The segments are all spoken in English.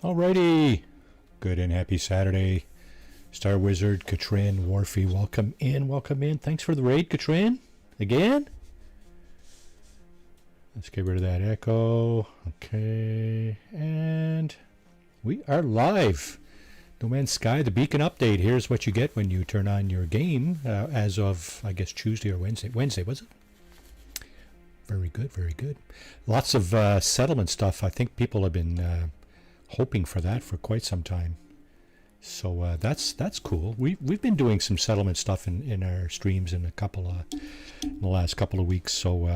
Alrighty, good and happy Saturday. Star Wizard, Katrin, Wharfie, welcome in. Thanks for the raid, Katrin. Again? Let's get rid of that echo. Okay, and we are live. No Man's Sky, the beacon update. Here's what you get when you turn on your game as of, I guess, Tuesday or Wednesday. Wednesday, was it? Very good, very good. Lots of settlement stuff. I think people have been hoping for that for quite some time. So that's cool. We've been doing some settlement stuff in our streams in the last couple of weeks. So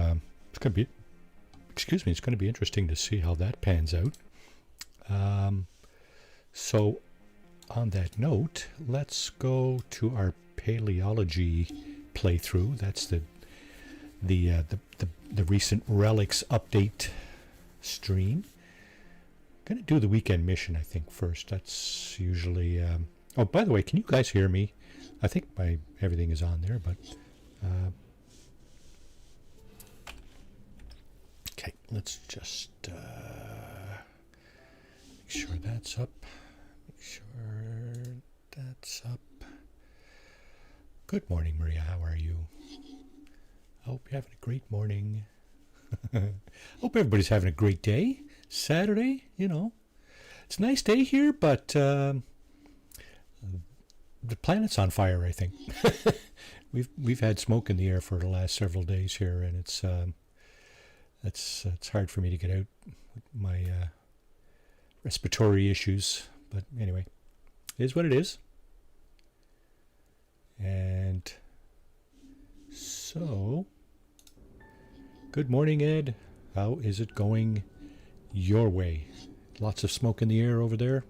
it's going to be interesting to see how that pans out. So on that note, let's go to our Paleology playthrough. That's the recent Relics update stream. Going to do the weekend mission, I think, first. That's usually... oh, by the way, can you guys hear me? I think everything is on there, but... okay, let's just make sure that's up. Make sure that's up. Good morning, Maria. How are you? I hope you're having a great morning. Hope everybody's having a great day. Saturday, you know, it's a nice day here, but the planet's on fire, I think. We've had smoke in the air for the last several days here, and it's hard for me to get out with my respiratory issues. But anyway, it is what it is. And so, good morning, Ed. How is it going your way? Lots of smoke in the air over there.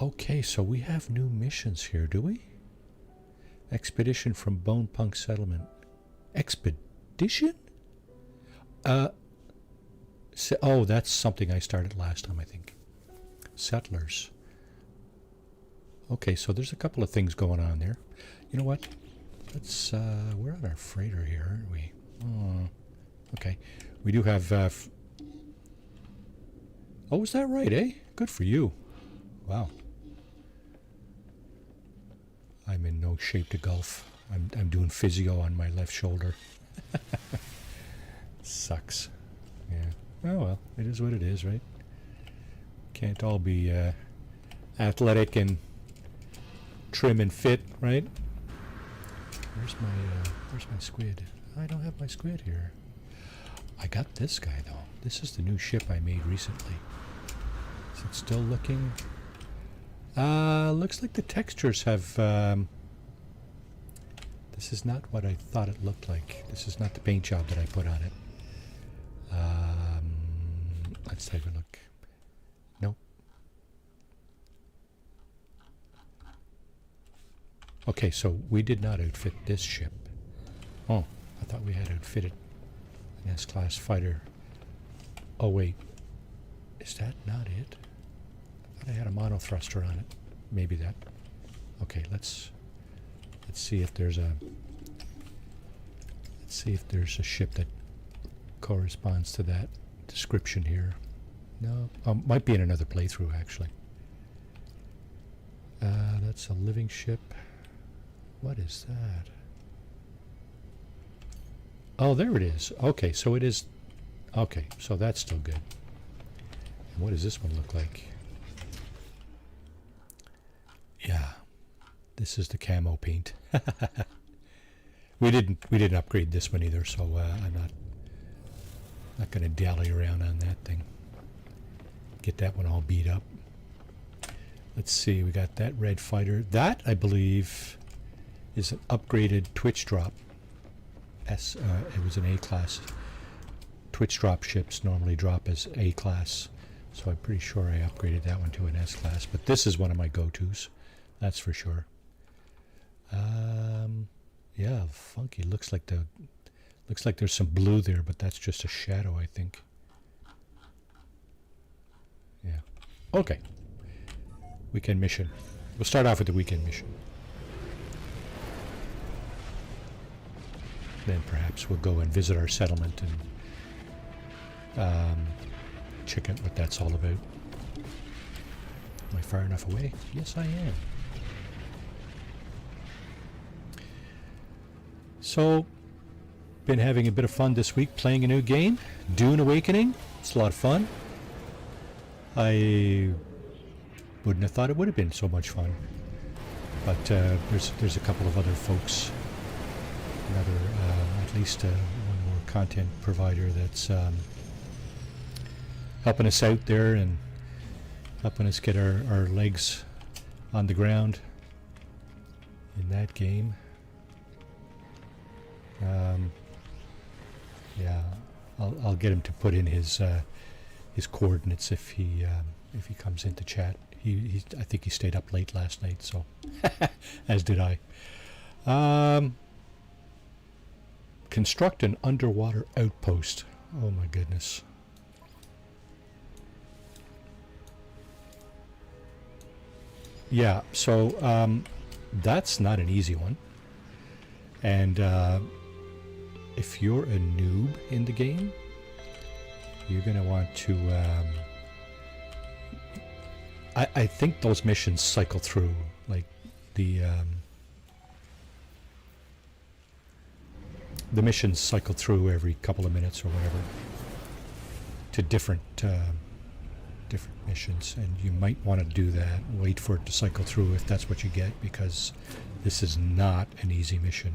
Okay, so we have new missions here, do we? Expedition from Bone Punk Settlement. Expedition? Oh, that's something I started last time, I think. Settlers. Okay, so there's a couple of things going on there. You know what? Let's, we're on our freighter here, aren't we? Oh, okay. We do have, oh, is that right, eh? Good for you. Wow. I'm in no shape to golf. I'm doing physio on my left shoulder. Sucks. Yeah. Oh, well, it is what it is, right? Can't all be athletic and trim and fit, right? Where's my squid? I don't have my squid here. I got this guy, though. This is the new ship I made recently. Is it still looking? Looks like the textures have... this is not what I thought it looked like. This is not the paint job that I put on it. Let's take a look. Nope. Okay, so we did not outfit this ship. Oh, I thought we had outfitted an S-class fighter. Oh wait, is that not it? I thought I had a mono thruster on it. Maybe that. Okay, let's see if there's a ship that corresponds to that description here. No, might be in another playthrough actually. That's a living ship. What is that? Oh, there it is. Okay, so it is... okay, so that's still good. And what does this one look like? Yeah, this is the camo paint. We didn't upgrade this one either, so I'm not going to dally around on that thing. Get that one all beat up. Let's see, we got that red fighter. That, I believe, is an upgraded Twitch drop. It was an A-class. Twitch drop ships normally drop as A-class, so I'm pretty sure I upgraded that one to an S-class. But this is one of my go-tos, that's for sure. Yeah, funky. Looks like there's some blue there, but that's just a shadow, I think. Yeah. Okay. Weekend mission. We'll start off with the weekend mission. Then perhaps we'll go and visit our settlement and check out what that's all about. Am I far enough away? Yes, I am. So, been having a bit of fun this week playing a new game, Dune Awakening. It's a lot of fun. I wouldn't have thought it would have been so much fun. But there's a couple of other folks, at least one more content provider that's helping us out there and helping us get our legs on the ground in that game. Yeah, I'll get him to put in his coordinates if he comes into chat. I think he stayed up late last night, so as did I. Construct an underwater outpost. Oh my goodness. Yeah, so that's not an easy one. And if you're a noob in the game, you're going to want to... I think those missions cycle through, like the missions cycle through every couple of minutes or whatever to different missions, and you might want to do that. Wait for it to cycle through if that's what you get, because this is not an easy mission,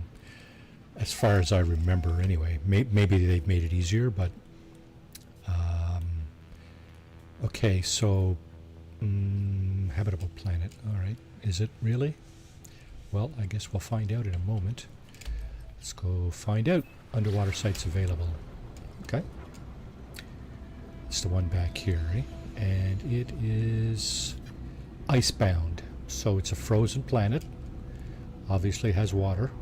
as far as I remember. Anyway, maybe they've made it easier, but okay. So. Habitable planet. Alright. Is it really? Well, I guess we'll find out in a moment. Let's go find out. Underwater sites available. Okay. It's the one back here, eh? And it is icebound. So it's a frozen planet. Obviously has water.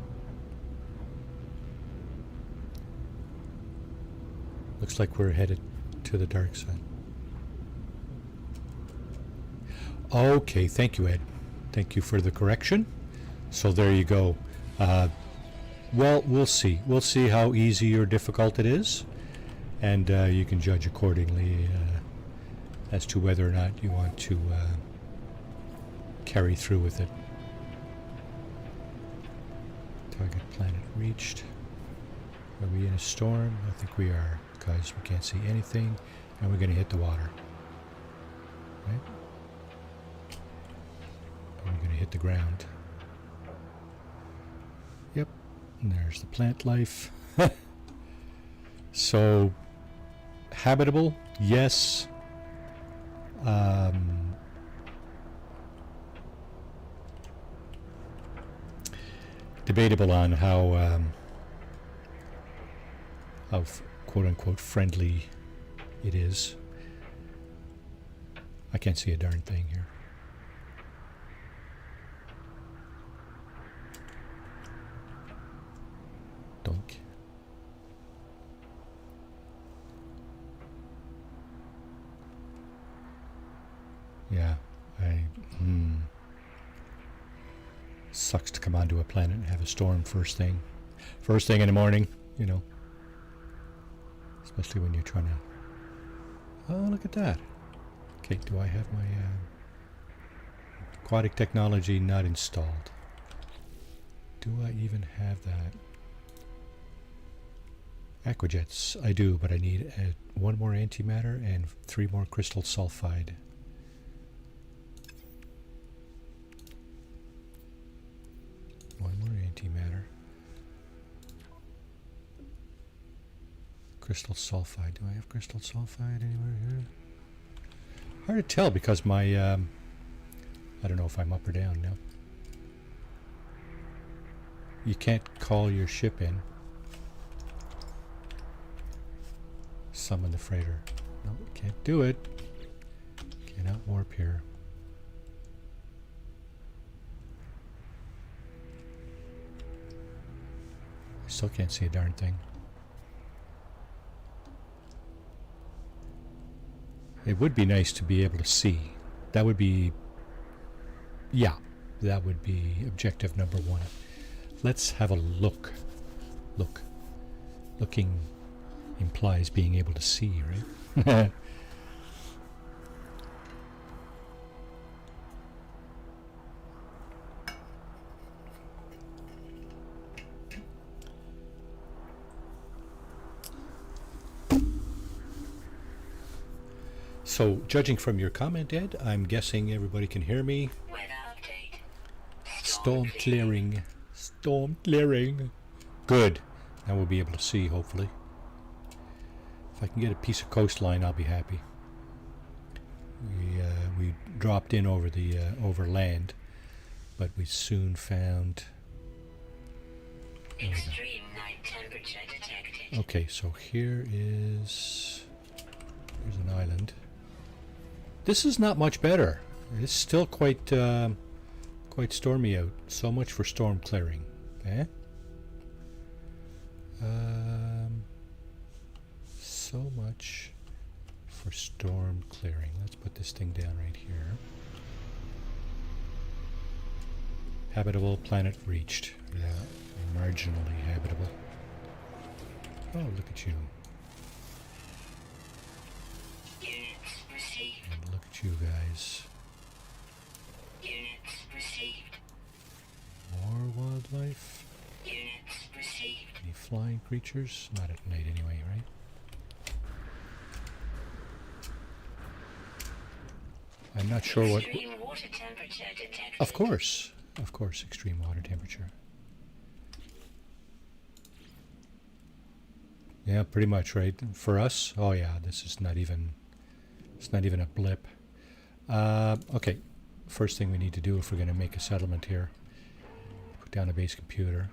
Looks like we're headed to the dark side. Okay, thank you, Ed. Thank you for the correction. So there you go. Well, we'll see. We'll see how easy or difficult it is, and you can judge accordingly as to whether or not you want to carry through with it. Target planet reached. Are we in a storm? I think we are, because we can't see anything, and we're going to hit the water. Right? We're going to hit the ground. Yep, and there's the plant life. So, habitable, yes. Debatable on how quote-unquote friendly it is. I can't see a darn thing here. Donk. Yeah, sucks to come onto a planet and have a storm first thing in the morning, you know. Especially when you're trying to... Oh, look at that. Okay, do I have my aquatic technology not installed? Do I even have that? Aquajets, I do, but I need one more antimatter and 3 more crystal sulfide. One more antimatter. Crystal sulfide. Do I have crystal sulfide anywhere here? Hard to tell because my... I don't know if I'm up or down now. You can't call your ship in. Summon the freighter. No, can't do it. Cannot warp here. Still can't see a darn thing. It would be nice to be able to see. That would be... Yeah, that would be objective number 1. Let's have a look. Looking implies being able to see, right? So, judging from your comment, Ed, I'm guessing everybody can hear me. Weather update. Storm clearing. Storm clearing. Good. Now we'll be able to see, hopefully. If I can get a piece of coastline, I'll be happy. We dropped in over the over land, but we soon found. Extreme night temperature detected. Okay, so here's an island. This is not much better. It's still quite stormy out. So much for storm clearing. Eh? So much for storm clearing. Let's put this thing down right here. Habitable planet reached. Yeah, marginally habitable. Oh, look at you. Units received. And look at you guys. Units received. More wildlife. Units received. Any flying creatures? Not at night anyway, right? I'm not sure what... Extreme water temperature detected. Of course, extreme water temperature. Yeah, pretty much, right? For us, oh yeah, this is not even... It's not even a blip. Okay, first thing we need to do if we're going to make a settlement here, put down a base computer.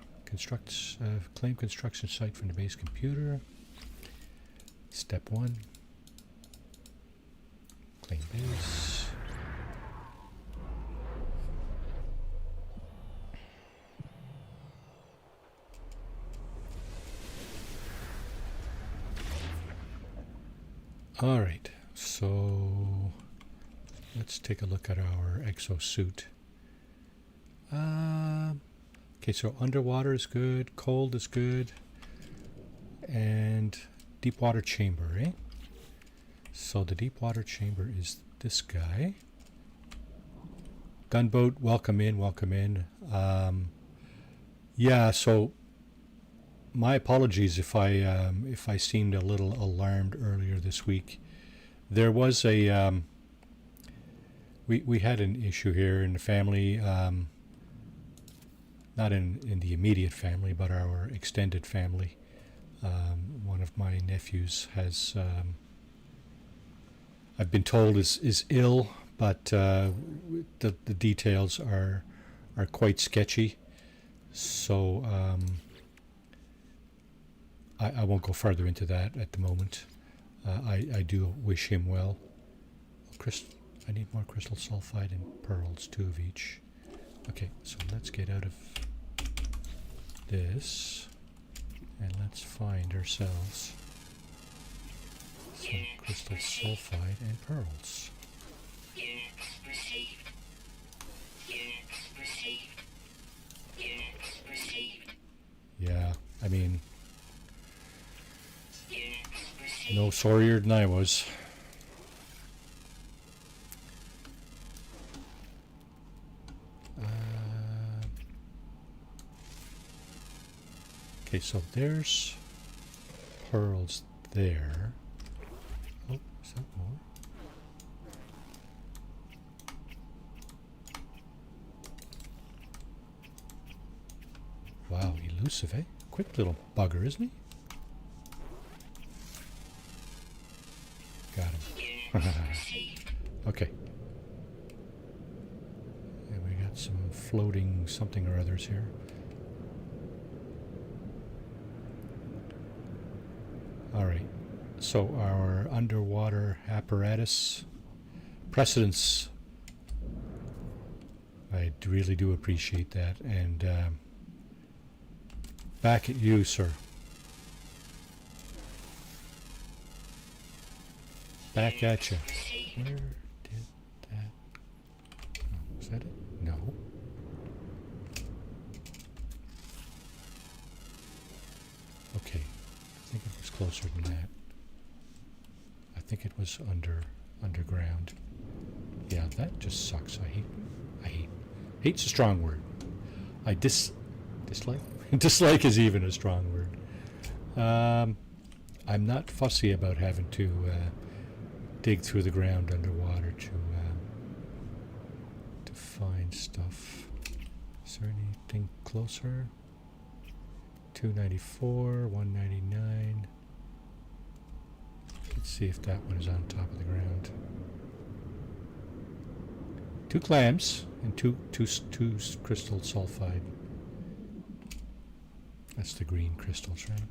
Claim construction site from the base computer. Step 1. Claim base. All right, so let's take a look at our exosuit. Okay, so underwater is good, cold is good, and deep water chamber, eh? So the deep water chamber is this guy. Gunboat, welcome in, welcome in. Yeah, so my apologies if I seemed a little alarmed earlier this week. There was a we had an issue here in the family, not in the immediate family, but our extended family. One of my nephews has, I've been told, is ill, but the details are quite sketchy. So I won't go further into that at the moment. I do wish him well. I need more crystal sulfide and pearls, 2 of each. Okay, so let's get out of this and let's find ourselves some crystal sulfide and pearls. Units received. Units received. Units received. Yeah, I mean, Units received. no sorrier than I was. Okay, so there's pearls there. Oh, is that more? Wow, elusive, eh? Quick little bugger, isn't he? Got him. Units received. Okay. And we got some floating something or others here. Alright, so our underwater apparatus precedence, I really do appreciate that, and back at you, sir. Back at you. Where did that... Oh, was that it? No. Okay. I think it was closer than that. I think it was underground. Yeah, that just sucks. Hate's a strong word. Dislike? Dislike is even a strong word. I'm not fussy about having to dig through the ground underwater to find stuff. Is there anything closer? 294, 199. Let's see if that one is on top of the ground. 2 clams and two crystal sulfide. That's the green crystals, right?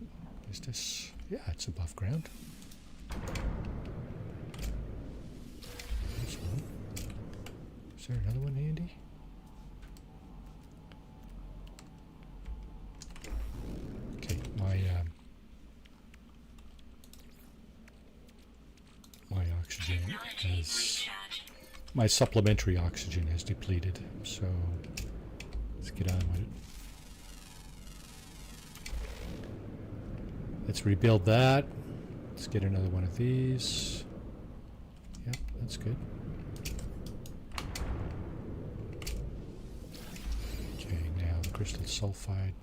Is this? Yeah, it's above ground. There's one. Is there another one handy? Okay, my oxygen has, my supplementary oxygen has depleted, so let's get on with it. Let's rebuild that. Let's get another one of these. Yep, that's good. Okay, now the crystal sulfide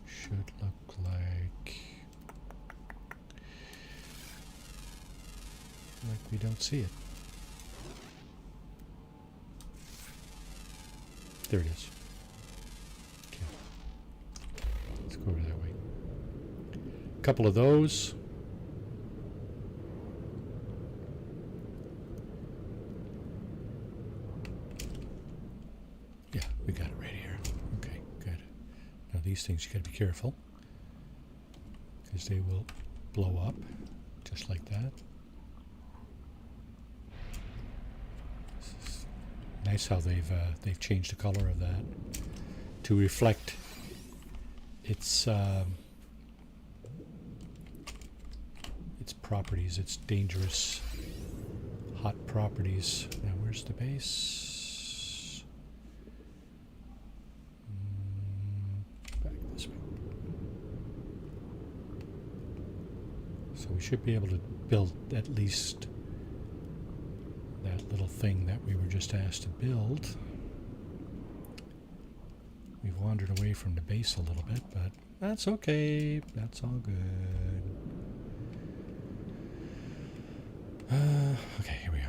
should look like we don't see it. There it is. Okay. Let's go over that way. A couple of those. Yeah, we got it right here. Okay, good. Now these things you gotta be careful, because they will blow up just like that. Nice how they've changed the color of that to reflect its properties, its dangerous hot properties. Now where's the base? Back this way. So we should be able to build at least that little thing that we were just asked to build. We've wandered away from the base a little bit, but that's okay. That's all good. Okay, here we go.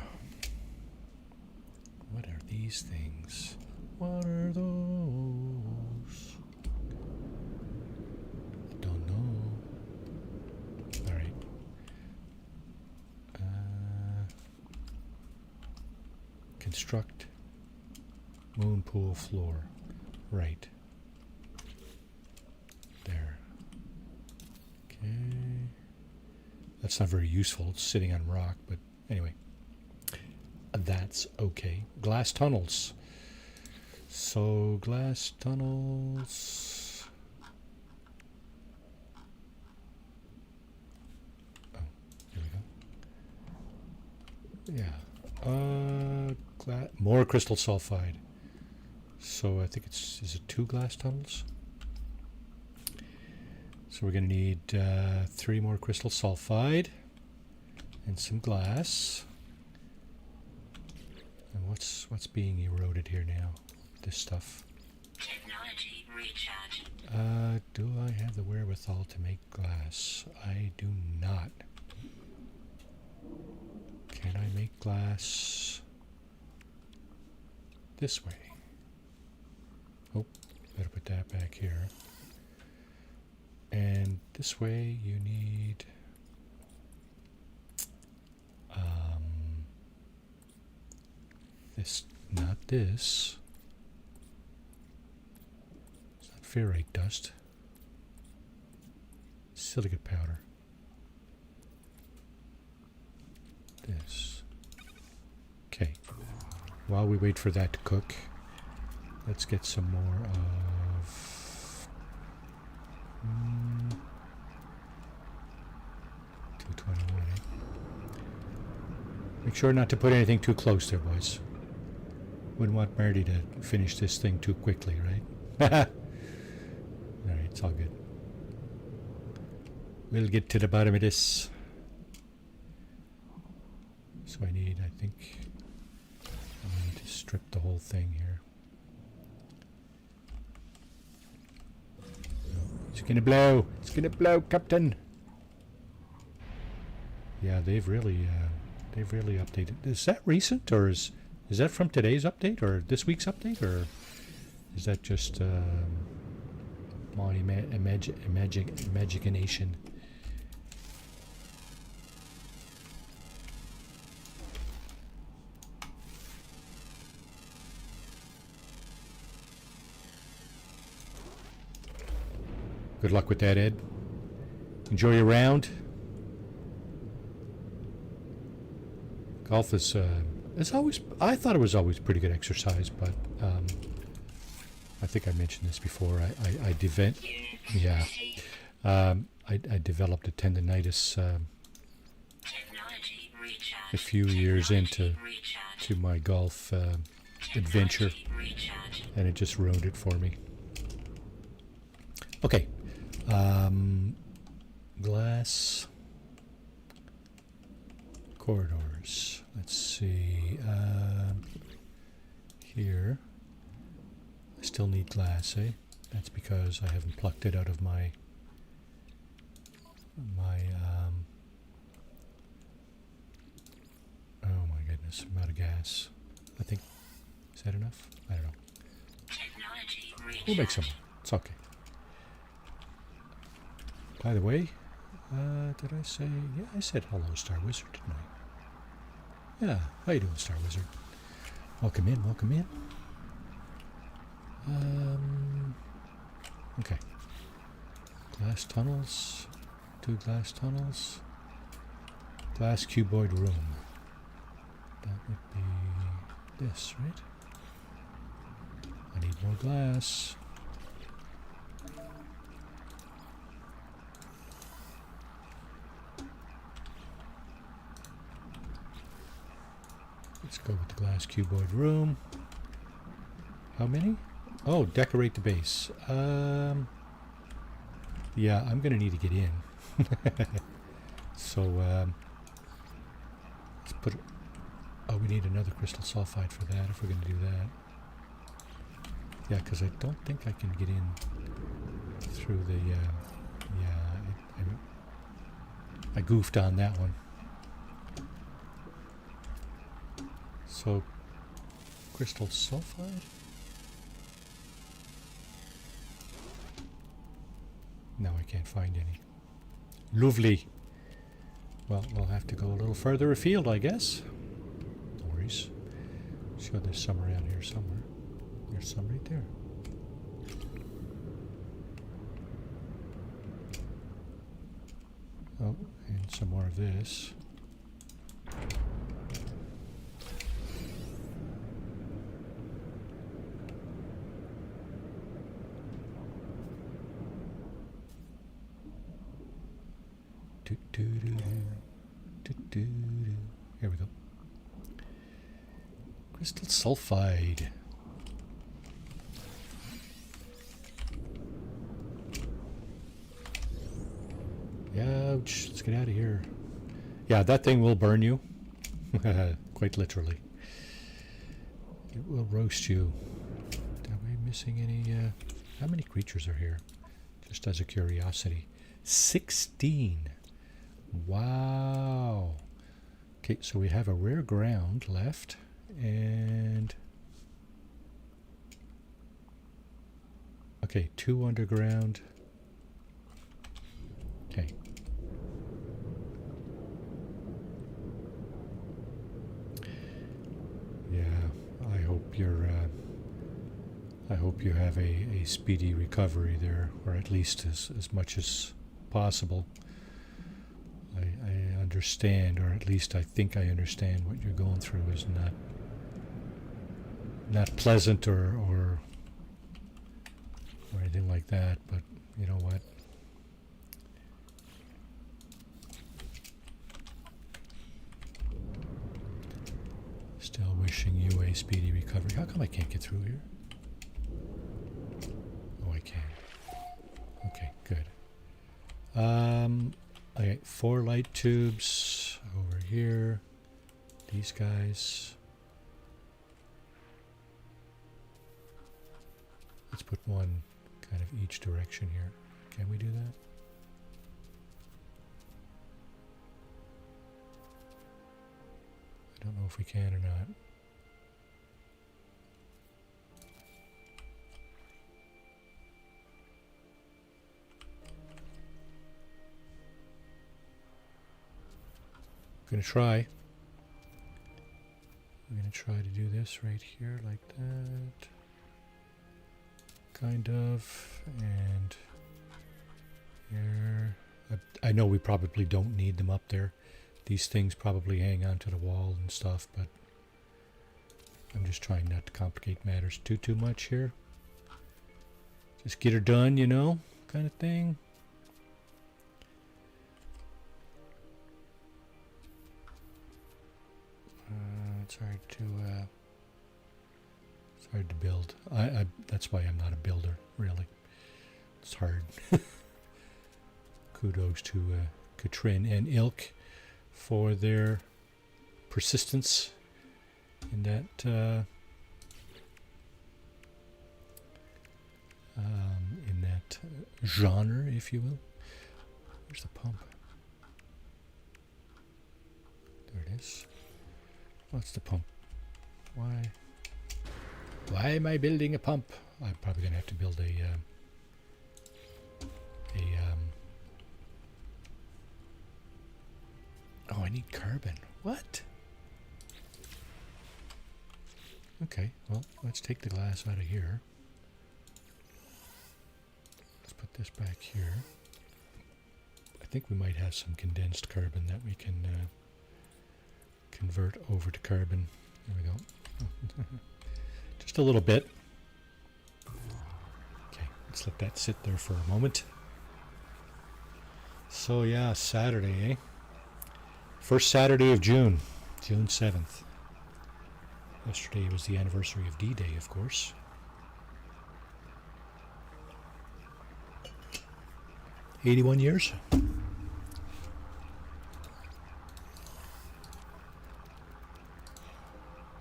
What are these things? What are those? I don't know. All right. Construct moon pool floor. Right. There. Okay. That's not very useful. It's sitting on rock, but anyway. That's okay. Glass tunnels. So, glass tunnels. Oh, here we go. Yeah. More crystal sulfide. So I think is it 2 glass tunnels? So we're going to need 3 more crystal sulfide and some glass. And what's being eroded here now? This stuff. Technology recharge. Do I have the wherewithal to make glass? I do not. Can I make glass this way? Oh, better put that back here. And this way you need this, not this. It's not ferrite dust. Silicate powder. This. Okay. While we wait for that to cook, let's get some more of 221. Make sure not to put anything too close there, boys. Wouldn't want Marty to finish this thing too quickly, right? Alright, it's all good. We'll get to the bottom of this. So I need to strip the whole thing here. It's gonna blow! It's gonna blow, Captain! Yeah, they've really they've really updated. Is that recent, or is that from today's update, or this week's update, or is that just my imagination? Good luck with that, Ed. Enjoy your round. Golf is it's always. I thought it was always pretty good exercise, but I think I mentioned this before. I developed a tendonitis a few years into my golf adventure, and it just ruined it for me. Okay. Glass corridors. Let's see. Here. I still need glass, eh? That's because I haven't plucked it out of my oh my goodness, I'm out of gas. I think, is that enough? I don't know. We'll make some more. It's okay. By the way, did I say, yeah, I said hello, Star Wizard, didn't I? Yeah, how you doing, Star Wizard? Welcome in, welcome in. Okay. Glass tunnels, 2 glass tunnels, glass cuboid room. That would be this, right? I need more glass. Let's go with the glass cuboid room. How many? Oh, decorate the base. Yeah, I'm gonna need to get in. So let's put. Oh, we need another crystal sulfide for that if we're gonna do that. Yeah, because I don't think I can get in through the. I goofed on that one. So, crystal sulfide? No, I can't find any. Lovely. Well, we'll have to go a little further afield, I guess. No worries. Sure, there's some around here somewhere. There's some right there. Oh, and some more of this. Here we go. Crystal sulfide. Ouch. Let's get out of here. Yeah, that thing will burn you. Quite literally. It will roast you. Are we missing any? How many creatures are here? Just as a curiosity. 16. Wow. Okay, so we have a rare ground left, and okay, 2 underground. Okay. Yeah, I hope you're. I hope you have a speedy recovery there, or at least as much as possible. I understand, or at least I think I understand what you're going through is not pleasant or anything like that, but you know what? Still wishing you a speedy recovery. How come I can't get through here? Oh, I can. Okay, good. Okay, 4 light tubes over here. These guys. Let's put one kind of each direction here. Can we do that? if we can or not. Gonna try. I'm gonna try to do this right here like that. Kind of. And here. I know we probably don't need them up there. These things probably hang onto the wall and stuff, but I'm just trying not to complicate matters too much here. Just get her done, you know, kind of thing. It's hard to build. That's why I'm not a builder, really. It's hard. Kudos to Katrin and Ilk for their persistence in that genre, if you will. Where's the pump? There it is. What's the pump? Why am I building a pump? I'm probably gonna have to build oh, I need carbon. What? Okay, well, let's take the glass out of here. Let's put this back here. I think we might have some condensed carbon that we can convert over to carbon. There we go. Just a little bit. Okay, let's let that sit there for a moment. So yeah, Saturday, eh? First Saturday of June, June 7th. Yesterday was the anniversary of D-Day, of course. "81 years.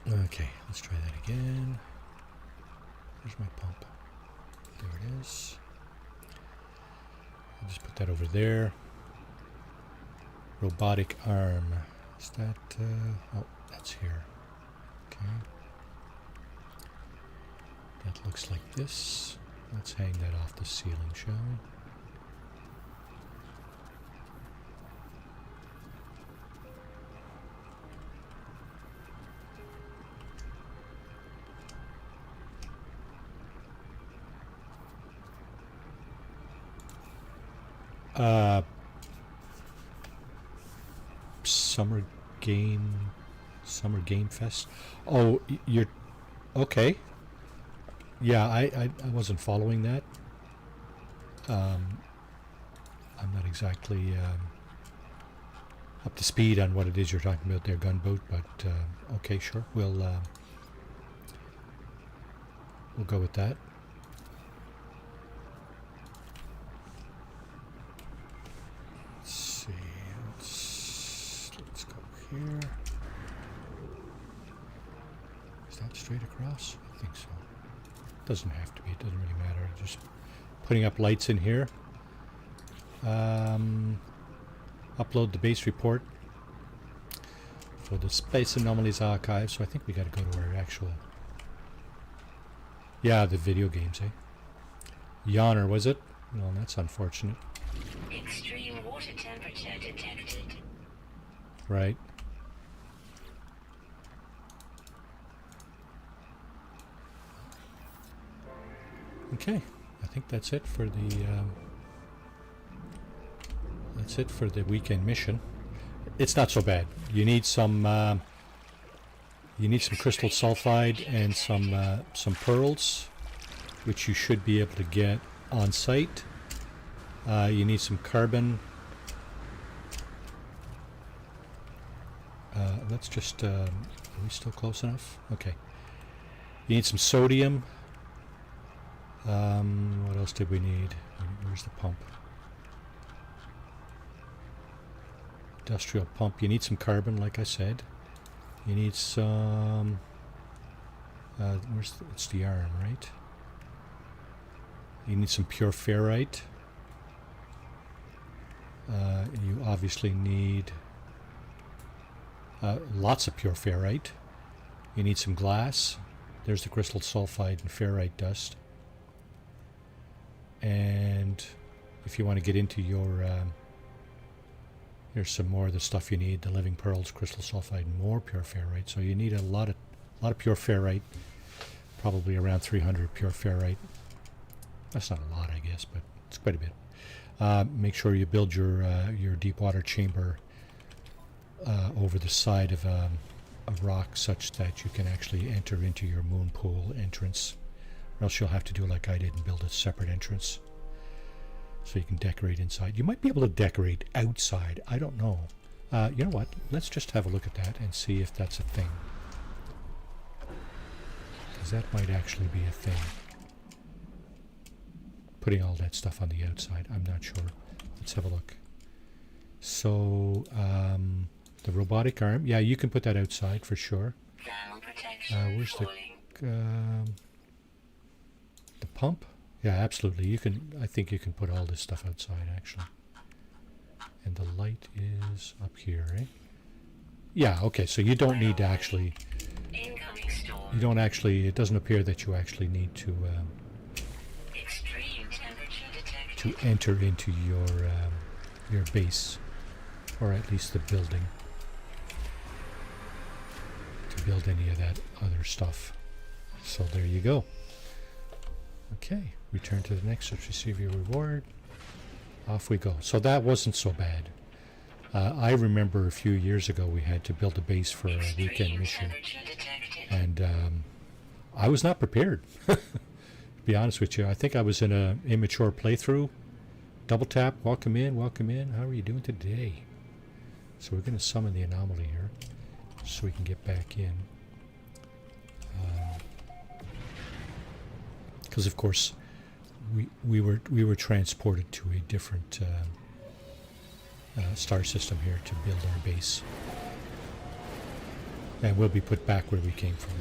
Okay, let's try that again. Where's my pump? There it is. I'll just put that over there. Robotic arm. Is that... oh, that's here. Okay. That looks like this. Let's hang that off the ceiling, shall we? Summer Game Fest. Oh, you're okay. Yeah, I wasn't following that. I'm not exactly up to speed on what it is you're talking about there, Gunboat, but okay, sure. We'll go with that. Let's go here. Is that straight across? I think so. Doesn't have to be. It doesn't really matter. Just putting up lights in here. Upload the base report for the Space Anomalies archive. So I think we got to go to our actual... Yeah, the video games, eh? Yawner, was it? No, that's unfortunate. Extreme water temperature detected. Right. Okay, I think that's it for the weekend mission. It's not so bad. You need some crystal sulfide and some pearls, which you should be able to get on site. You need some carbon. Let's just... are we still close enough? Okay. You need some sodium. What else did we need? Where's the pump? Industrial pump. You need some carbon, like I said. You need some... it's the arm, right? You need some pure ferrite. You obviously need Lots of pure ferrite. You need some glass. There's the crystal sulfide and ferrite dust. And if you want to get into your... here's some more of the stuff you need. The living pearls, crystal sulfide, and more pure ferrite. So you need a lot of pure ferrite. Probably around 300 pure ferrite. That's not a lot, I guess, but it's quite a bit. Make sure you build your deep water chamber over the side of a rock such that you can actually enter into your moon pool entrance. Or else you'll have to do like I did and build a separate entrance. So you can decorate inside. You might be able to decorate outside. I don't know. You know what? Let's just have a look at that and see if that's a thing. Because that might actually be a thing. Putting all that stuff on the outside. I'm not sure. Let's have a look. So, the robotic arm. Yeah, you can put that outside for sure. Where's the pump? Yeah, absolutely. You can. I think you can put all this stuff outside, actually. And the light is up here, eh? Yeah. Okay. So you don't need to actually. You don't actually. It doesn't appear that you actually need to. To enter into your base, or at least the building, to build any of that other stuff. So there you go. Okay, return to the next, receive your reward. Off we go. So that wasn't so bad. I remember a few years ago we had to build a base for a weekend mission, and I was not prepared. Be honest with you, I think I was in a immature playthrough. Double tap, welcome in, how are you doing today? So we're going to summon the anomaly here so we can get back in, because of course we were transported to a different star system here to build our base, and we'll be put back where we came from.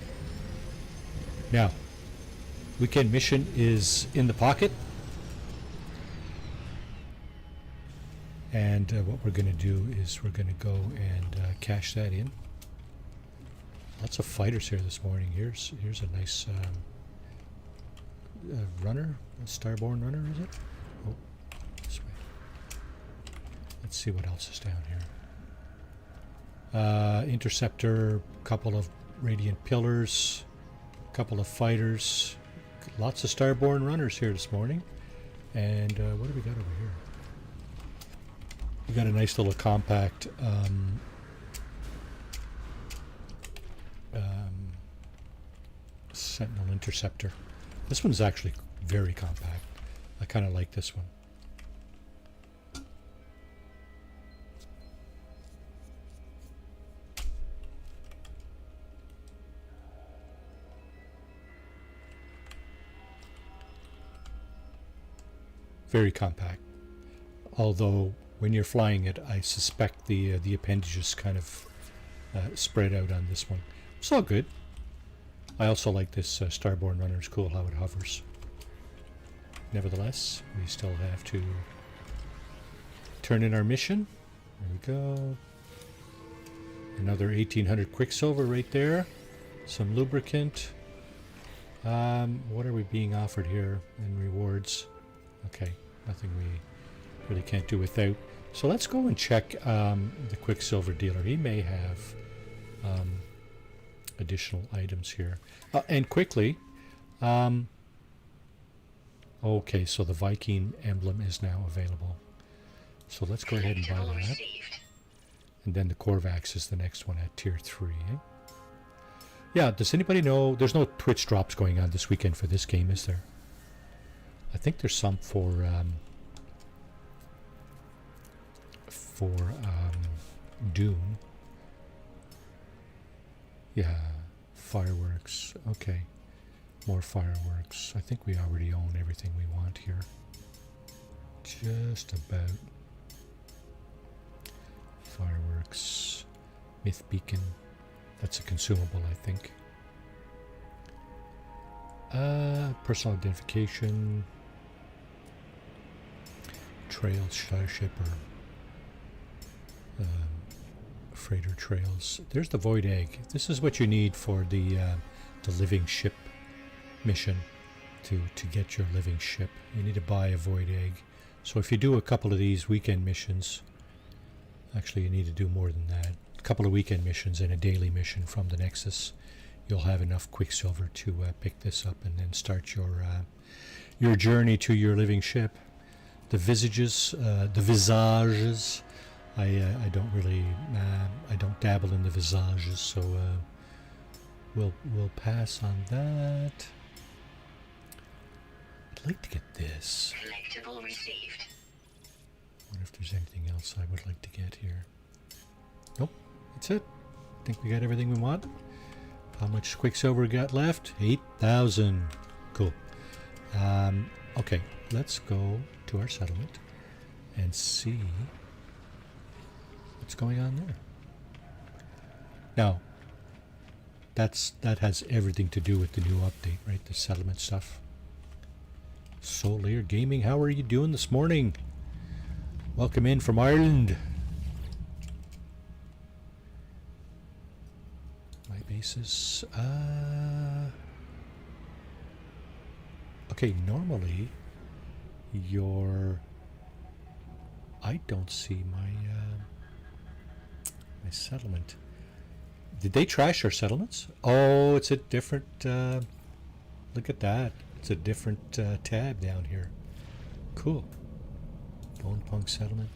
Now, weekend mission is in the pocket, and what we're going to do is we're going to go and cash that in. Lots of fighters here this morning. Here's a nice runner, a starborn runner, is it? Oh, this way. Let's see what else is down here. Interceptor, couple of radiant pillars, couple of fighters. Lots of starborn runners here this morning. And what do we got over here? We got a nice little compact Sentinel interceptor. This one's actually very compact. I kind of like this one. Very compact. Although when you're flying it, I suspect the appendages kind of spread out on this one. It's all good. I also like this starborn runner. It's cool how it hovers. Nevertheless, we still have to turn in our mission. There we go. Another 1800 quicksilver right there. Some lubricant. What are we being offered here in rewards? Okay, nothing we really can't do without. So let's go and check the quicksilver dealer. He may have additional items here. And quickly, okay, so the Viking emblem is now available. So let's go ahead and buy that. And then the Korvax is the next one at tier 3. Eh? Yeah, does anybody know? There's no Twitch drops going on this weekend for this game, is there? I think there's some for Dune. Yeah, fireworks. Okay, more fireworks. I think we already own everything we want here. Just about. Fireworks. Myth beacon. That's a consumable, I think. Personal identification. Trail starship or freighter trails. There's the void egg. This is what you need for the living ship mission. To get your living ship, you need to buy a void egg. So if you do a couple of these weekend missions, actually you need to do more than that. A couple of weekend missions and a daily mission from the Nexus, you'll have enough Quicksilver to pick this up and then start your journey to your living ship. The visages, I don't really, I don't dabble in the visages, so we'll pass on that. I'd like to get this. Collectible received. I wonder if there's anything else I would like to get here. Nope, that's it. I think we got everything we want. How much Quicksilver we got left? 8,000. Cool. Okay, let's go to our settlement and see what's going on there. Now, that has everything to do with the new update, right? The settlement stuff. Solar Gaming, how are you doing this morning? Welcome in from Ireland. My bases. Okay, normally I don't see my my settlement. Did they trash our settlements? Oh, it's a different. Look at that. It's a different tab down here. Cool. Bone Punk Settlement.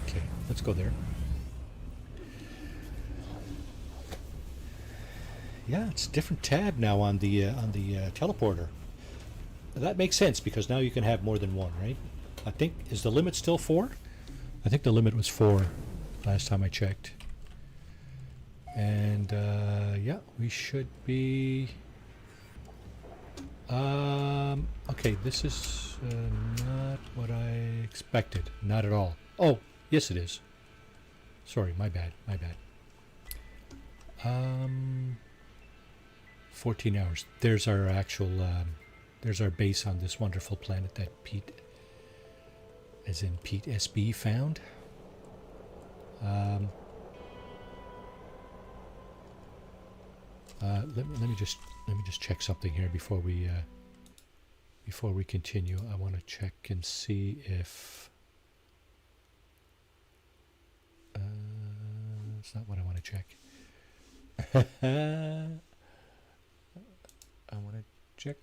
Okay, let's go there. Yeah, it's a different tab now on the teleporter. That makes sense because now you can have more than one, right? I think, is the limit still 4? I think the limit was 4 last time I checked. And yeah, we should be. Okay, this is not what I expected. Not at all. Oh, yes it is. Sorry, my bad. 14 hours. There's our actual, there's our base on this wonderful planet that Pete, as in Pete SB, found. Let me just check something here before we continue. I want to check and see if it's not what I want to check. I want to check.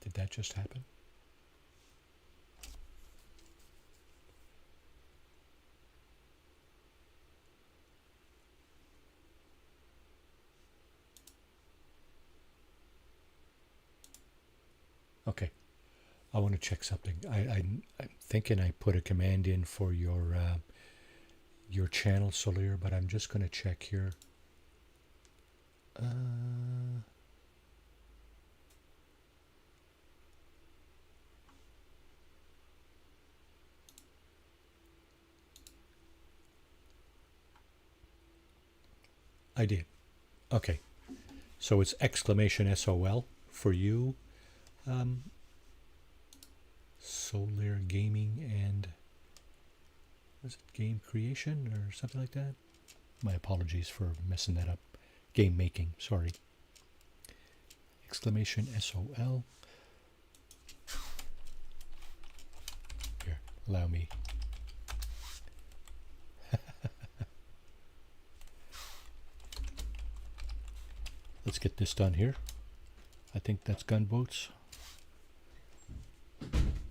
Did that just happen? Okay, I want to check something. I'm thinking I put a command in for your channel, Solir, but I'm just going to check here. I did. Okay, so it's exclamation SOL for you. Solar Gaming and was it game creation or something like that? My apologies for messing that up. Game making, sorry. Exclamation SOL. Here, allow me. Let's get this done here. I think that's gunboats.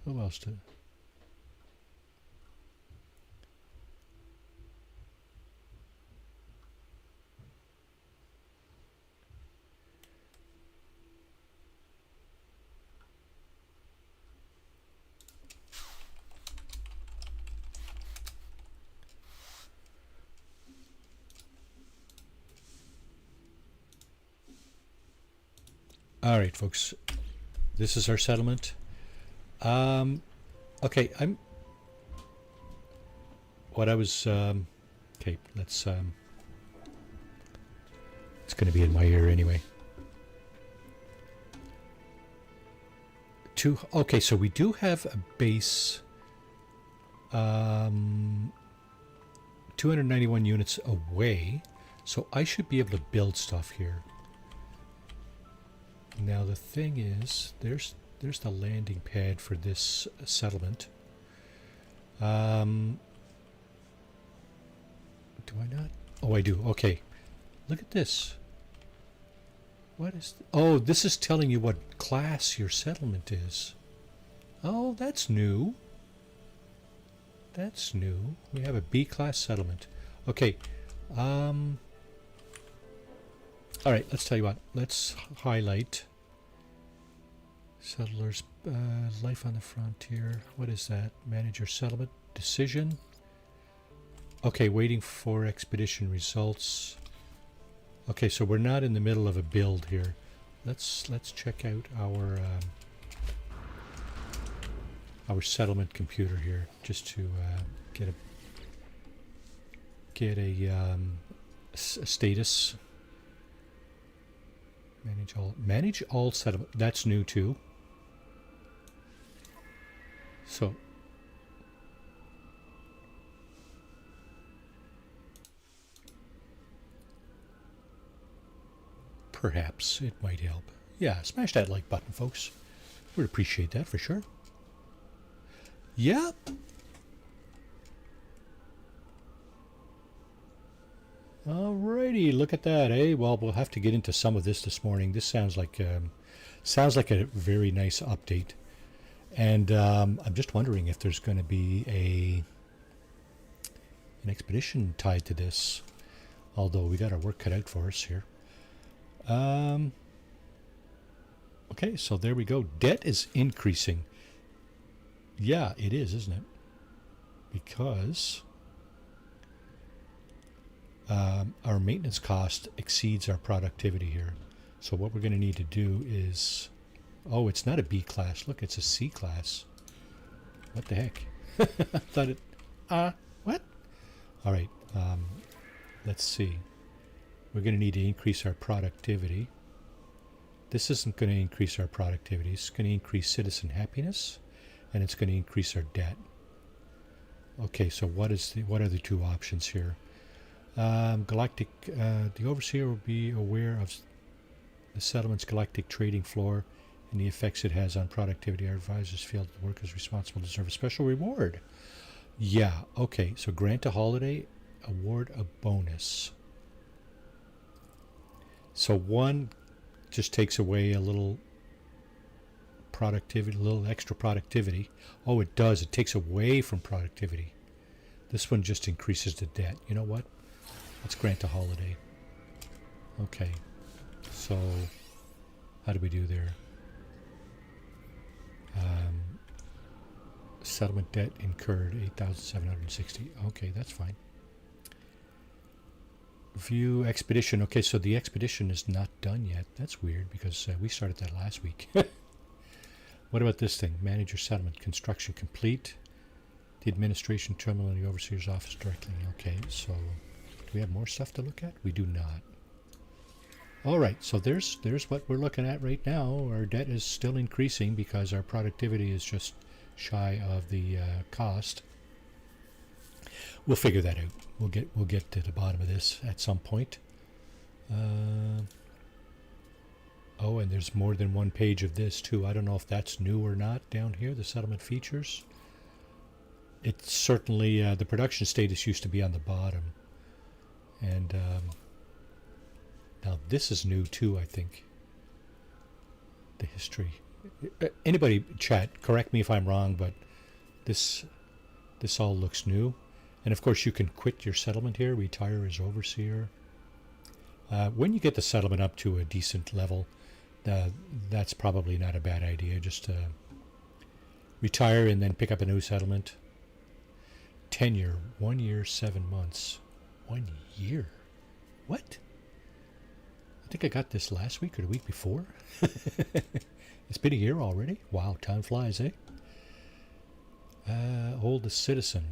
Who else did? All right, folks. This is our settlement. Okay, okay, let's, it's going to be in my ear anyway. Okay, so we do have a base 291 units away, so I should be able to build stuff here. Now the thing is, there's the landing pad for this settlement. Do I not? Oh, I do. Okay. Look at this. What is... Oh, this is telling you what class your settlement is. Oh, that's new. That's new. We have a B-class settlement. Okay. All right, let's tell you what. Let's highlight settlers, life on the frontier. What is that? Manage your settlement. Decision. Okay, waiting for expedition results. Okay, so we're not in the middle of a build here. Let's check out our settlement computer here, just to get a status. Manage all settlement. That's new too. So perhaps it might help. Yeah, smash that like button, folks. We'd appreciate that for sure. Yep. Alrighty, look at that, eh? Well, we'll have to get into some of this morning. This sounds like a very nice update, and I'm just wondering if there's going to be an expedition tied to this. Although we got our work cut out for us here. Okay, so there we go. Debt is increasing. Yeah, it is, isn't it? Because our maintenance cost exceeds our productivity here. So what we're going to need to do is... Oh, it's not a B class. Look, it's a C class. What the heck? I thought it... what? All right, let's see. We're going to need to increase our productivity. This isn't going to increase our productivity. It's going to increase citizen happiness, and it's going to increase our debt. Okay, so what are the two options here? Galactic, the overseer will be aware of the settlement's galactic trading floor and the effects it has on productivity. Our advisors feel that the workers responsible deserve a special reward. Yeah, okay, so grant a holiday, award a bonus. So one just takes away a little productivity, a little extra productivity. Oh, it does. It takes away from productivity. This one just increases the debt. You know what? Let's grant a holiday. Okay. So, how do we do there? Settlement debt incurred, 8,760. Okay, that's fine. View expedition. Okay, so the expedition is not done yet. That's weird because we started that last week. What about this thing? Manager settlement. Construction complete. The administration terminal in the overseer's office directly. Okay, so do we have more stuff to look at? We do not. All right, so there's what we're looking at right now. Our debt is still increasing because our productivity is just shy of the cost. We'll figure that out. We'll get to the bottom of this at some point. Oh, and there's more than one page of this too. I don't know if that's new or not down here, the settlement features. It's certainly, the production status used to be on the bottom. And now this is new too, I think. The history. Anybody chat, correct me if I'm wrong, but this all looks new. And of course you can quit your settlement here, retire as overseer. When you get the settlement up to a decent level, that's probably not a bad idea. Just retire and then pick up a new settlement. Tenure, 1 year, 7 months. 1 year? What? I think I got this last week or the week before. It's been a year already. Wow, time flies, eh? Oldest citizen.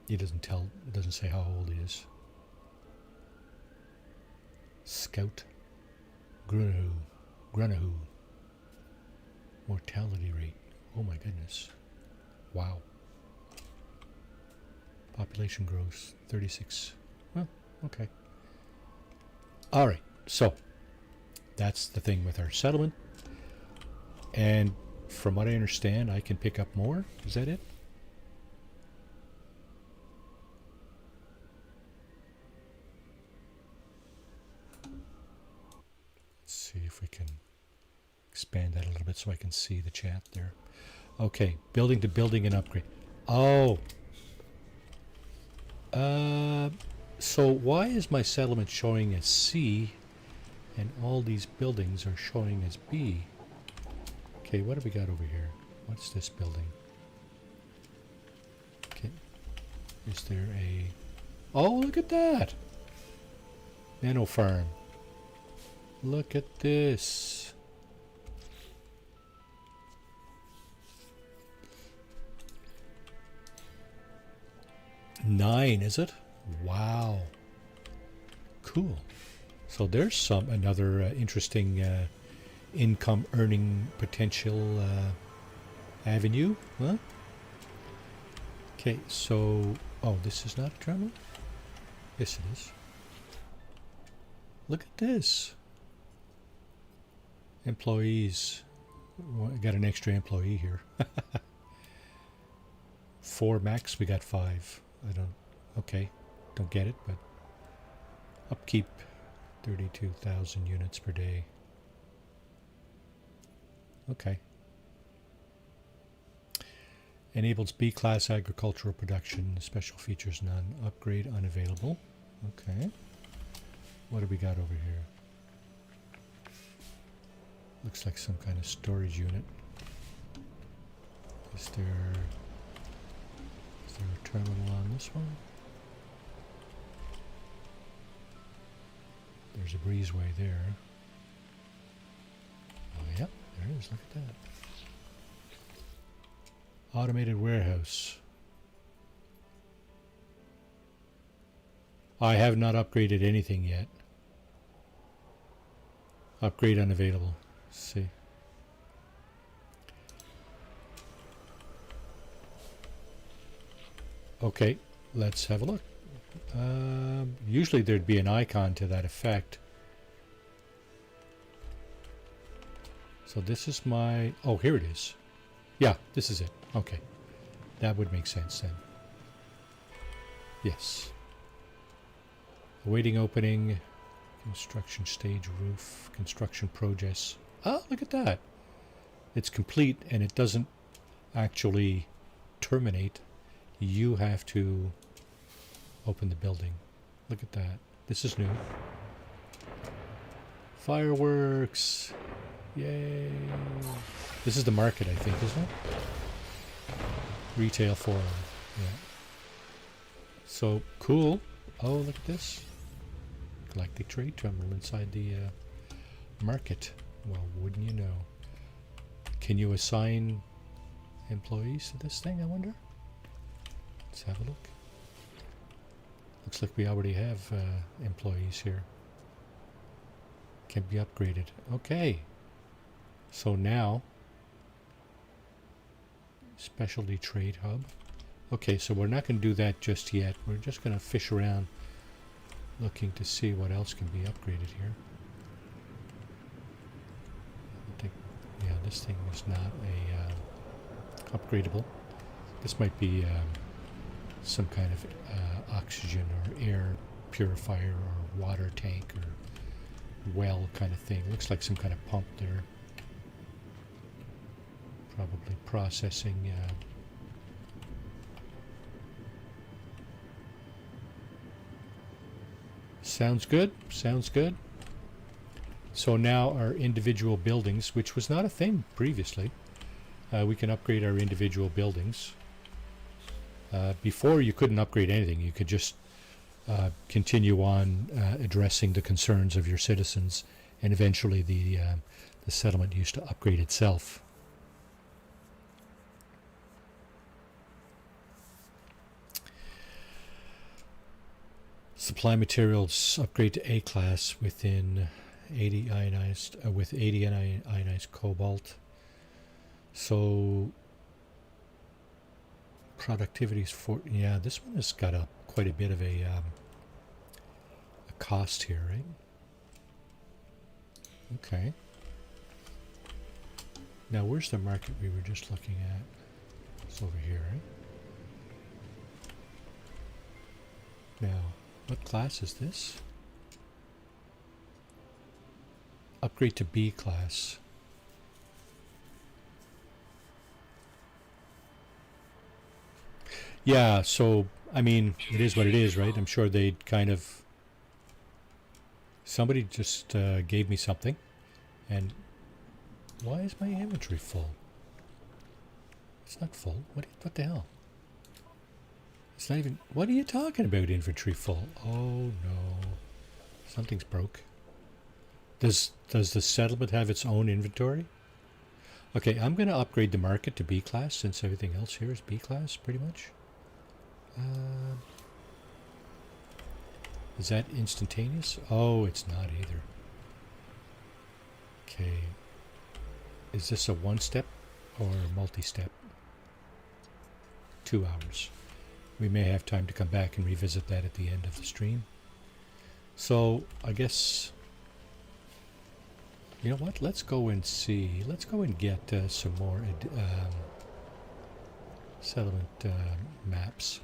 He doesn't say how old he is. Scout Grunahu. Mortality rate. Oh my goodness. Wow. Population growth 36. Well, okay. All right. So that's the thing with our settlement. And from what I understand, I can pick up more. Is that it? Let's see if we can expand that a little bit so I can see the chat there. Okay, building to building and upgrade. Oh. So why is my settlement showing as C and all these buildings are showing as B? Okay, what have we got over here? What's this building? Okay. Is there a... Oh, look at that! Nano farm. Look at this. Nine, is it? Wow. Cool. So there's another interesting income earning potential avenue, huh? Okay, so this is not a terminal? Yes, it is. Look at this. Employees. Got an extra employee here. 4 max, we got 5. Okay, don't get it, but upkeep 32,000 units per day. Okay. Enables B-class agricultural production, special features none, upgrade unavailable. Okay. What do we got over here? Looks like some kind of storage unit. Is there a terminal on this one? There's a breezeway there. Oh, yep, there it is. Look at that. Automated warehouse. I have not upgraded anything yet. Upgrade unavailable. Let's see. Okay, let's have a look. Usually there'd be an icon to that effect. So this is my... Oh, here it is. Yeah, this is it. Okay. That would make sense then. Yes. Awaiting opening. Construction stage roof. Construction progress. Oh, look at that. It's complete and it doesn't actually terminate. You have to open the building. Look at that. This is new. Fireworks. Yay. This is the market, I think, isn't it? Retail forum. Yeah. So, cool. Oh, look at this. Galactic Trade Terminal inside the market. Well, wouldn't you know? Can you assign employees to this thing, I wonder? Let's have a look. Looks like we already have employees here. Can be upgraded. Okay. So now, specialty trade hub. Okay, so we're not going to do that just yet. We're just going to fish around looking to see what else can be upgraded here. I think, yeah, this thing is not a upgradable. This might be some kind of oxygen or air purifier or water tank or well kind of thing. Looks like some kind of pump there. Probably processing. Sounds good. Sounds good. So now our individual buildings, which was not a thing previously, we can upgrade our individual buildings. Before you couldn't upgrade anything. You could just continue on addressing the concerns of your citizens, and eventually the settlement used to upgrade itself. Supply materials upgrade to A class within 80 ionized with 80 ionized cobalt. So productivity's for, yeah, this one has got a quite a bit of a cost here, right? Okay. Now where's the market we were just looking at? It's over here, right? Now, what class is this? Upgrade to B class. Yeah, so, I mean, it is what it is, right? I'm sure they'd kind of... Somebody just gave me something, and why is my inventory full? It's not full. What the hell? It's not even... What are you talking about, inventory full? Oh, no. Something's broke. Does the settlement have its own inventory? Okay, I'm going to upgrade the market to B class since everything else here is B class, pretty much. Is that instantaneous? Oh, it's not either. Okay. Is this a one-step or multi-step? 2 hours. We may have time to come back and revisit that at the end of the stream. So, I guess... You know what? Let's go and see. Let's go and get some more settlement maps.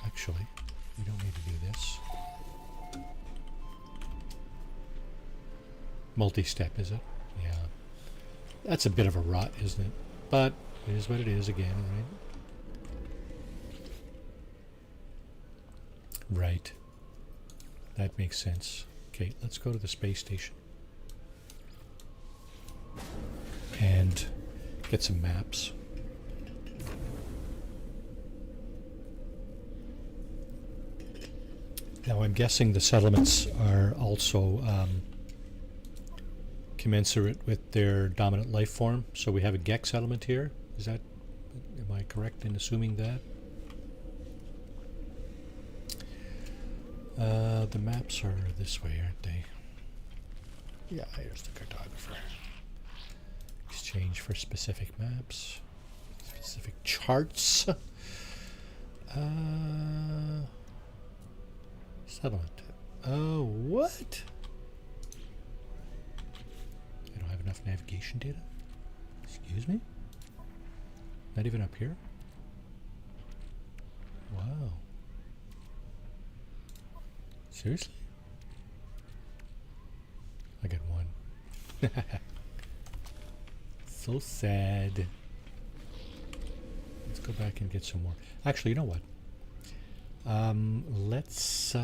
Actually, we don't need to do this. Multi-step, is it? Yeah. That's a bit of a rot, isn't it? But it is what it is again, right? Right. That makes sense. Okay, let's go to the space station. And get some maps. Now I'm guessing the settlements are also commensurate with their dominant life form. So we have a Gek settlement here. Is that, am I correct in assuming that? The maps are this way, aren't they? Yeah, here's the cartographer. Exchange for specific maps. Specific charts. Settlement. Oh, what? I don't have enough navigation data? Excuse me? Not even up here? Wow. Seriously? I got one. So sad. Let's go back and get some more. Actually, you know what? Let's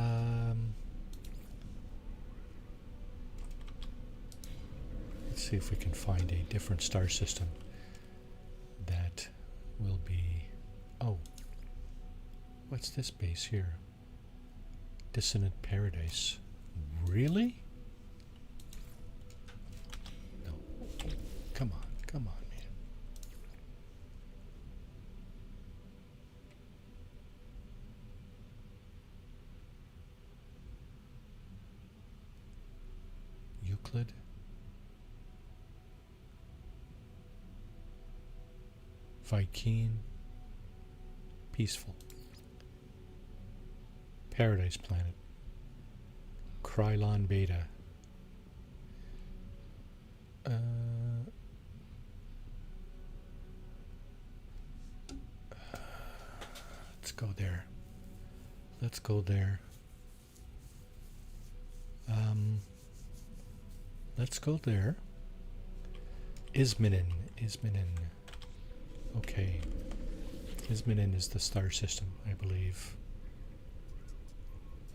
see if we can find a different star system that will be... Oh. What's this base here? Dissonant Paradise. Really? No. Come on, man. Euclid. Vy'keen. Peaceful. Paradise Planet. Krylon Beta. Let's go there. Let's go there. Let's go there. Ismanin. Okay. Ismanin is the star system, I believe.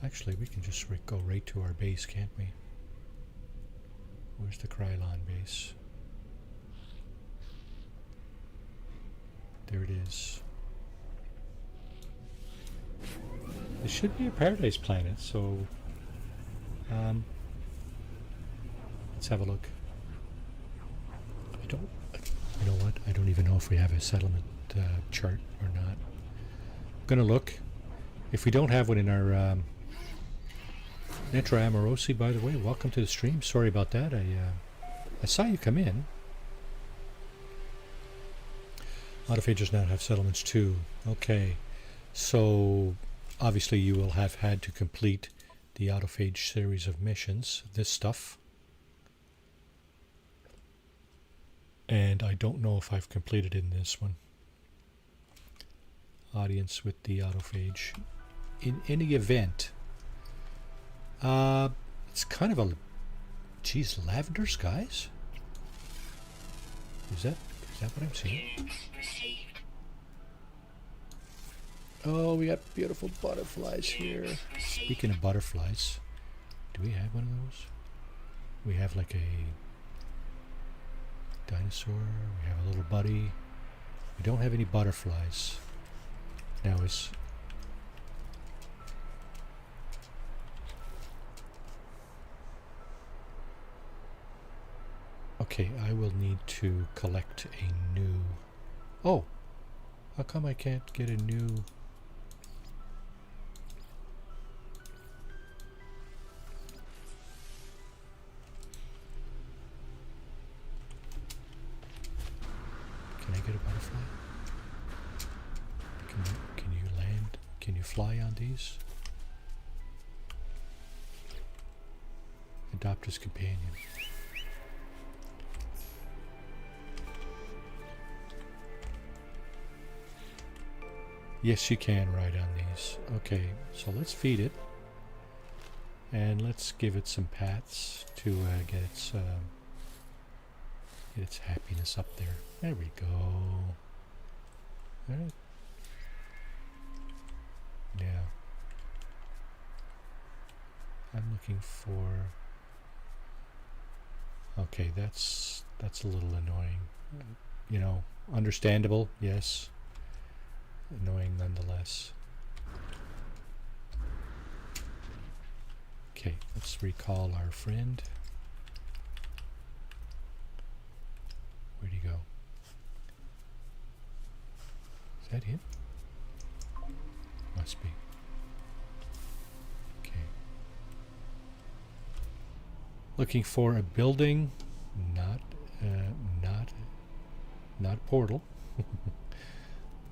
Actually, we can just go right to our base, can't we? Where's the Krylon base? There it is. This should be a paradise planet, so let's have a look. You know what? I don't even know if we have a settlement chart or not. I'm gonna look. If we don't have one in our Netra Amorosi, by the way, welcome to the stream. Sorry about that. I saw you come in. Autophages now have settlements too. Okay, so obviously you will have had to complete the autophage series of missions, this stuff. And I don't know if I've completed in this one. Audience with the autophage. In any event, it's kind of a, geez, lavender skies? Is that what I'm seeing? Oh, we got beautiful butterflies here. Speaking of butterflies, do we have one of those? We have like a dinosaur. We have a little buddy. We don't have any butterflies. Now is okay, I will need to collect a new... Oh! How come I can't get a new... Can I get a butterfly? Can you land? Can you fly on these? Adopt as companion. Yes, you can ride on these. Okay, so let's feed it. And let's give it some pats to get its happiness up there. There we go. Alright. Yeah. I'm looking for... Okay, that's a little annoying. You know, understandable, yes. Annoying nonetheless. Okay, let's recall our friend. Where'd he go? Is that him? Must be. Okay. Looking for a building, not portal.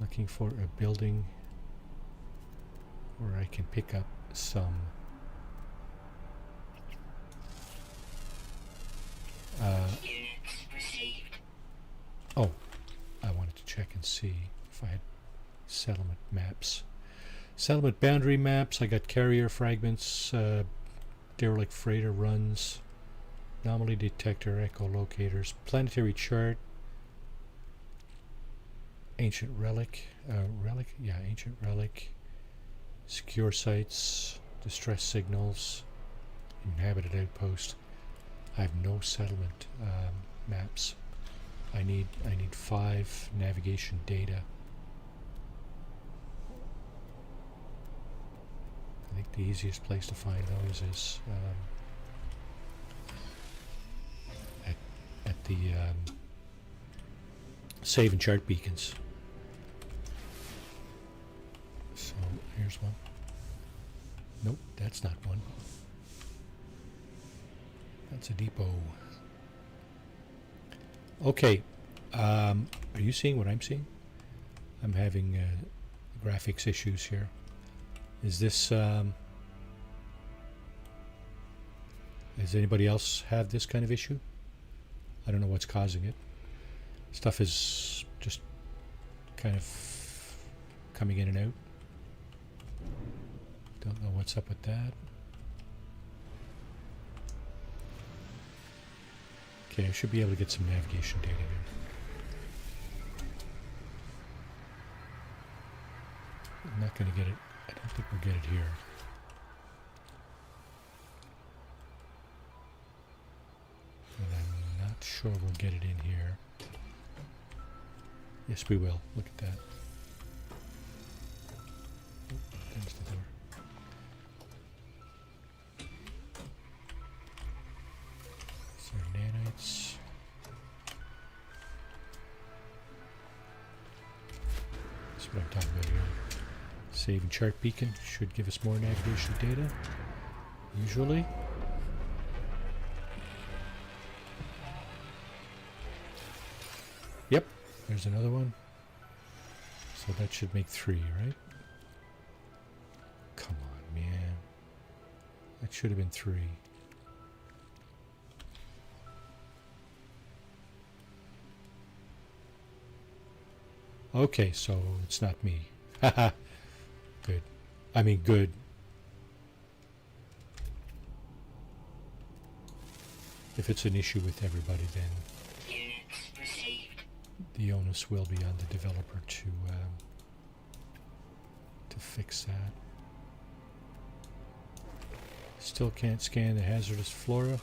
Looking for a building where I can pick up some oh, I wanted to check and see if I had settlement maps. Settlement boundary maps. I got carrier fragments, derelict freighter runs, anomaly detector, echolocators, planetary chart, ancient relic, ancient relic, secure sites, distress signals, inhabited outpost. I have no settlement maps. I need 5 navigation data. I think the easiest place to find those is at the save and chart beacons. So here's one. Nope, that's not one. That's a depot. Okay, are you seeing what I'm seeing? I'm having graphics issues here. Is this, does anybody else have this kind of issue? I don't know what's causing it. Stuff is just kind of coming in and out. Don't know what's up with that. Okay, I should be able to get some navigation data here. I'm not going to get it. I don't think we'll get it here. And I'm not sure we'll get it in here. Yes, we will. Look at that. Oh, there's the door. So nanites. That's what I'm talking about here. Save and chart beacon should give us more navigation data. usually. Yep, there's another one. So that should make 3, right? Come on, man. That should have been 3. Okay, so it's not me. Haha. Good. I mean, good. If it's an issue with everybody, then Units received. the onus will be on the developer to fix that. Still can't scan the hazardous flora.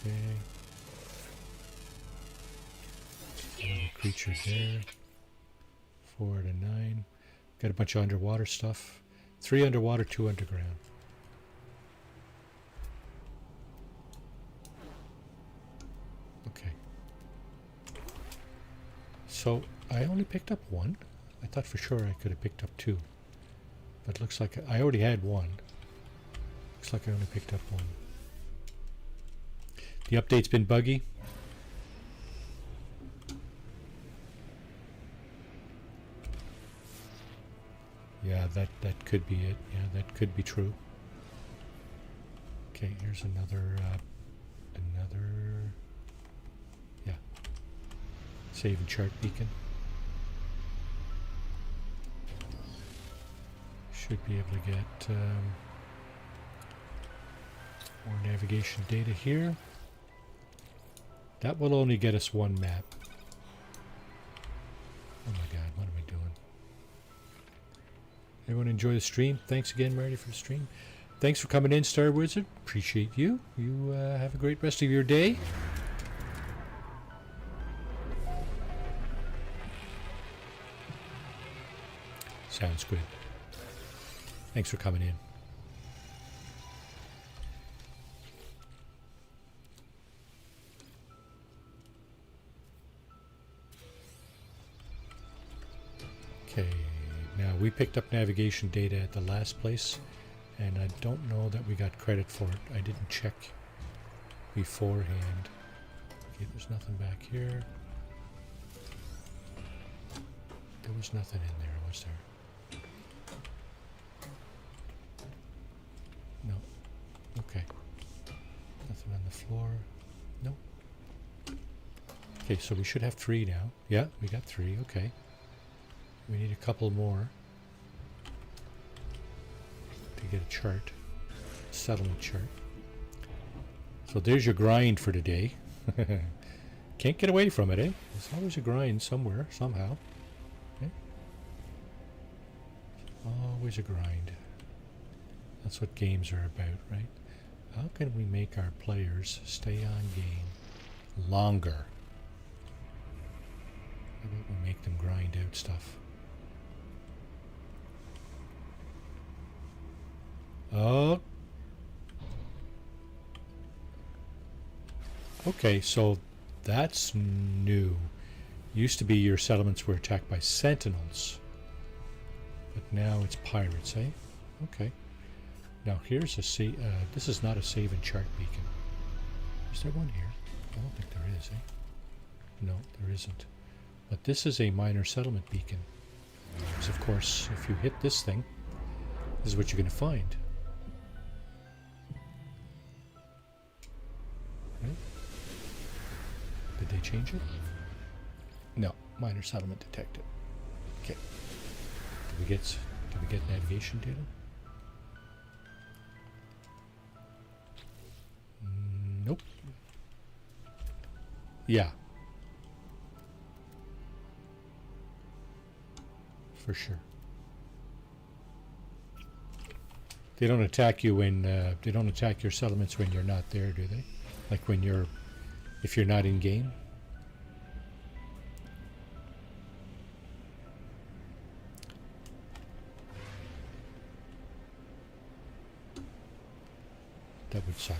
Okay. Another creature there. 4 to 9. Got a bunch of underwater stuff. 3 underwater, 2 underground. Okay. So I only picked up 1. I thought for sure I could have picked up 2. But looks like I already had 1. Looks like I only picked up 1. The update's been buggy. Yeah, that could be it. Yeah, that could be true. Okay, here's another, yeah, save and chart beacon. Should be able to get more navigation data here. That will only get us 1 map. Oh my god, what am I doing? Everyone enjoy the stream. Thanks again, Marty, for the stream. Thanks for coming in, Star Wizard. Appreciate you. You have a great rest of your day. Sounds good. Thanks for coming in. Okay, now we picked up navigation data at the last place, and I don't know that we got credit for it. I didn't check beforehand. Okay, there's nothing back here. There was nothing in there, was there? No. Okay. Nothing on the floor. No. Okay, so we should have 3 now. Yeah, we got 3. Okay. We need a couple more to get a chart, settlement chart. So there's your grind for today. Can't get away from it, eh? There's always a grind somewhere, somehow. Okay? Always a grind. That's what games are about, right? How can we make our players stay on game longer? How about we make them grind out stuff? Oh. Okay, so that's new. Used to be your settlements were attacked by sentinels, but now it's pirates, eh? Okay. Now here's a this is not a save and chart beacon. Is there one here? I don't think there is, eh? No, there isn't. But this is a minor settlement beacon. Because of course, if you hit this thing, this is what you're going to find. Right? Did they change it? No, minor settlement detected. Okay. Did we get navigation data? Nope. Yeah. For sure. They don't attack you when they don't attack your settlements when you're not there, do they? Like when if you're not in game. That would suck.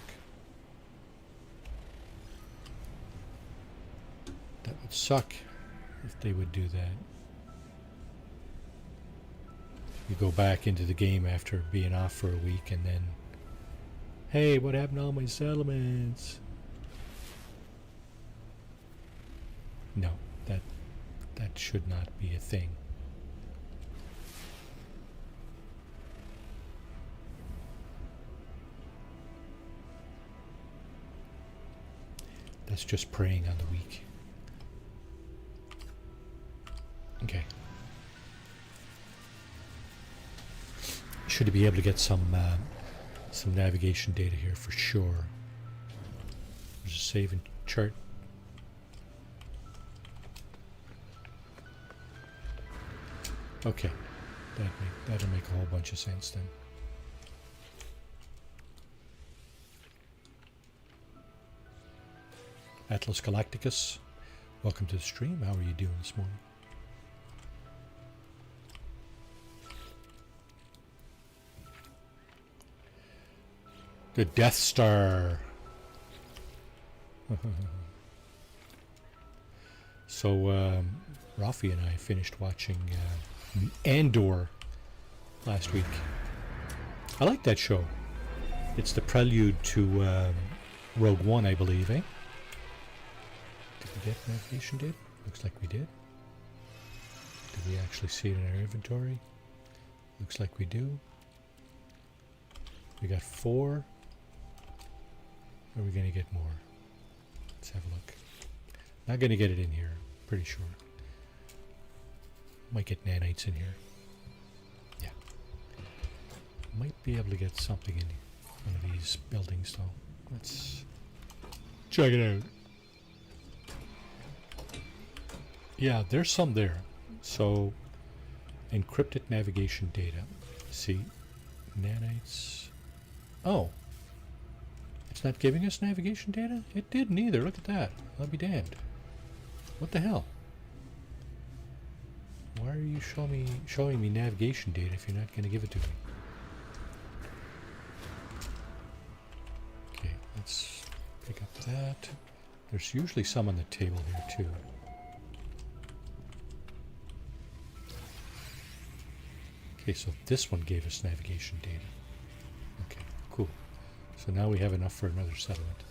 That would suck if they would do that. You go back into the game after being off for a week, and then, hey, what happened to all my settlements? No, that should not be a thing. That's just preying on the weak. Okay. Should be able to get some navigation data here for sure. There's a save and chart. Okay, that'll make a whole bunch of sense then. Atlas Galacticus, welcome to the stream. How are you doing this morning? The Death Star. So, Rafi and I finished watching Andor last week. I like that show. It's the prelude to Rogue One, I believe, eh? Did we get navigation data? Looks like we did. Did we actually see it in our inventory? Looks like we do. We got 4. Are we going to get more? Let's have a look. Not going to get it in here, pretty sure. Might get nanites in here. Yeah. Might be able to get something in one of these buildings, though. Let's check it out. Yeah, there's some there. So, encrypted navigation data. See, nanites. Oh. It's not giving us navigation data? It didn't either. Look at that. I'll be damned. What the hell? Why are you showing me navigation data if you're not going to give it to me? Okay, let's pick up that. There's usually some on the table here too. Okay, so this one gave us navigation data. Okay, cool. So now we have enough for another settlement.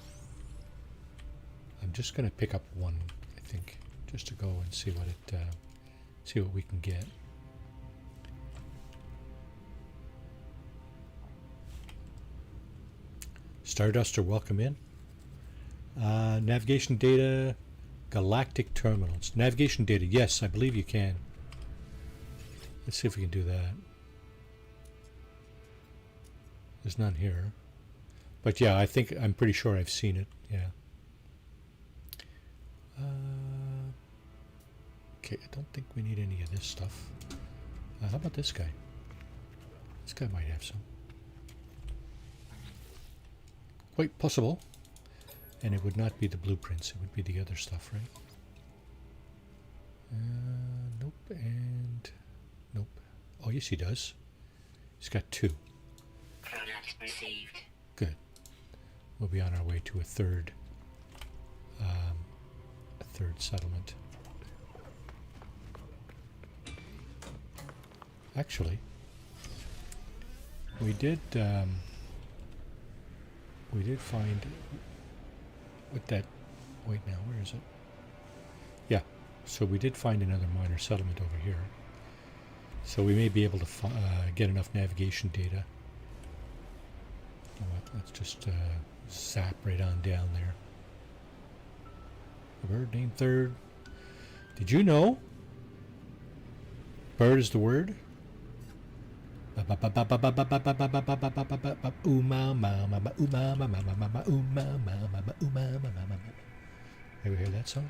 I'm just going to pick up one, I think, just to go and see what we can get. Starduster, welcome in. Navigation data, galactic terminals. Navigation data, yes, I believe you can. Let's see if we can do that. There's none here. But yeah, I'm pretty sure I've seen it, yeah. Okay, I don't think we need any of this stuff. How about this guy? This guy might have some. Quite possible. And it would not be the blueprints, it would be the other stuff, right? Nope, and nope. Oh, yes, he does. He's got 2. Product received. Good. We'll be on our way to a third settlement. Actually, we did find what that. Wait, now where is it? Yeah, so we did find another minor settlement over here. So we may be able to get enough navigation data. Let's just zap right on down there. A bird named Third. Did you know? Bird is the word. Ever hear that song?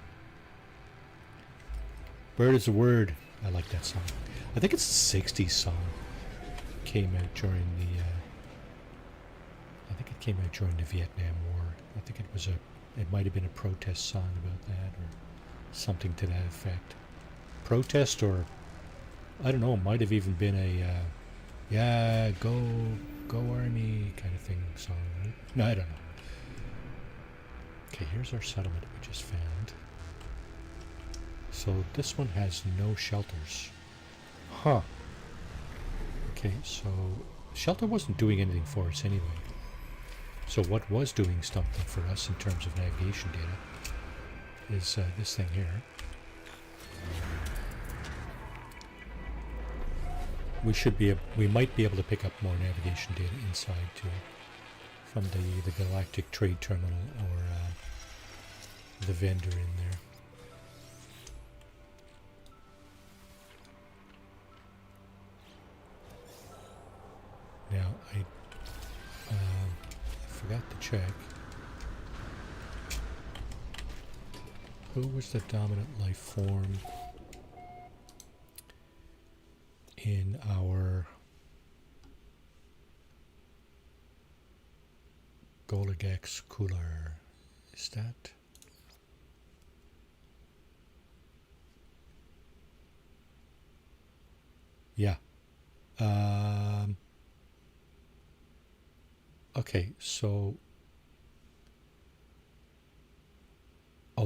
Bird is the word. I like that song. I think it's a 60s song. Came out during the Vietnam War. I think it might have been a protest song about that or something to that effect. Protest, or I don't know, it might have even been a yeah, go army kind of thing song, right? No, I don't know. Okay, here's our settlement we just found. So this one has no shelters. Huh. Okay, so shelter wasn't doing anything for us anyway. So what was doing something for us in terms of navigation data is this thing here. We might be able to pick up more navigation data inside too, from the Galactic Trade Terminal or the vendor in there. Now I forgot to check. Who was the dominant life form in our Goligax cooler? Is that? Yeah. Okay, so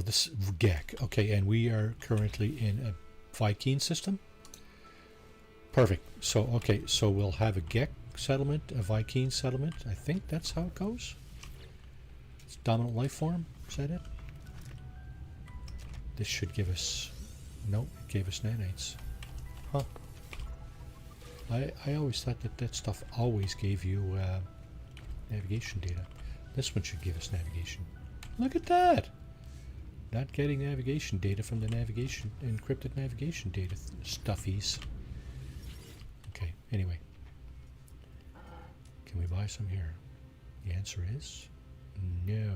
this is GEC. Okay, and we are currently in a Viking system. Perfect. So okay, so we'll have a GEC settlement, a Viking settlement. I think that's how it goes. It's dominant life form. Is that it? This should give us. Nope, it gave us nanites. Huh. I always thought that stuff always gave you navigation data. This one should give us navigation. Look at that! Not getting navigation data from the navigation, encrypted navigation data stuffies. Okay, anyway. Can we buy some here? The answer is no.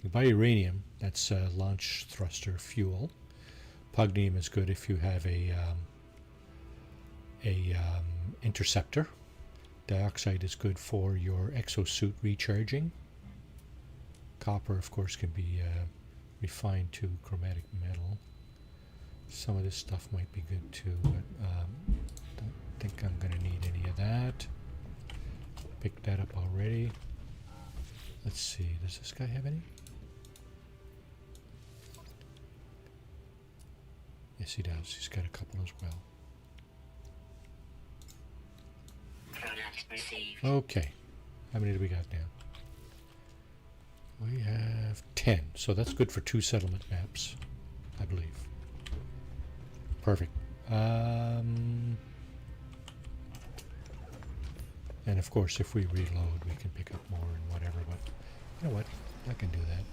We buy uranium, that's launch thruster fuel. Pugnium is good if you have a interceptor. Dioxide is good for your exosuit recharging. Copper, of course, can be refined to chromatic metal. Some of this stuff might be good too, but don't think I'm going to need any of that. Picked that up already. Let's see, does this guy have any? Yes, he does. He's got a couple as well. Okay. How many do we got now? We have 10. So that's good for 2 settlement maps, I believe. Perfect. And of course, if we reload, we can pick up more and whatever. But you know what? I can do that.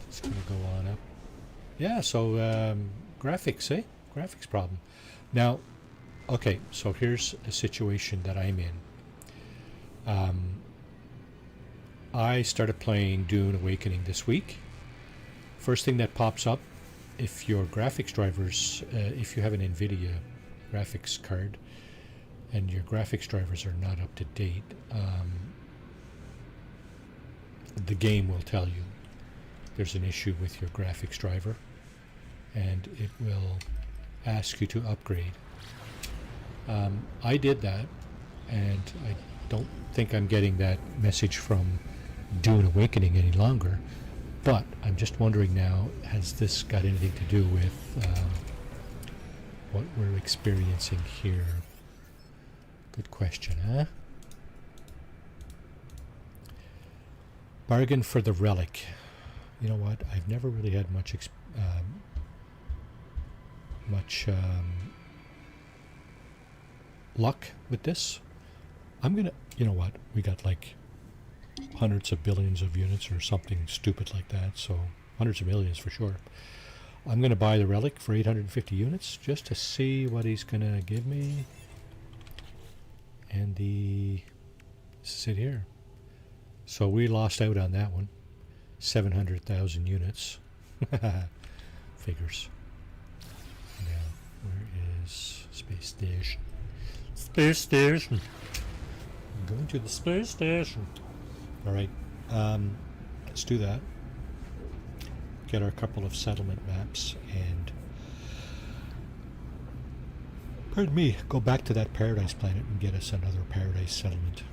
It's going to go on up. Yeah, so graphics, eh? Graphics problem. Now, okay, so here's a situation that I'm in. I started playing Dune Awakening this week. First thing that pops up, if your graphics drivers, if you have an NVIDIA graphics card and your graphics drivers are not up to date, the game will tell you there's an issue with your graphics driver and it will ask you to upgrade. I did that, and I don't think I'm getting that message from Dune Awakening any longer, but I'm just wondering now, has this got anything to do with what we're experiencing here? Good question, huh? Bargain for the relic. You know what? I've never really had much luck with this. I'm gonna, you know what? We got like hundreds of billions of units or something stupid like that. So hundreds of millions for sure. I'm gonna buy the relic for 850 units just to see what he's gonna give me. And this is it here. So we lost out on that one. 700,000 units. Figures. Now, where is Space Station? Space Station. I'm going to the Space Station. Alright, let's do that. Get our couple of settlement maps and, pardon me, go back to that Paradise Planet and get us another Paradise settlement.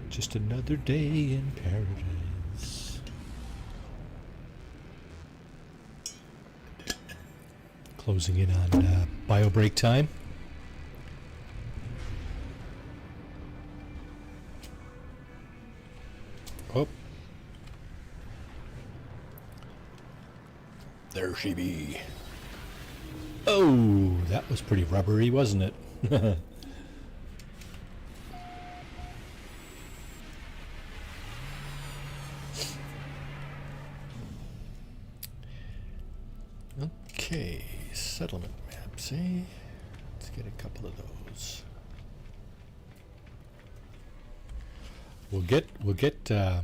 Just another day in paradise. Closing in on bio break time. There she be. Oh, that was pretty rubbery, wasn't it? Okay, settlement maps, eh? Let's get a couple of those. We'll get a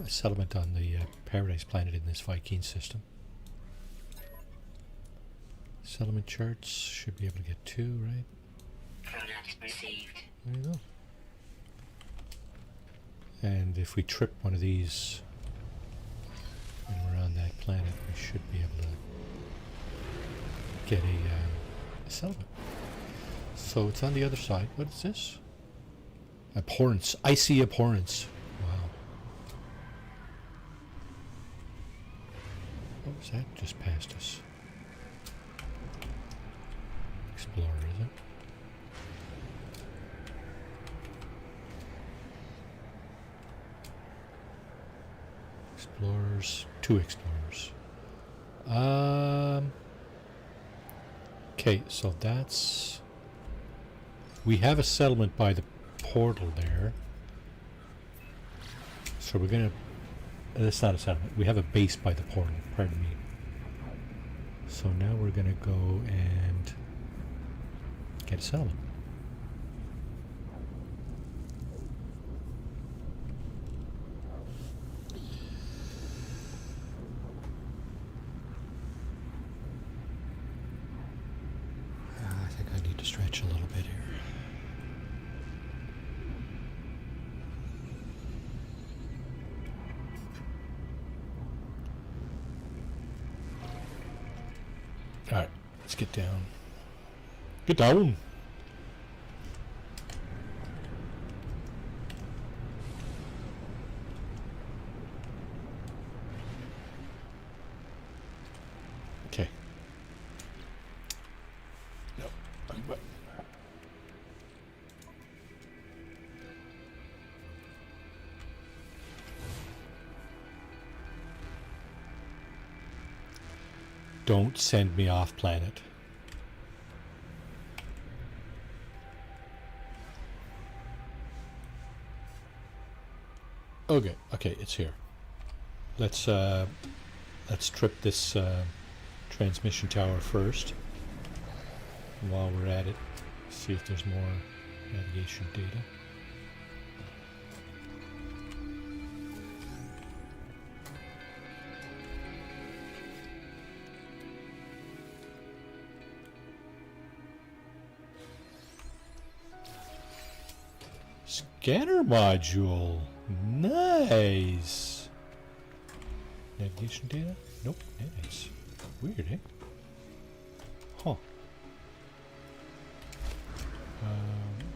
settlement on the Paradise Planet in this Viking system. Settlement charts should be able to get 2, right? Product received. There you go. And if we trip one of these when we're on that planet, we should be able to get a settlement. So it's on the other side. What is this? Abhorrence. Icy abhorrence. Wow. What was that just past us? Explorer, is it? Explorers. 2 explorers. Okay, so that's... We have a settlement by the portal there. So we're gonna... That's not a settlement. We have a base by the portal, pardon me. So now we're gonna go and get a settlement. I think I need to stretch a little bit here. Alright, let's get down. Get down! Okay. No, I'm wet. Don't send me off planet. Okay, it's here. Let's trip this transmission tower first. And while we're at it, see if there's more navigation data. Scanner module. Nice. Navigation data? Nope. Nice. Weird, eh? Huh.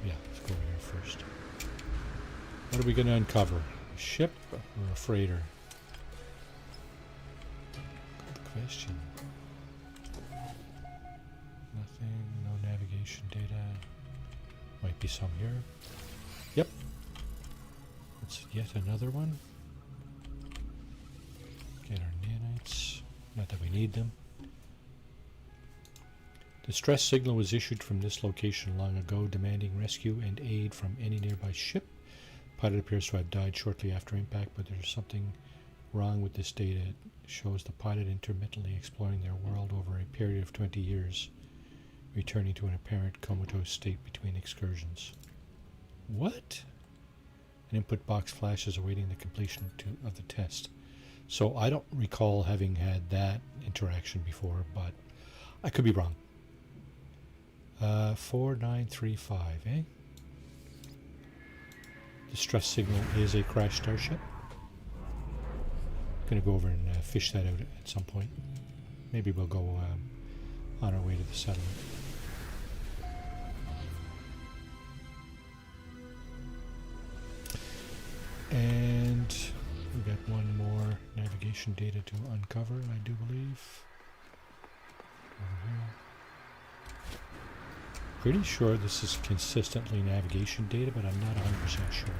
Yeah, let's go over here first. What are we going to uncover? A ship or a freighter? Good question. Nothing. No navigation data. Might be some here. Yep. That's yet another one. Get our nanites. Not that we need them. Distress signal was issued from this location long ago, demanding rescue and aid from any nearby ship. Pilot appears to have died shortly after impact, but there's something wrong with this data. It shows the pilot intermittently exploring their world over a period of 20 years, returning to an apparent comatose state between excursions. What? An input box flashes awaiting the completion of the test. So I don't recall having had that interaction before, but I could be wrong. 4935, eh? Distress signal is a crashed starship. Gonna go over and fish that out at some point. Maybe we'll go on our way to the settlement. And we got one more navigation data to uncover, I do believe. Over here. Pretty sure this is consistently navigation data, but I'm not 100% sure.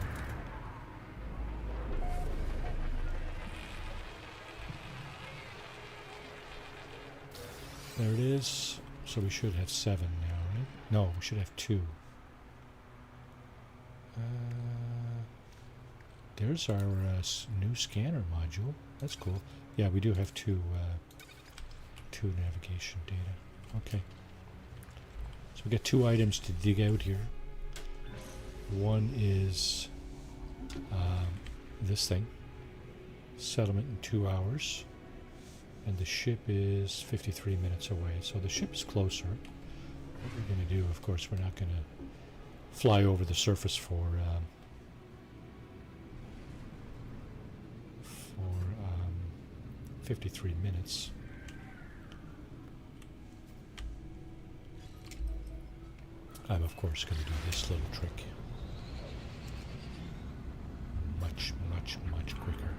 There it is. So we should have 7 now, right? No, we should have 2. There's our new scanner module. That's cool. Yeah, we do have two navigation data. Okay. So we got 2 items to dig out here. One is this thing. Settlement in 2 hours. And the ship is 53 minutes away. So the ship is closer. What we're going to do, of course, we're not going to fly over the surface for 53 minutes. I'm, of course, going to do this little trick. Much, much, much quicker.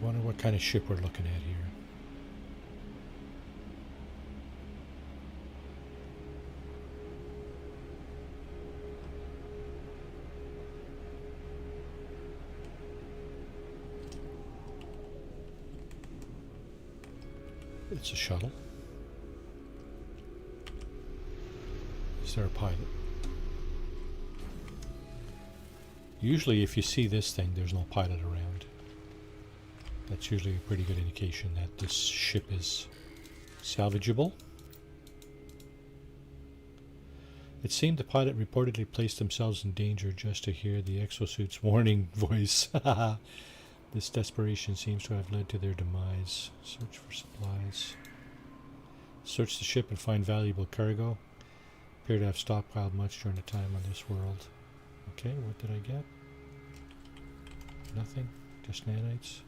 Wonder what kind of ship we're looking at here. It's a shuttle. Is there a pilot? Usually if you see this thing, there's no pilot around. That's usually a pretty good indication that this ship is salvageable. It seemed the pilot reportedly placed themselves in danger just to hear the exosuit's warning voice. This desperation seems to have led to their demise. Search for supplies. Search the ship and find valuable cargo. Appear to have stockpiled much during the time on this world. Okay, what did I get? Nothing? Just nanites?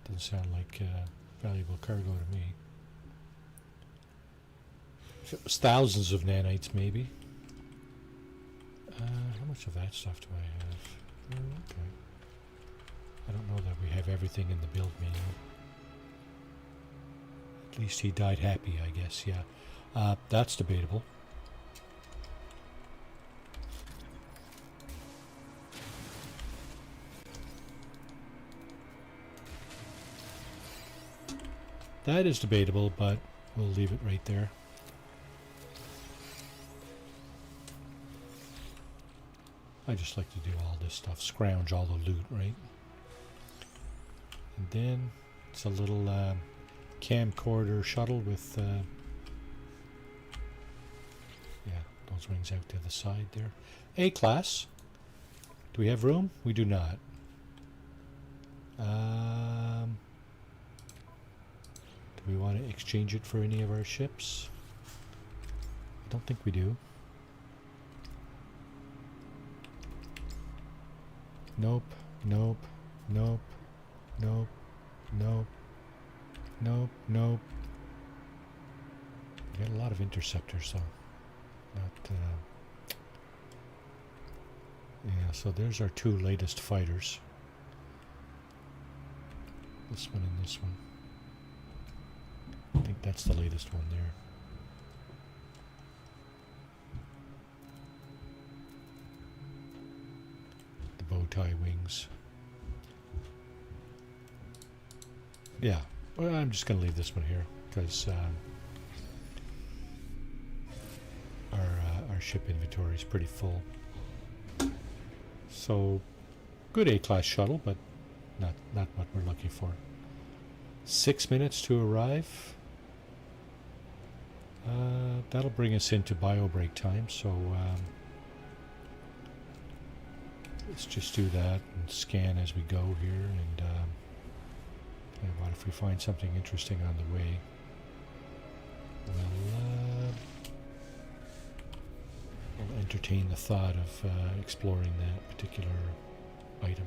Doesn't sound like valuable cargo to me. If it was thousands of nanites, maybe. How much of that stuff do I have? Okay. I don't know that we have everything in the build manual. At least he died happy, I guess, yeah. That's debatable. That is debatable, but we'll leave it right there. I just like to do all this stuff, scrounge all the loot, right? And then it's a little camcorder shuttle with, yeah, those wings out to the side there. A-class. Do we have room? We do not. Do we want to exchange it for any of our ships? I don't think we do. Nope, nope, nope, nope, nope, nope, nope. We got a lot of interceptors, though. Not, yeah, so there's our 2 latest fighters. This one and this one. I think that's the latest one there. The bow tie wings. Yeah, well, I'm just going to leave this one here because our ship inventory is pretty full. So, good A-class shuttle, but not what we're looking for. 6 minutes to arrive. That'll bring us into bio break time, so let's just do that and scan as we go here, and what if we find something interesting on the way, we'll entertain the thought of exploring that particular item.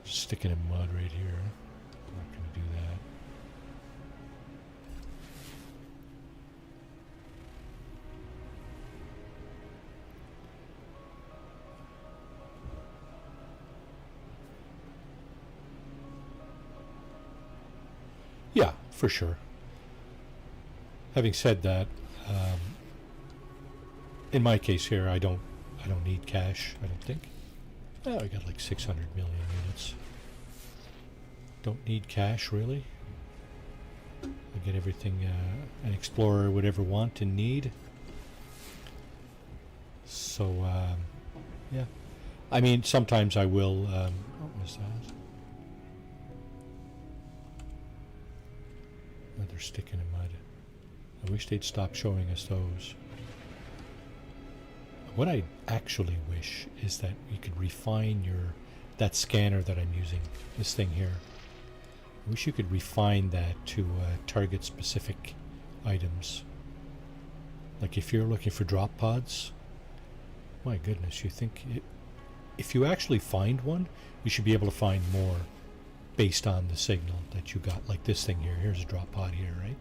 Sticking in mud right here. Not going to do that. Yeah, for sure. Having said that, in my case here, I don't need cash. I don't think. Oh, I got like 600 million units. Don't need cash really. I get everything an explorer would ever want and need. So yeah, I mean sometimes I will. What was that? Another stick in the mud. I wish they'd stop showing us those. What I actually wish is that you could refine that scanner that I'm using, this thing here. I wish you could refine that to target specific items. Like if you're looking for drop pods, my goodness, you think if you actually find one, you should be able to find more based on the signal that you got. Like this thing here, here's a drop pod here, right?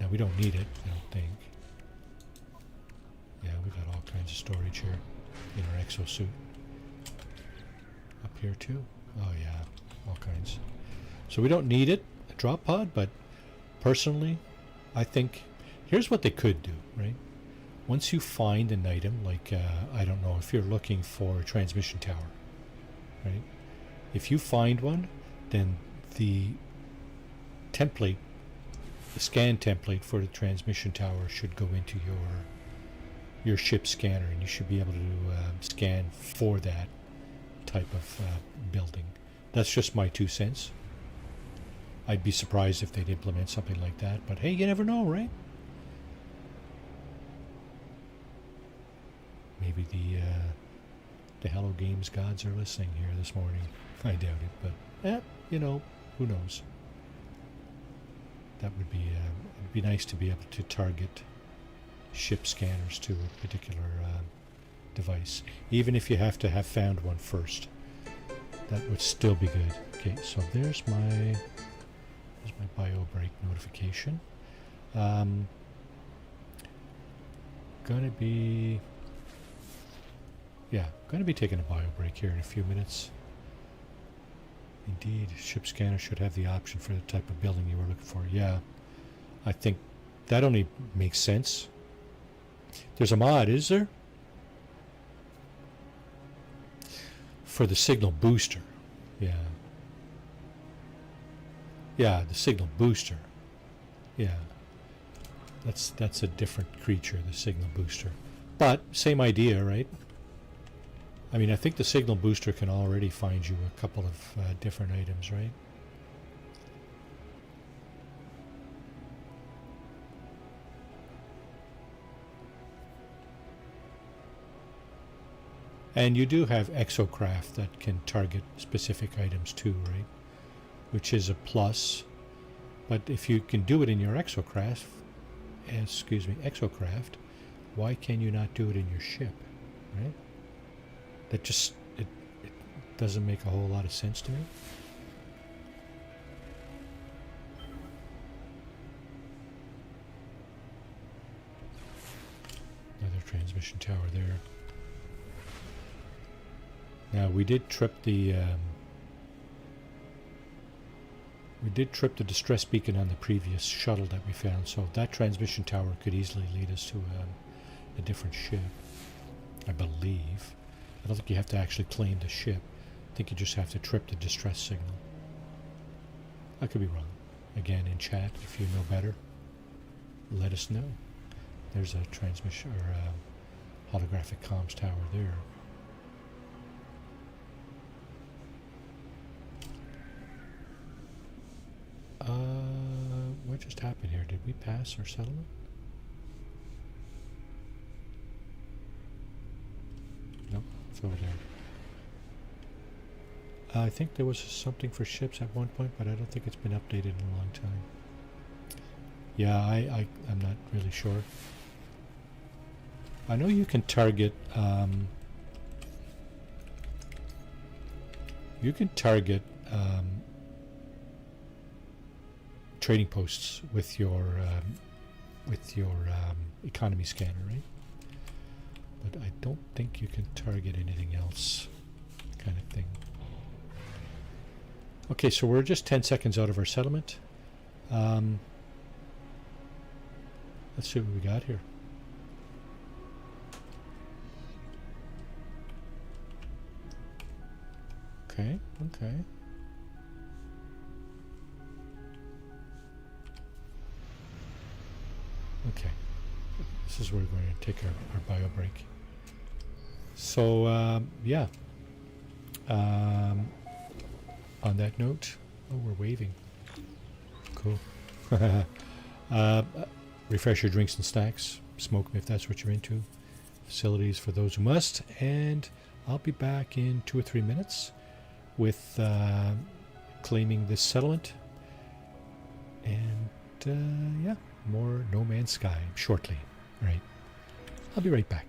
Now we don't need it, I don't think. Yeah, we got all kinds of storage here in our exosuit. Up here too? Oh yeah, all kinds. So we don't need it, a drop pod, but personally, I think, here's what they could do, right? Once you find an item, like, I don't know, if you're looking for a transmission tower, right? If you find one, then the template, the scan template for the transmission tower should go into your ship scanner, and you should be able to scan for that type of building. That's just my 2 cents. I'd be surprised if they'd implement something like that, but hey, you never know, right? Maybe the Hello Games gods are listening here this morning. I doubt it, but you know, who knows? That would be it'd be nice to be able to target ship scanners to a particular device, even if you have to have found one first. That would still be good. Okay, so there's my bio break notification. Gonna be taking a bio break here in a few minutes. Indeed, ship scanner should have the option for the type of building you were looking for. Yeah, I think that only makes sense. There's a mod, is there? For the signal booster. Yeah. Yeah, the signal booster. Yeah. That's a different creature, the signal booster. But same idea, right? I mean, I think the signal booster can already find you a couple of different items, right? And you do have exocraft that can target specific items too, right? Which is a plus. But if you can do it in your exocraft, why can you not do it in your ship, right? That just, it doesn't make a whole lot of sense to me. Another transmission tower there. Now we did trip the distress beacon on the previous shuttle that we found, so that transmission tower could easily lead us to a different ship, I believe. I don't think you have to actually claim the ship. I think you just have to trip the distress signal. I could be wrong. Again, in chat, if you know better, let us know. There's a transmission or a holographic comms tower there. What just happened here? Did we pass our settlement? Nope, it's over there. I think there was something for ships at one point, but I don't think it's been updated in a long time. Yeah, I'm not really sure. I know you can target trading posts with your economy scanner, right? But I don't think you can target anything else, kind of thing. Okay, so we're just 10 seconds out of our settlement. Let's see what we got here. Okay. Okay. Okay. This is where we're going to take our bio break. So, yeah. On that note, oh, we're waving. Cool. uh, refresh your drinks and snacks. Smoke them if that's what you're into. Facilities for those who must. And I'll be back in 2 or 3 minutes with claiming this settlement. And, yeah, more No Man's Sky shortly. Right. I'll be right back.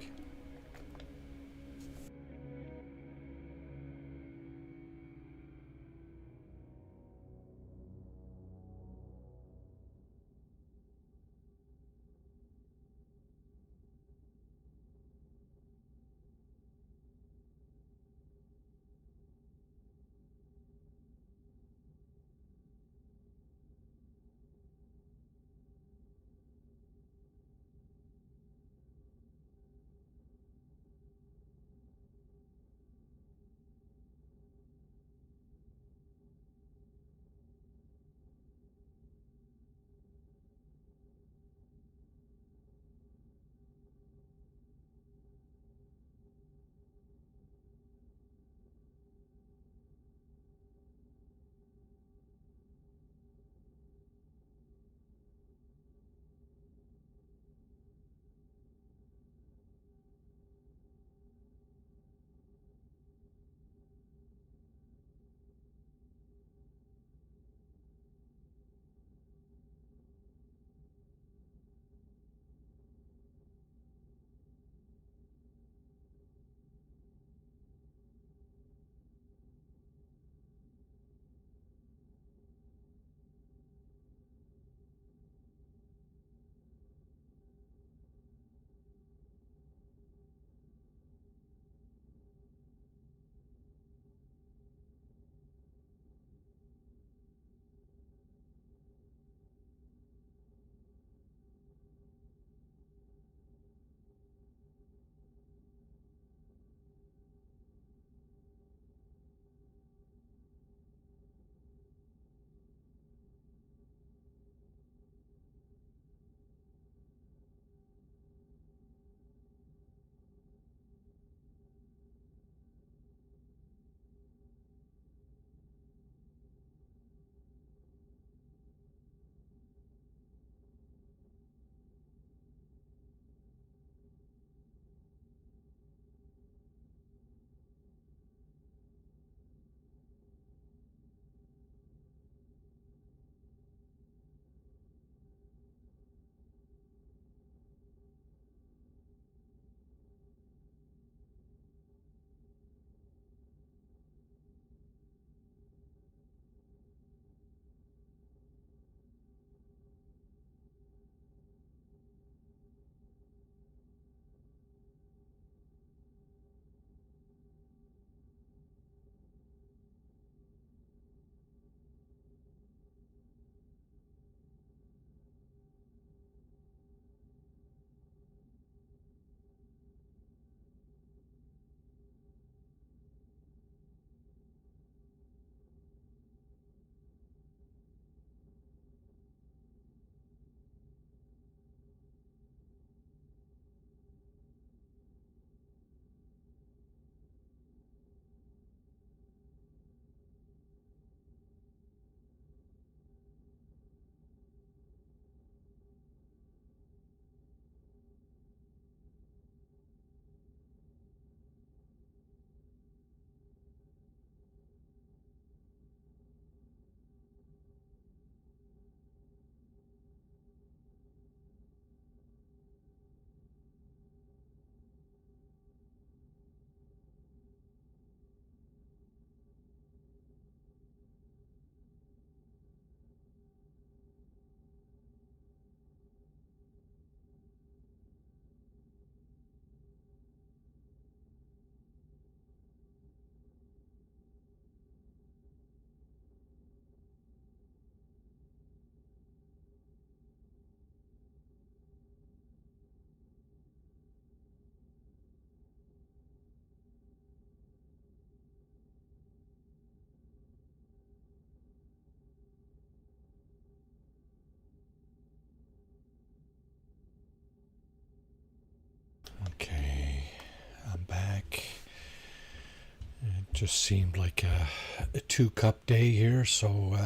Just seemed like a 2-cup day here, so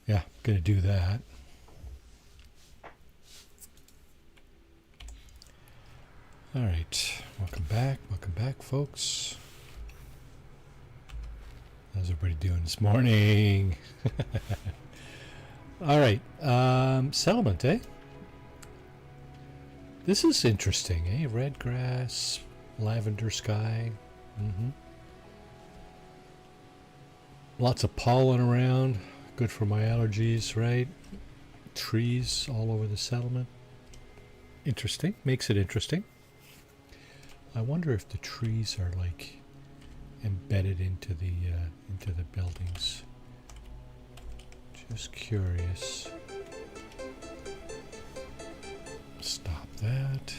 yeah, gonna do that. All right, welcome back, folks. How's everybody doing this morning? All right, settlement, eh? This is interesting, eh? Red grass, lavender sky. Lots of pollen around, good for my allergies, right? Trees all over the settlement. Interesting, makes it interesting. I wonder if the trees are like embedded into the buildings. Just curious. Stop that.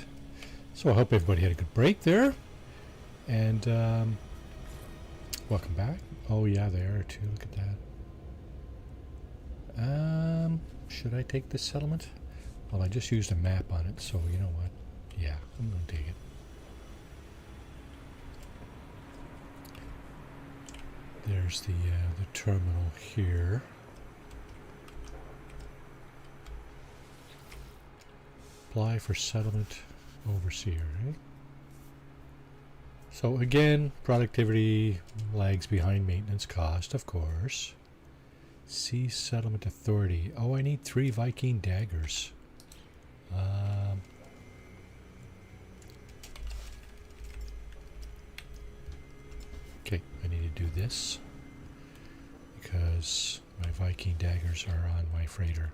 So I hope everybody had a good break there, and welcome back. Oh yeah, they are too. Look at that. Should I take this settlement? Well, I just used a map on it, so you know what? Yeah, I'm gonna take it. There's the terminal here. Apply for settlement overseer. Eh? So again, productivity lags behind maintenance cost, of course. See settlement authority. Oh, I need 3 Viking daggers. Okay, I need to do this because my Viking daggers are on my freighter.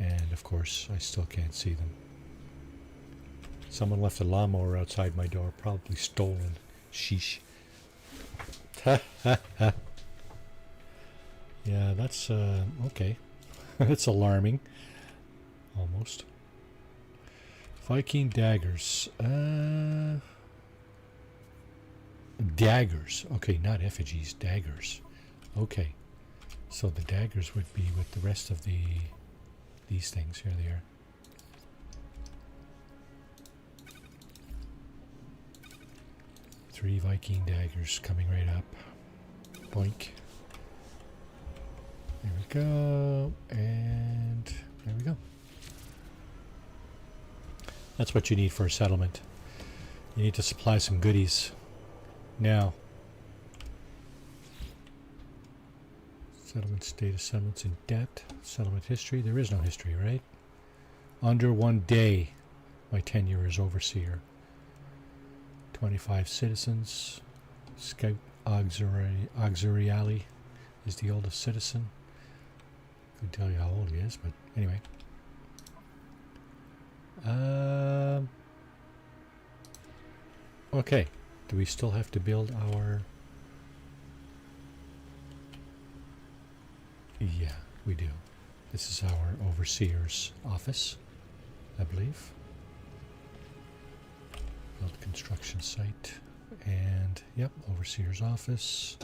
And of course, I still can't see them. Someone left a lawnmower outside my door, probably stolen. Sheesh. Yeah, that's okay. That's alarming. Almost. Viking daggers. Daggers. Okay, not effigies, daggers. Okay. So the daggers would be with the rest of these things. Here they are. Three Viking daggers coming right up. Boink. There we go. And there we go. That's what you need for a settlement. You need to supply some goodies. Now. Settlement status, settlements in debt, settlement history. There is no history, right? Under 1 day, my tenure as overseer. 25 citizens. Scout Auxiliary is the oldest citizen. Couldn't tell you how old he is, but anyway. Okay. Do we still have to build our... Yeah, we do. This is our overseer's office, I believe. Build construction site. And, yep, overseer's office.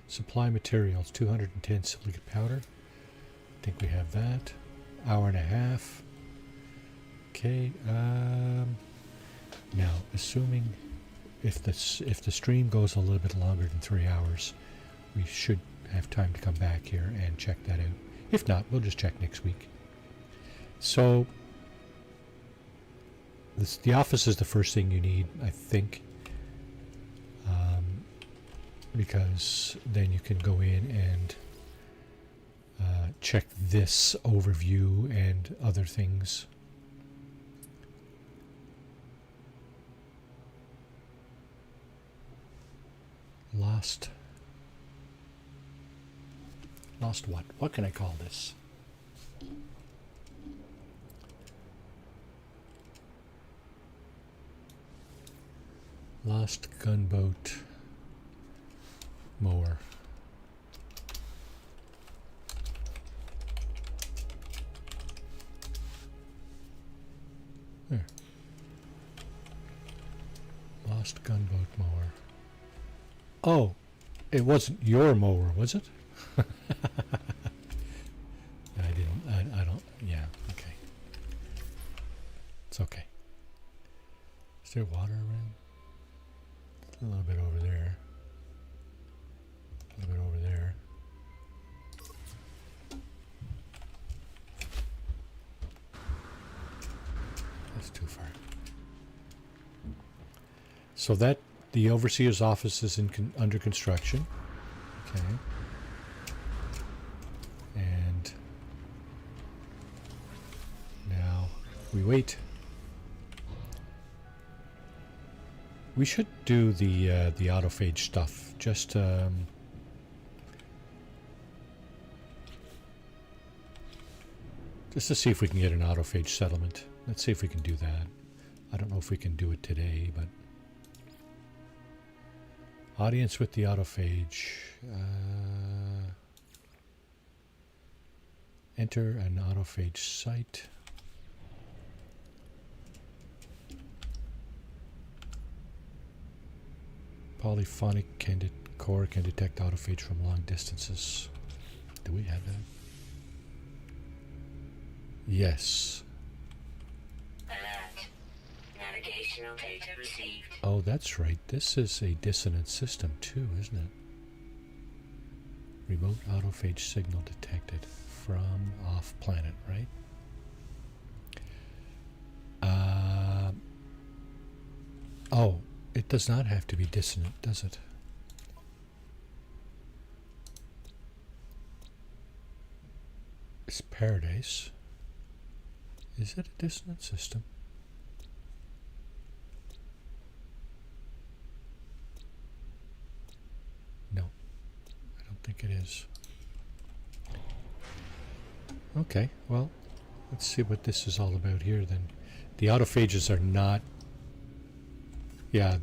Supply materials, 210 silicate powder. I think we have that. Hour and a half. Okay, now, assuming if the stream goes a little bit longer than 3 hours, we should have time to come back here and check that out. If not, we'll just check next week. So, the office is the first thing you need, I think, because then you can go in and check this overview and other things. Lost what? What can I call this? Lost gunboat mower. There. Lost gunboat mower. Oh, it wasn't your mower, was it? I don't, yeah, okay. It's okay. Is there water around? A little bit over there. It's too far. So that the overseer's office is under construction. Okay. And now we wait. We should do the autophage stuff. Just to see if we can get an autophage settlement. Let's see if we can do that. I don't know if we can do it today, but audience with the autophage. Enter an autophage site. Polyphonic core can detect autophage from long distances. Do we have that? Yes. Alert. Navigational data received. Oh, that's right. This is a dissonant system too, isn't it? Remote autophage signal detected from off planet, right? Oh, it does not have to be dissonant, does it? It's Paradise. Is it a dissonant system? No, I don't think it is. Okay, well, let's see what this is all about here then. The autophages are not, yeah,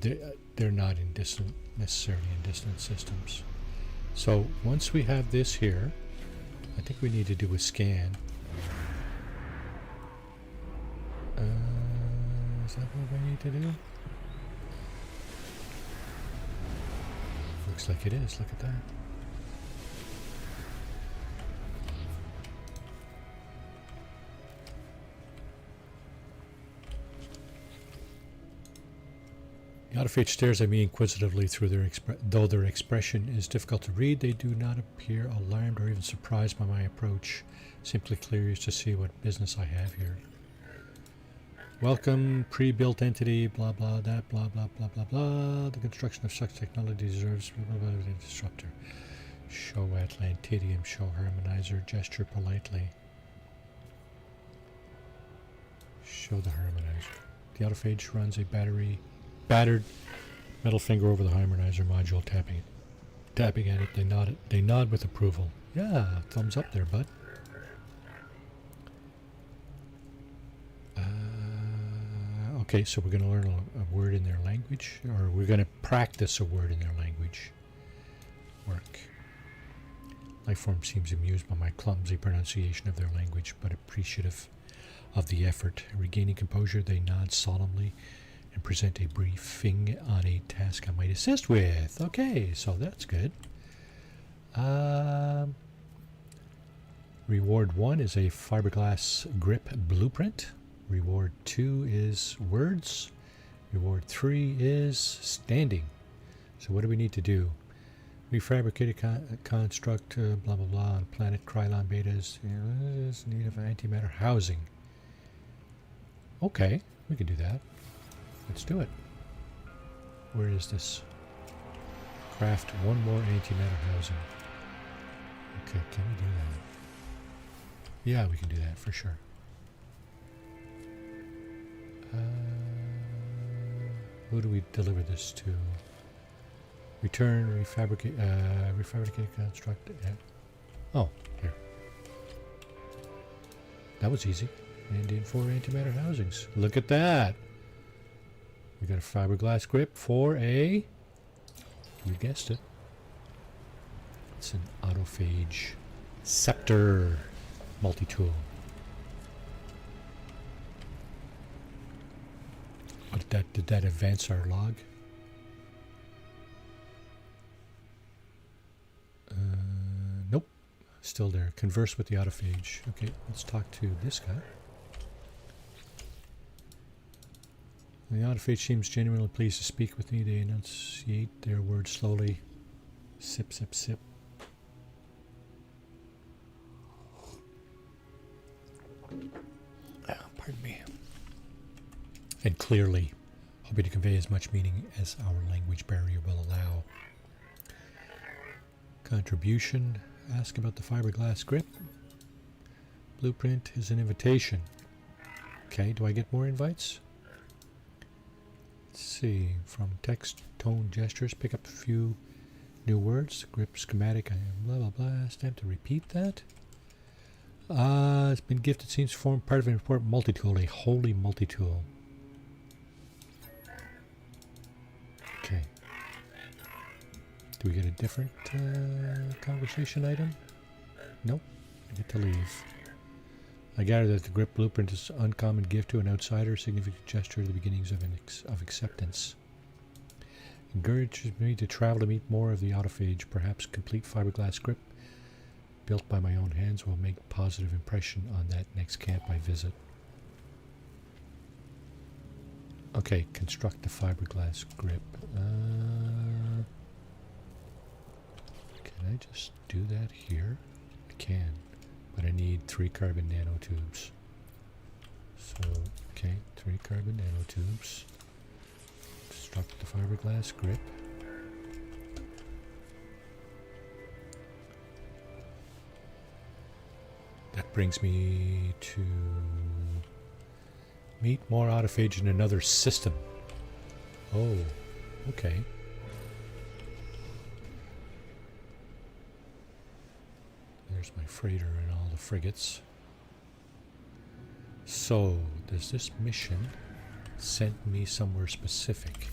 they're not in necessarily in dissonant systems. So once we have this here, I think we need to do a scan. Is that what we need to do? Looks like it is. Look at that. The autophage stares at me inquisitively through though their expression is difficult to read, they do not appear alarmed or even surprised by my approach, simply curious to see what business I have here. Welcome, pre-built entity, blah blah that, blah blah blah blah blah. The construction of such technology deserves blah blah blah, disruptor. Show Atlantidium, show harmonizer, gesture politely. Show the harmonizer. The autophage runs a battered metal finger over the harmonizer module, tapping at it. They nod with approval. Yeah, thumbs up there, bud. Okay, so we're going to learn a word in their language, or we're going to practice a word in their language. Work. Lifeform seems amused by my clumsy pronunciation of their language, but appreciative of the effort. Regaining composure, they nod solemnly and present a briefing on a task I might assist with. Okay, so that's good. Reward 1 is a fiberglass grip blueprint. Reward 2 is words. Reward 3 is standing. So what do we need to do? Refabricate a construct, blah blah blah, on planet Krylon betas. Is need of antimatter housing. Okay, we can do that. Let's do it. Where is this? Craft one more antimatter housing. Okay, can we do that? Yeah, we can do that for sure. Who do we deliver this to? Return, refabricate, construct. Oh, here. That was easy. And in 4 antimatter housings. Look at that. We got a fiberglass grip for a, you guessed it, it's an autophage scepter multi-tool. Did that advance our log? Nope, still there. Converse with the autophage. Okay, let's talk to this guy. The autophage seems genuinely pleased to speak with me. They enunciate their words slowly. Sip, sip, sip. Pardon me. and clearly, hoping to convey as much meaning as our language barrier will allow. Contribution. Ask about the fiberglass grip. Blueprint is an invitation. Okay, do I get more invites? Let's see. From text, tone, gestures, pick up a few new words. Grip, schematic, blah, blah, blah. It's time to repeat that. It's been gifted, seems to form part of an important multi-tool, a holy multi-tool. Okay. Do we get a different conversation item? Nope. I get to leave. I gather that the grip blueprint is an uncommon gift to an outsider, significant gesture at the beginnings of acceptance. Encourages me to travel to meet more of the autophage. Perhaps complete fiberglass grip built by my own hands will make a positive impression on that next camp I visit. Okay, construct the fiberglass grip. Can I just do that here? I can, but I need 3 carbon nanotubes. So, okay, 3 carbon nanotubes. Construct the fiberglass grip. That brings me to meet more autophage in another system. Oh, okay. There's my freighter and all the frigates. So, does this mission send me somewhere specific?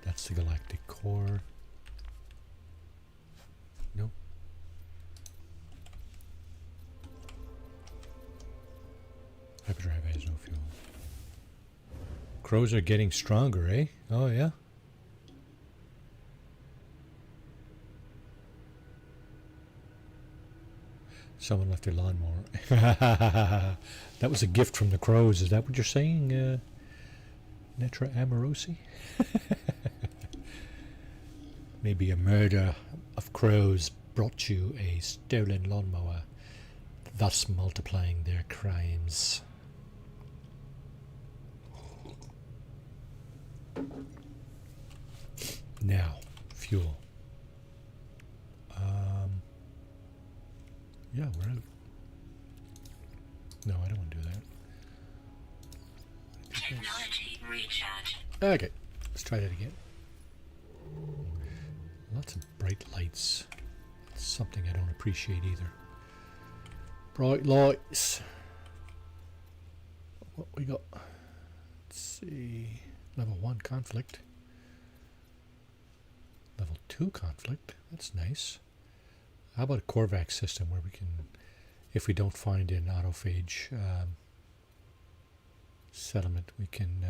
That's the galactic core. Nope. Hyperdrive has no fuel. Crows are getting stronger, eh? Oh, yeah. Someone left their lawnmower. That was a gift from the crows. Is that what you're saying, Netra Amorosi? Maybe a murder of crows brought you a stolen lawnmower, thus multiplying their crimes. Now, fuel. Yeah, we're out. No, I don't want to do that. Technology recharge. Okay, let's try that again. Lots of bright lights. That's something I don't appreciate either. Bright lights. What we got? Let's see. Level 1 conflict. Level 2 conflict. That's nice. How about a Korvax system where we can, if we don't find an autophage settlement, we can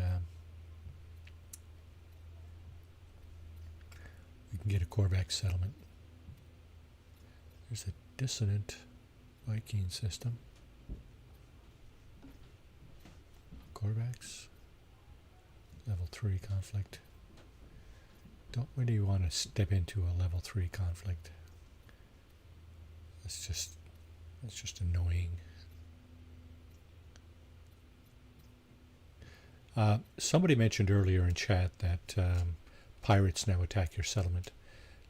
get a Korvax settlement. There's a dissonant Viking system. Korvax. Level 3 conflict. Don't really want to step into a level 3 conflict. That's just annoying. Somebody mentioned earlier in chat that pirates now attack your settlement.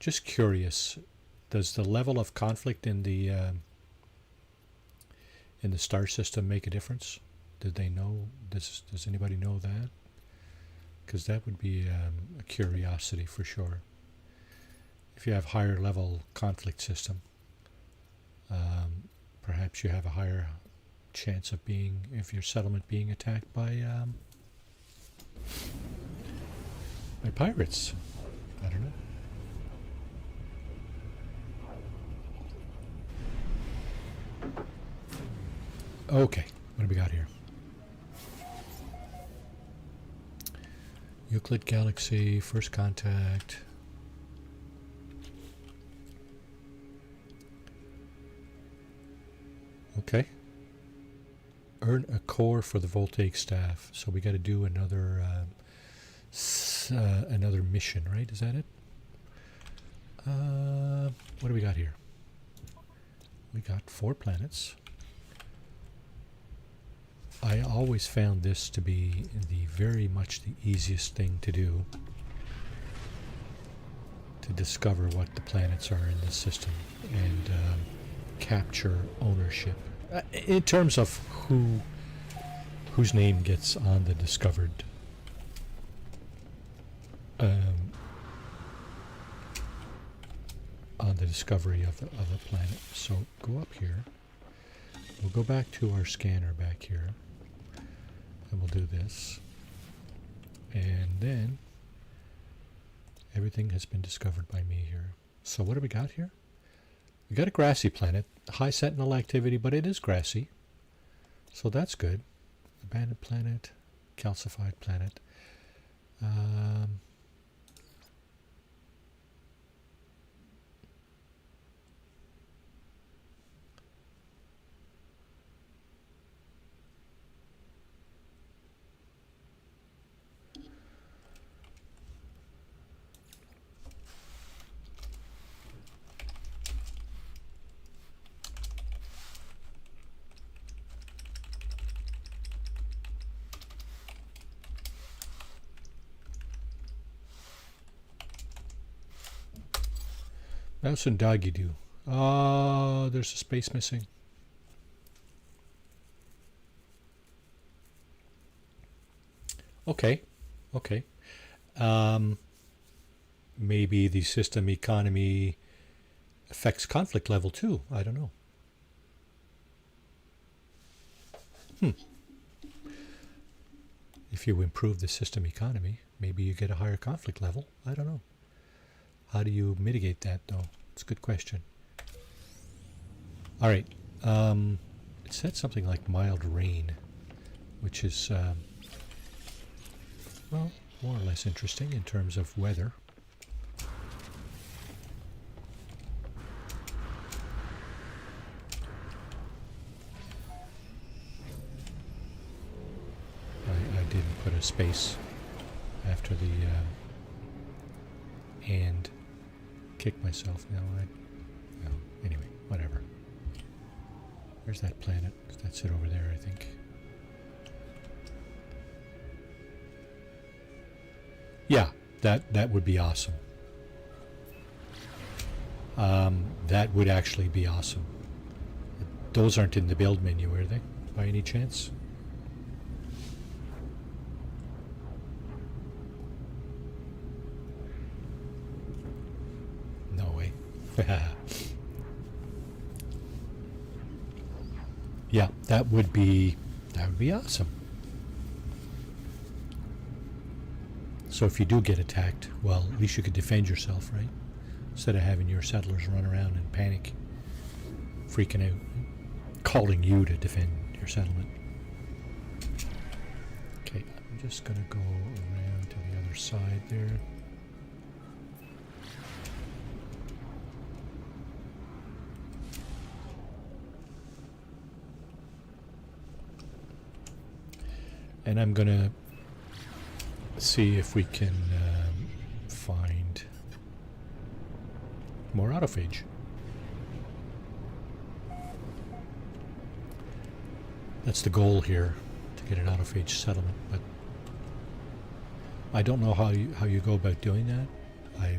Just curious, does the level of conflict in the star system make a difference? Did they know? Does anybody know that? Because that would be a curiosity for sure. If you have higher level conflict system, perhaps you have a higher chance of being, if your settlement being attacked by pirates. I don't know. Okay, what do we got here? Euclid Galaxy, First Contact. Okay. Earn a core for the voltaic staff. So we got to do another another mission, right? Is that it? What do we got here? We got 4 planets. I always found this to be the very much the easiest thing to do, to discover what the planets are in this system and capture ownership in terms of whose name gets on the discovered on the discovery of the planet. So go up here. We'll go back to our scanner back here, and we'll do this, and then everything has been discovered by me here. So what do we got here? We got a grassy planet, high sentinel activity, but it is grassy, so that's good. Abandoned planet, calcified planet. Mouse and doggy do. Oh, there's a space missing. Okay. Maybe the system economy affects conflict level too. I don't know. If you improve the system economy, maybe you get a higher conflict level. I don't know. How do you mitigate that, though? It's a good question. All right. It said something like mild rain, which is, well, more or less interesting in terms of weather. I didn't put a space after the and kick myself. No, anyway, whatever. Where's that planet? That's it over there, I think. Yeah, that would be awesome. That would actually be awesome. Those aren't in the build menu, are they, by any chance? No way. Yeah, that would be awesome. So if you do get attacked, well, at least you could defend yourself, right? Instead of having your settlers run around in panic, freaking out, calling you to defend your settlement. Okay, I'm just going to go around to the other side there. And I'm going to see if we can find more autophage. That's the goal here, to get an autophage settlement, but I don't know how you go about doing that. I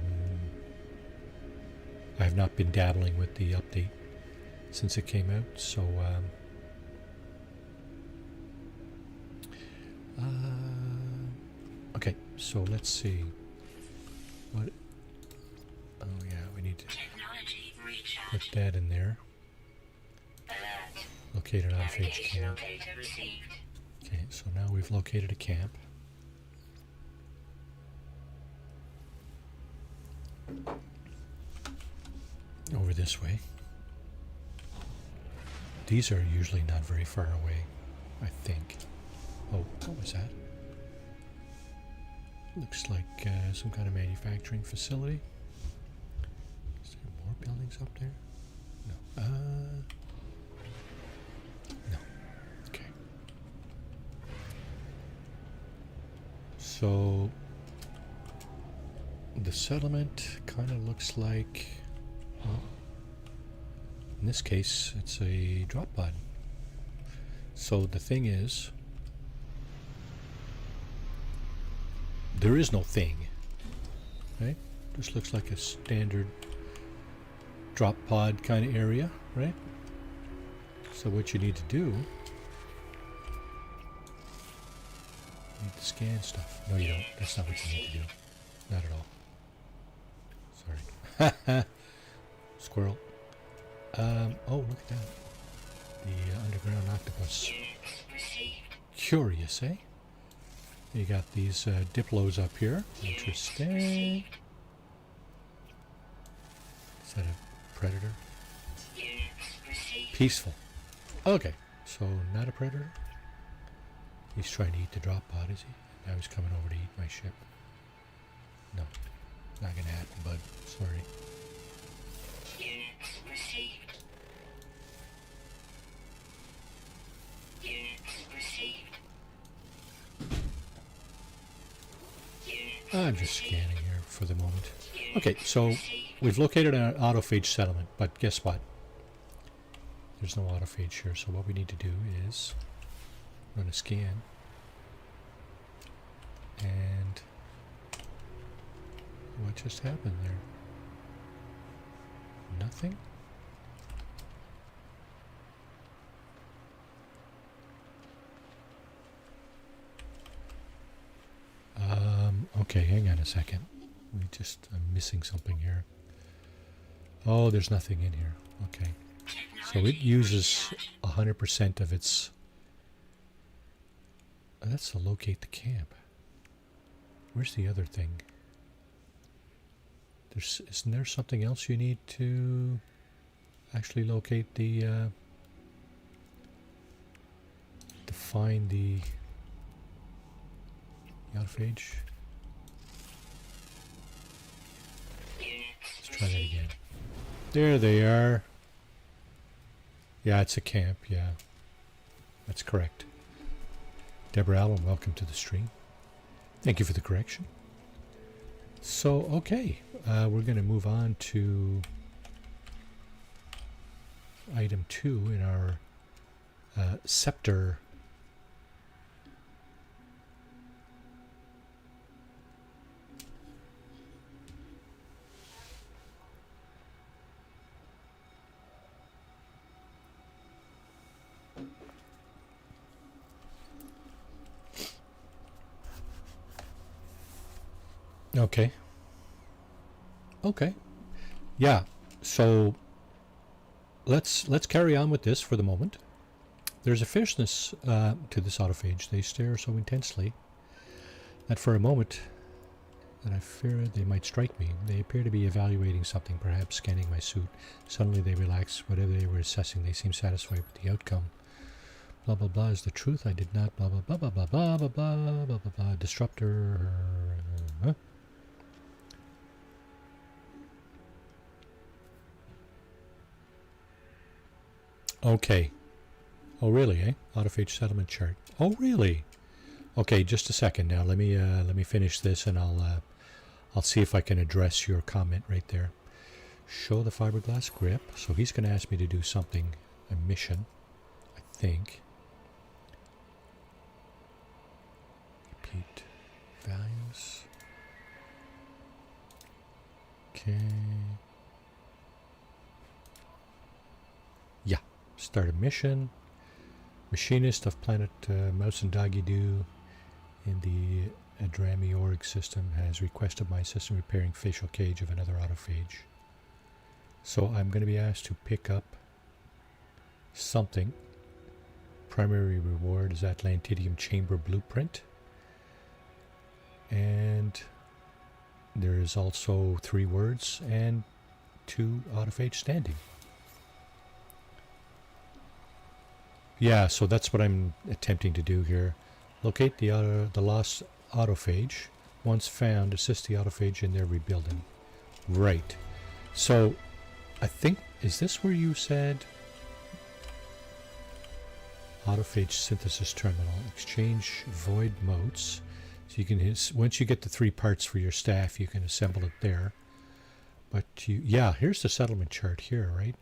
have not been dabbling with the update since it came out, so okay, so let's see. What? Oh yeah, we need to put that in there. Locate an autophage camp. Okay, so now we've located a camp. Over this way. These are usually not very far away, I think. Oh, what was that? Looks like some kind of manufacturing facility. Is there more buildings up there? No. No. Okay. So the settlement kind of looks like, well, in this case, it's a drop pod. So the thing is, there is no thing, right? This looks like a standard drop pod kind of area, right? So what you need to do, you need to scan stuff. No, you don't. That's not what you need to do. Not at all. Sorry. Squirrel. Oh, look at that. The underground octopus. Curious, eh? You got these diplos up here. Interesting. Is that a predator? Peaceful. Okay, so not a predator. He's trying to eat the drop pod, is he? Now he's coming over to eat my ship. No, not gonna happen, bud. Sorry. I'm just scanning here for the moment. Okay, so we've located an autophage settlement, but guess what? There's no autophage here, so what we need to do is run a scan. And what just happened there? Nothing? Okay, hang on a second. I'm missing something here. Oh, there's nothing in here. Okay. So it uses 100% of its... That's to locate the camp. Where's the other thing? Isn't there something else you need to actually locate the... to find the autophage? Let's try that again. There they are. Yeah, it's a camp, yeah. That's correct. Deborah Allen, welcome to the stream. Thank you for the correction. So, okay, we're going to move on to item 2 in our scepter. Okay. Okay. Yeah. So let's carry on with this for the moment. There's a fierceness to this autophage. They stare so intensely that for a moment that I fear they might strike me. They appear to be evaluating something, perhaps scanning my suit. Suddenly they relax. Whatever they were assessing, they seem satisfied with the outcome. Blah blah blah is the truth. I did not blah blah blah blah blah blah blah blah blah blah blah blah. Disruptor. Okay. Oh really, eh? Autophage settlement chart. Oh really? Okay, just a second now. Let me finish this and I'll see if I can address your comment right there. Show the fiberglass grip. So he's going to ask me to do something, a mission, I think. Repeat values. Okay. Yeah. Start a mission. Machinist of planet Mouse and Doggy Doo in the Adrami org system has requested my assistant repairing facial cage of another autophage. So I'm going to be asked to pick up something. Primary reward is Atlantidium chamber blueprint. And there is also 3 words and 2 autophage standing. Yeah, so that's what I'm attempting to do here. Locate the lost autophage. Once found, assist the autophage in their rebuilding. Right. So, I think, is this where you said autophage synthesis terminal? Exchange void motes. So you can, once you get the 3 parts for your staff, you can assemble it there. But you, yeah, here's the settlement chart here, right?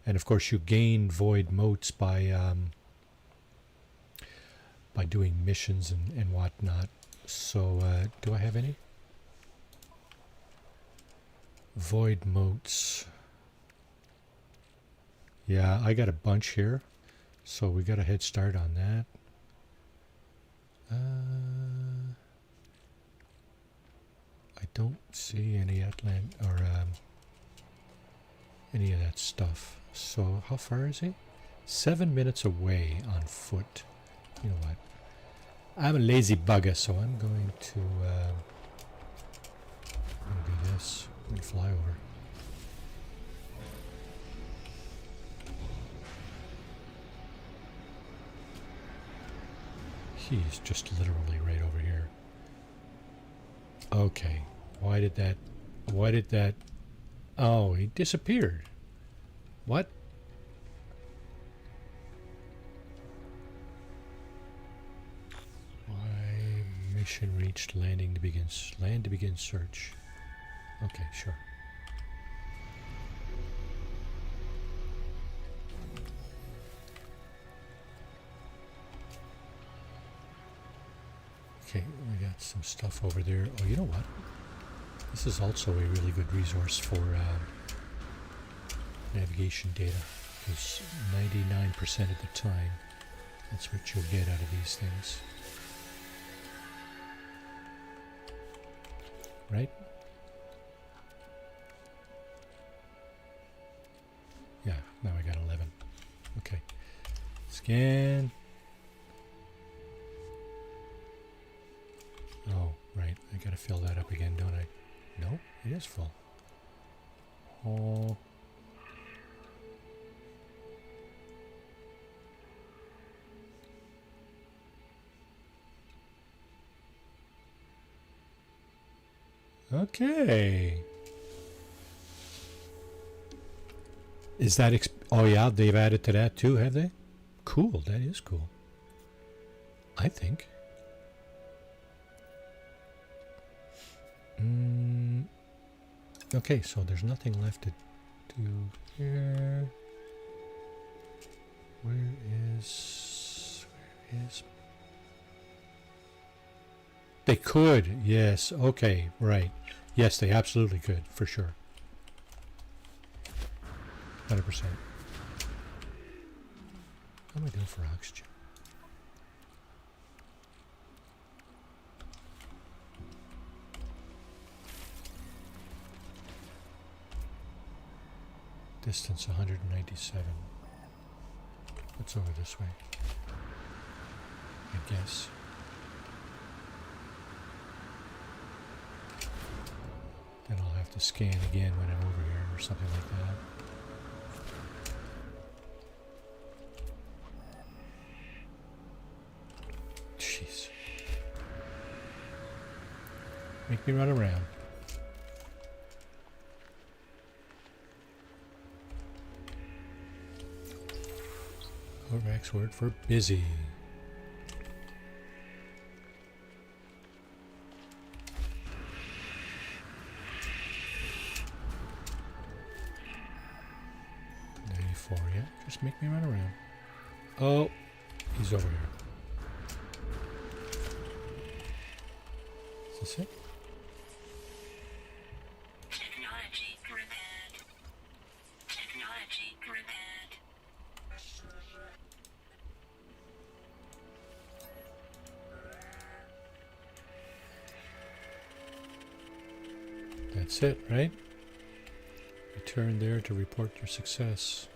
And of course you gain void motes by by doing missions and whatnot. So, do I have any? Void motes. Yeah, I got a bunch here. So we got a head start on that. I don't see any Atlant or any of that stuff. So how far is he? 7 minutes away on foot. You know what? I'm a lazy bugger, so I'm going to do this. I'm going to fly over. He's just literally right over here. Okay. Why did that... Oh, he disappeared. What? Why mission reached land to begin search. Okay, sure. Okay, we got some stuff over there. Oh, you know what? This is also a really good resource for navigation data, because 99% of the time, that's what you'll get out of these things. Right? Yeah, now I got 11. Okay. Scan. Oh, right. I gotta fill that up again, don't I? No, it is full. Oh. Okay. Is that... oh yeah, they've added to that too, have they? Cool, that is cool. I think. Okay, so there's nothing left to do here. Where is... They could, yes, okay, right. Yes, they absolutely could, for sure. 100%. How am I doing for oxygen? Distance 197. What's over this way? I guess. Then I'll have to scan again when I'm over here or something like that. Jeez. Make me run around. Korvax word for busy. Yeah, just make me run around. Oh, he's over here. Is this it? Technology repaired. Technology repaired. That's it, right? Return there to report your success.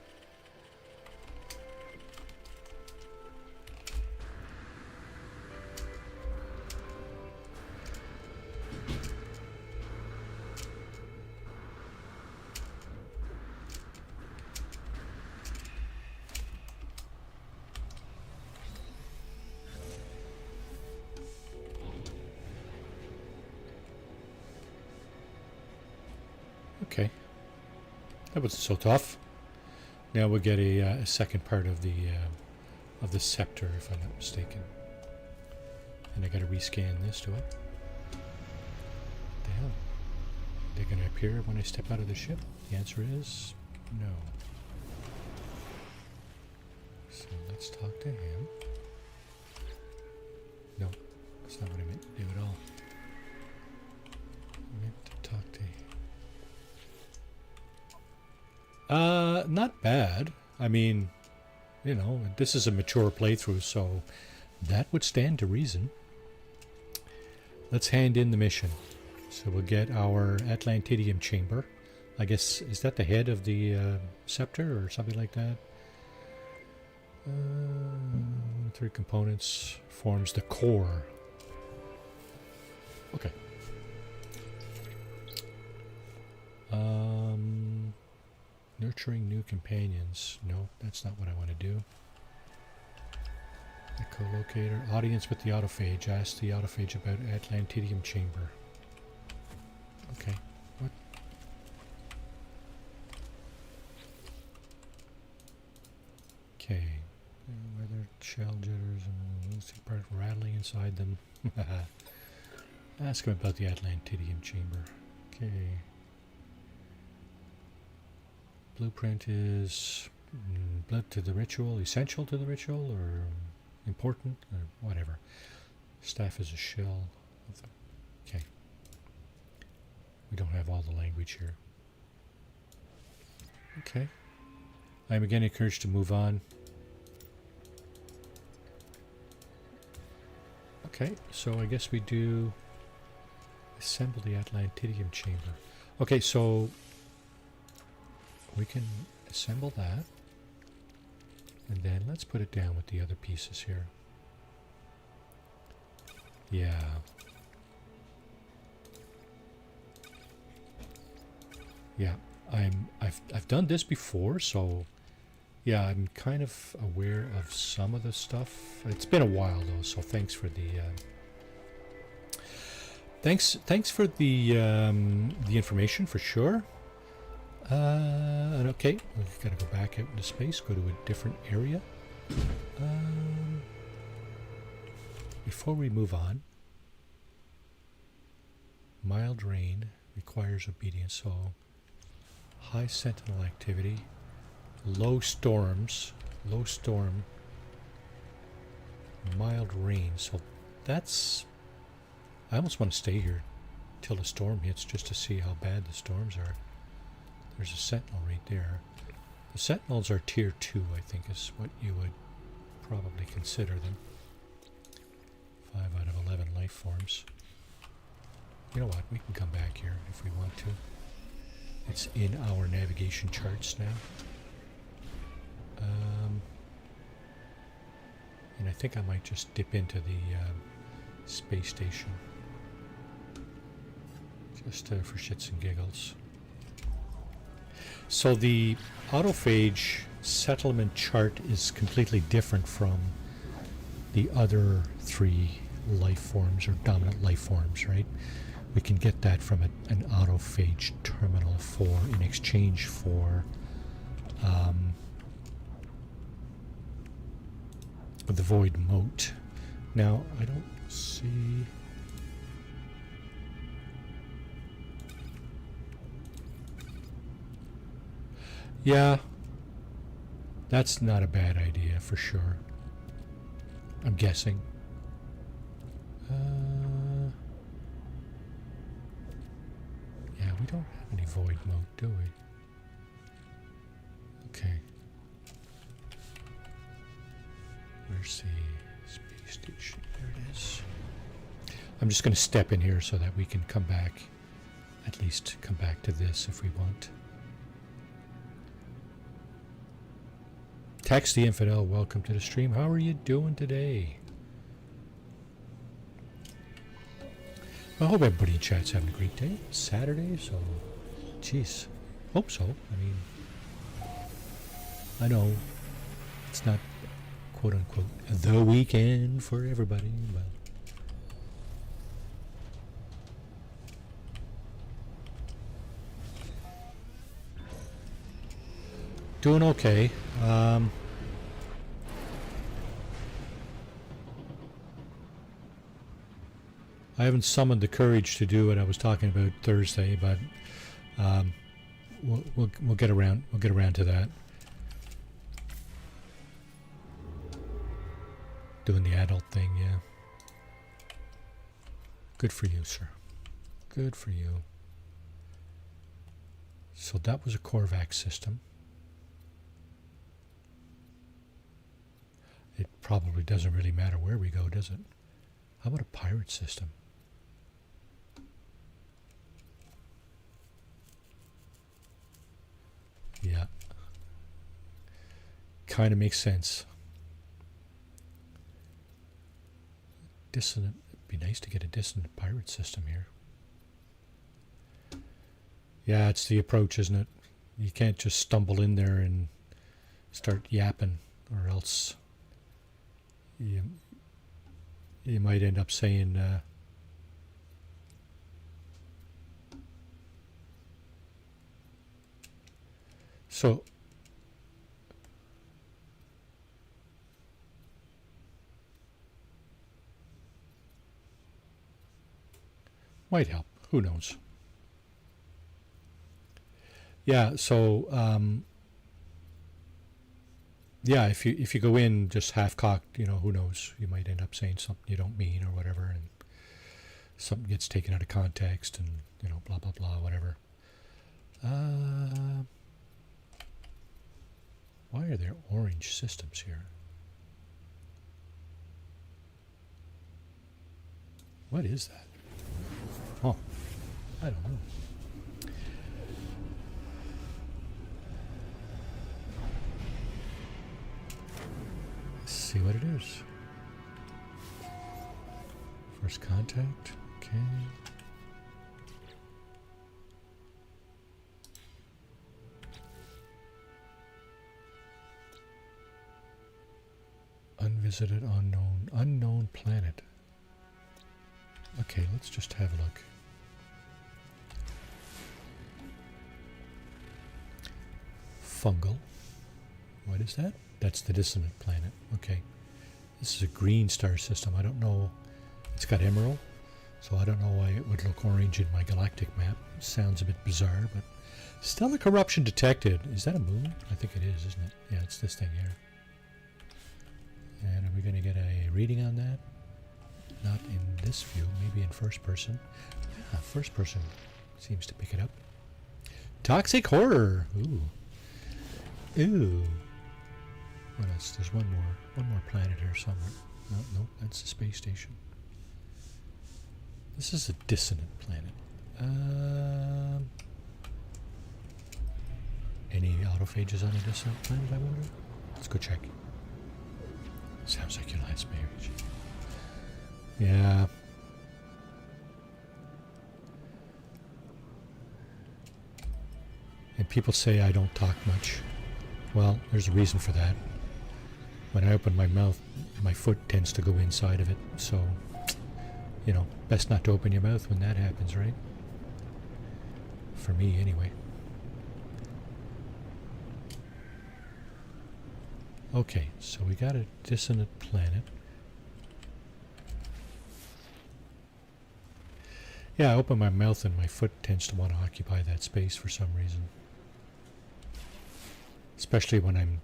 Okay, that wasn't so tough. Now we'll get a second part of the sector, if I'm not mistaken. And I got to rescan this, do I? What the hell? They're going to appear when I step out of the ship? The answer is no. So let's talk to him. No, that's not what I meant to do at all. I meant to talk to... not bad. I mean, you know, this is a mature playthrough, so that would stand to reason. Let's hand in the mission. So we'll get our Atlantidium chamber. I guess, is that the head of the scepter or something like that? Three components forms the core. Okay. Nurturing new companions. No, that's not what I want to do. Echolocator. Audience with the autophage. Ask the autophage about Atlantidium chamber. Okay. What? Okay. Weather shell jitters and see part rattling inside them. Ask him about the Atlantidium chamber. Okay. Blueprint is blood to the ritual, essential to the ritual, or important, or whatever. Staff is a shell. Okay. We don't have all the language here. Okay. I am again encouraged to move on. Okay, so I guess we do assemble the Atlantidium chamber. Okay, so we can assemble that, and then let's put it down with the other pieces here. Yeah. Yeah, I've done this before, so yeah, I'm kind of aware of some of the stuff. It's been a while though, so thanks for the thanks for the information for sure. And okay, we've got to go back out into space, go to a different area. Before we move on, mild rain requires obedience, so high sentinel activity, low storm, mild rain. So that's, I almost want to stay here till the storm hits just to see how bad the storms are. There's a sentinel right there. The sentinels are tier 2, I think, is what you would probably consider them. 5 out of 11 life forms. You know what? We can come back here if we want to. It's in our navigation charts now. And I think I might just dip into the space station. Just for shits and giggles. So the autophage settlement chart is completely different from the other 3 life forms or dominant life forms, right? We can get that from an autophage terminal in exchange for the void moat. Now I don't see. Yeah, that's not a bad idea for sure. I'm guessing. Yeah, we don't have any void mode, do we? Okay. Where's the space station? There it is. I'm just going to step in here so that we can come back, at least come back to this if we want. Text the Infidel, welcome to the stream. How are you doing today? I hope everybody in chat's having a great day. It's Saturday, so jeez, hope so. I mean, I know it's not quote unquote the weekend for everybody, but doing okay. I haven't summoned the courage to do what I was talking about Thursday, but we'll get around. We'll get around to that. Doing the adult thing, yeah. Good for you, sir. Good for you. So that was a Korvac system. It probably doesn't really matter where we go, does it? How about a pirate system? Yeah. Kind of makes sense. Dissonant. It'd be nice to get a dissonant pirate system here. Yeah, it's the approach, isn't it? You can't just stumble in there and start yapping, or else you might end up saying, so might help. Who knows? Yeah. So yeah, if you go in just half cocked, who knows? You might end up saying something you don't mean or whatever, and something gets taken out of context, and blah blah blah, whatever. Why are there orange systems here? What is that? Oh, I don't know. Let's see what it is. First contact. Okay. Unvisited, unknown planet. Okay, let's just have a look. Fungal. What is that? That's the dissonant planet. Okay. This is a green star system. I don't know. It's got emerald, so I don't know why it would look orange in my galactic map. Sounds a bit bizarre, but stellar corruption detected. Is that a moon? I think it is, isn't it? Yeah, it's this thing here. And are we going to get a reading on that? Not in this view, maybe in first person. Yeah, first person seems to pick it up. Toxic horror. Ooh. Ooh. What else? There's one more planet here somewhere. No, that's the space station. This is a dissonant planet. Any autophages on a dissonant planet, I wonder? Let's go check. Sounds like your last marriage. Yeah. And people say I don't talk much. Well, there's a reason for that. When I open my mouth, my foot tends to go inside of it. So, best not to open your mouth when that happens, right? For me, anyway. Okay, so we got a dissonant planet. Yeah, I open my mouth and my foot tends to want to occupy that space for some reason. Especially when I'm,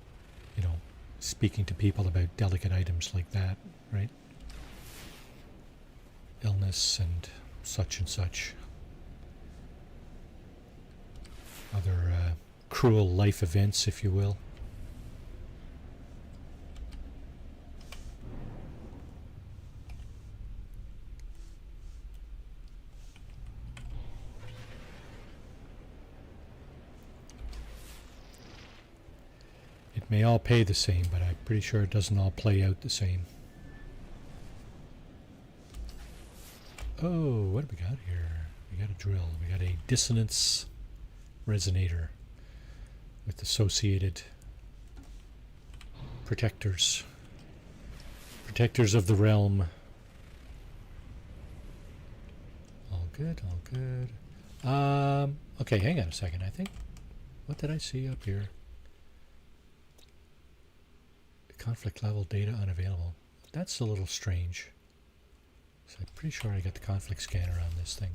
speaking to people about delicate items like that, right? Illness and such. Other cruel life events, if you will. It may all pay the same, but I'm pretty sure it doesn't all play out the same. Oh, what do we got here? We got a drill. We got a dissonance resonator with associated protectors. Protectors of the realm. All good, all good. Okay, hang on a second. I think, what did I see up here? Conflict level data unavailable. That's a little strange. So I'm pretty sure I got the conflict scanner on this thing.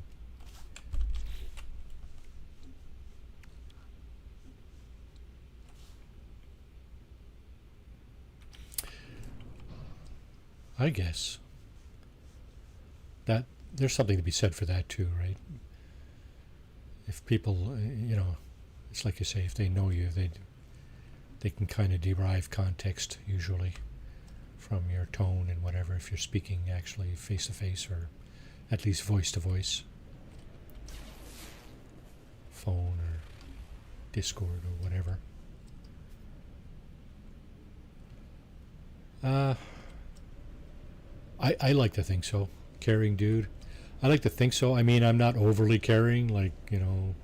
I guess that there's something to be said for that too, right? If people, it's like you say, if they know you, they can kind of derive context usually from your tone and whatever, if you're speaking actually face to face or at least voice to voice, phone or Discord or whatever. I like to think so. Caring dude. I like to think so. I mean, I'm not overly caring, like, bending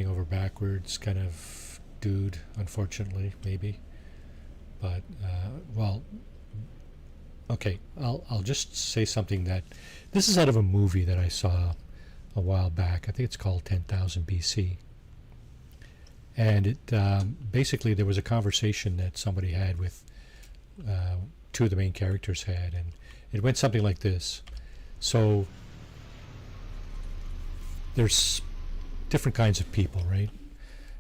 over backwards kind of dude, unfortunately, maybe. But, well, okay, I'll just say something that, this is out of a movie that I saw a while back. I think it's called 10,000 BC. And it basically, there was a conversation that somebody had with two of the main characters had, and it went something like this. So there's different kinds of people, right?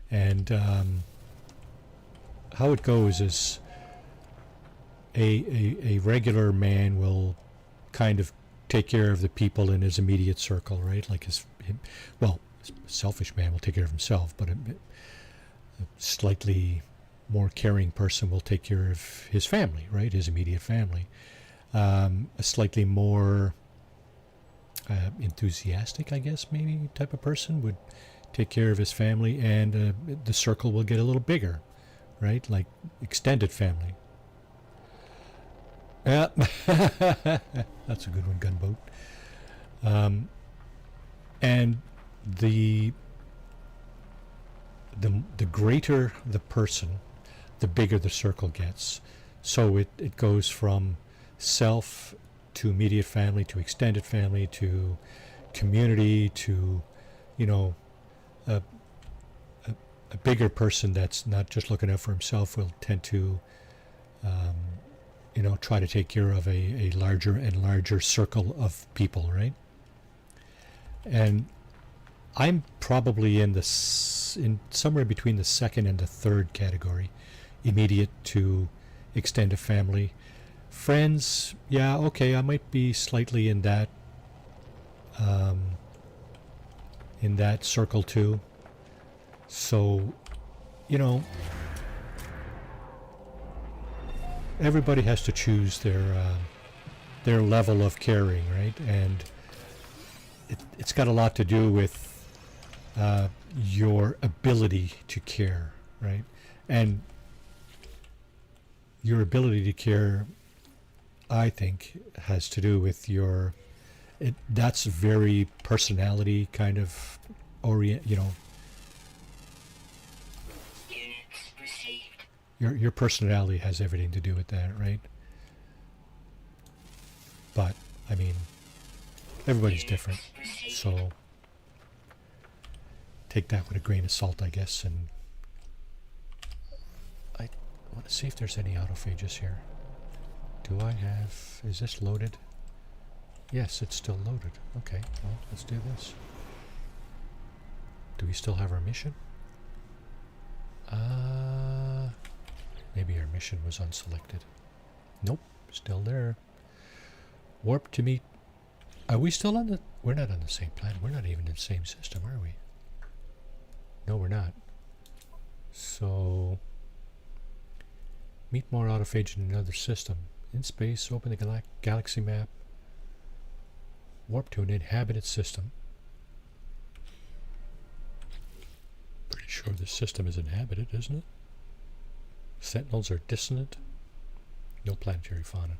And how it goes is a regular man will kind of take care of the people in his immediate circle, right? Like a selfish man will take care of himself, but a slightly more caring person will take care of his family, right? His immediate family. A slightly more enthusiastic, I guess, maybe type of person would take care of his family, and the circle will get a little bigger, right? Like extended family. Yeah, that's a good one, Gunboat. And the greater the person, the bigger the circle gets. So it goes from self to immediate family to extended family to community to, a bigger person that's not just looking out for himself will tend to, try to take care of a larger and larger circle of people, right? And I'm probably in somewhere between the second and the third category, immediate to extended family. Friends, yeah, okay, I might be slightly in that circle too. So, everybody has to choose their level of caring, right? And it's got a lot to do with your ability to care, right? And your ability to care, I think, has to do with that's very personality kind of orient, Units received. your personality has everything to do with that, right? But, I mean, everybody's different, so take that with a grain of salt, I guess. And I want to see if there's any autophages here. Is this loaded? Yes, it's still loaded. Okay, well, let's do this. Do we still have our mission? Maybe our mission was unselected. Nope, still there. Warp to meet. Are we still on the... We're not on the same planet. We're not even in the same system, are we? No, we're not. So... Meet more autophage in another system. In space, open the galaxy map. Warp to an inhabited system. Pretty sure this system is inhabited, isn't it? Sentinels are dissonant. No planetary fauna.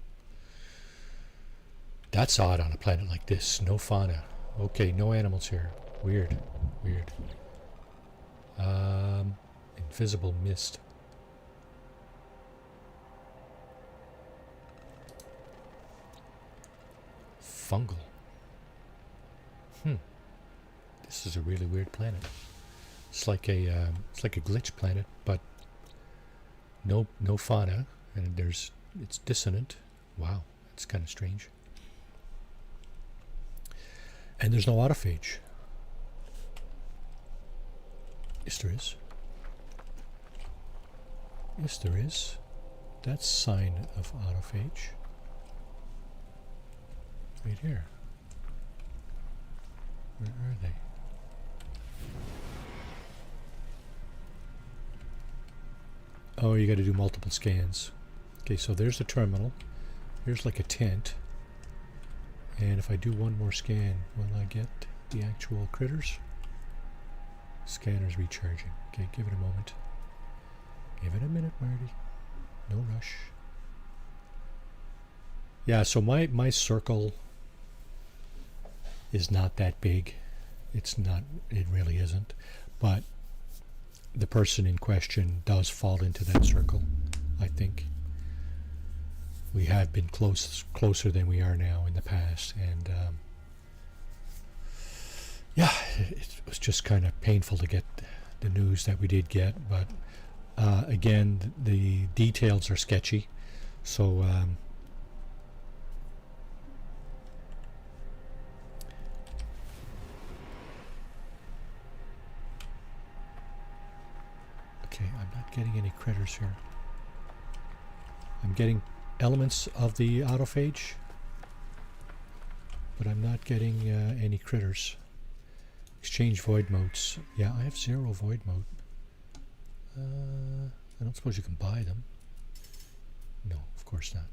That's odd on a planet like this. No fauna. Okay, no animals here. Weird. Invisible mist. Fungal. This is a really weird planet. It's like a glitch planet, but no fauna, and it's dissonant. Wow, that's kind of strange. And there's no autophage. Yes, there is. Yes, there is. That's sign of autophage. Right here. Where are they? Oh, you got to do multiple scans. Okay, so there's the terminal. Here's like a tent. And if I do one more scan, will I get the actual critters? Scanner's recharging. Okay, give it a moment. Give it a minute, Marty. No rush. Yeah, so my circle is not that big. It's not, it really isn't. But the person in question does fall into that circle, I think. We have been closer than we are now in the past, and yeah, it was just kind of painful to get the news that we did get, but again, the details are sketchy, so okay, I'm not getting any critters here. I'm getting elements of the autophage, but I'm not getting any critters. Exchange void motes. Yeah, I have 0 void mote. I don't suppose you can buy them. No, of course not.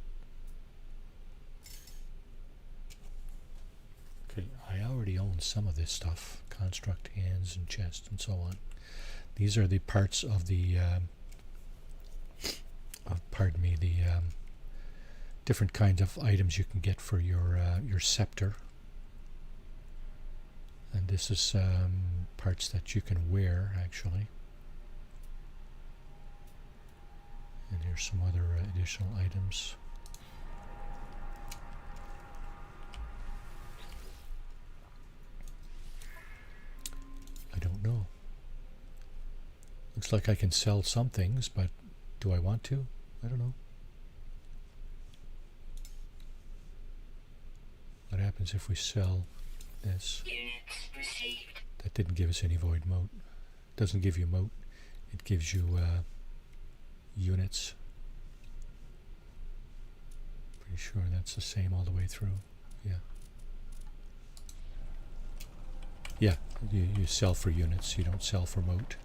Okay, I already own some of this stuff. Construct hands and chest and so on. These are the parts of the pardon me, the different kinds of items you can get for your scepter. And this is parts that you can wear, actually. And here's some other additional items. I don't know. Looks like I can sell some things, but do I want to? I don't know. What happens if we sell this? Units received. That didn't give us any void mote. Doesn't give you mote. It gives you units. Pretty sure that's the same all the way through. Yeah. Yeah, you sell for units. You don't sell for mote.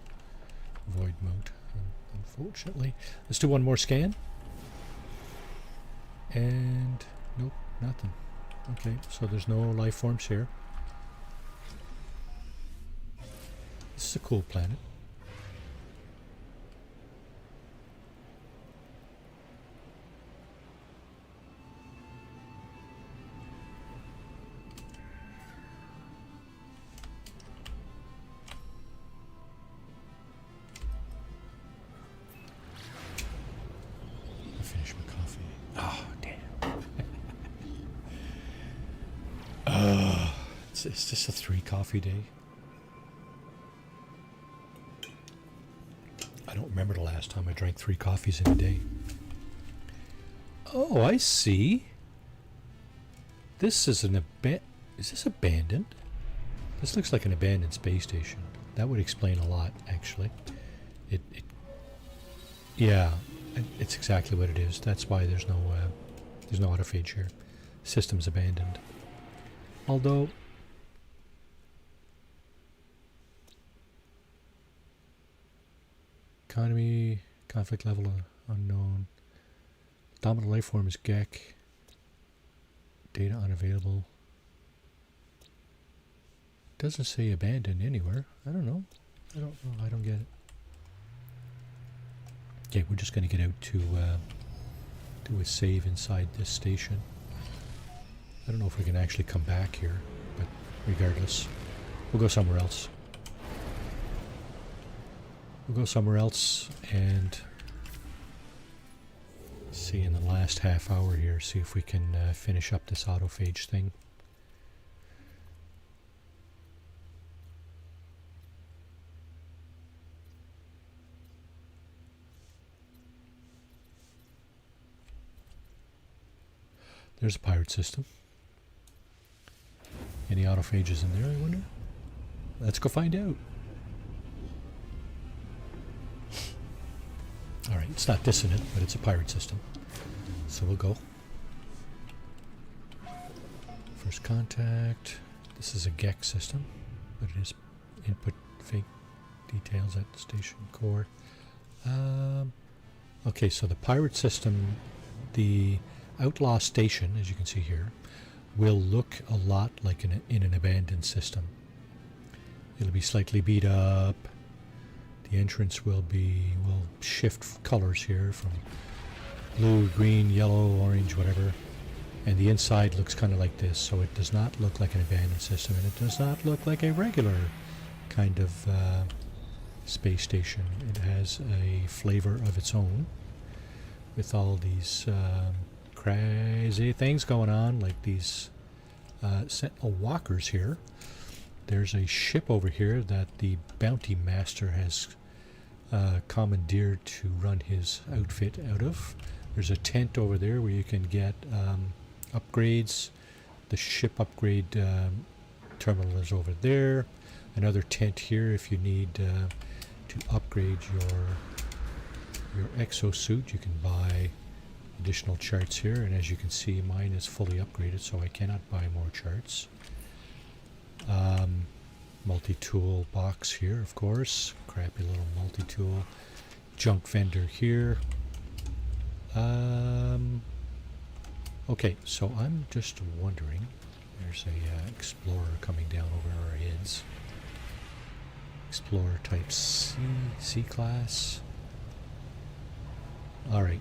Void mote, unfortunately. Let's do one more scan. And nope, nothing. Okay, so there's no life forms here. This is a cool planet. I finished my coffee. Oh, damn. Is this a 3 coffee day? I don't remember the last time I drank 3 coffees in a day. Oh, I see. This is an is this abandoned? This looks like an abandoned space station. That would explain a lot, actually. Yeah, it's exactly what it is. That's why there's no autophage here. System's abandoned. Although economy, conflict level unknown. Dominant life form is Gek. Data unavailable. Doesn't say abandoned anywhere. I don't know. I don't get it. Okay, we're just going to get out to do a save inside this station. I don't know if we can actually come back here, but regardless, we'll go somewhere else. We'll go somewhere else and see in the last half hour here, see if we can finish up this autophage thing. There's a pirate system. Any autophages in there, I wonder? Let's go find out. Alright, it's not dissonant, but it's a pirate system. So we'll go. First contact. This is a GEC system, but it is input fake details at station core. Okay, so the pirate system, the outlaw station, as you can see here, will look a lot like in an abandoned system. It'll be slightly beat up. The entrance will shift colors here from blue, green, yellow, orange, whatever. And the inside looks kind of like this, so it does not look like an abandoned system, and it does not look like a regular kind of space station. It has a flavor of its own with all these crazy things going on, like these sentinel walkers here. There's a ship over here that the bounty master has commandeered to run his outfit out of. There's a tent over there where you can get upgrades. The ship upgrade terminal is over there. Another tent here if you need to upgrade your exosuit. You can buy additional charts here, and as you can see, mine is fully upgraded, so I cannot buy more charts. Multi-tool box here, of course. Crappy little multi-tool. Junk vendor here. Okay, so I'm just wondering, there's a explorer coming down over our heads. Explorer type C class. Alright,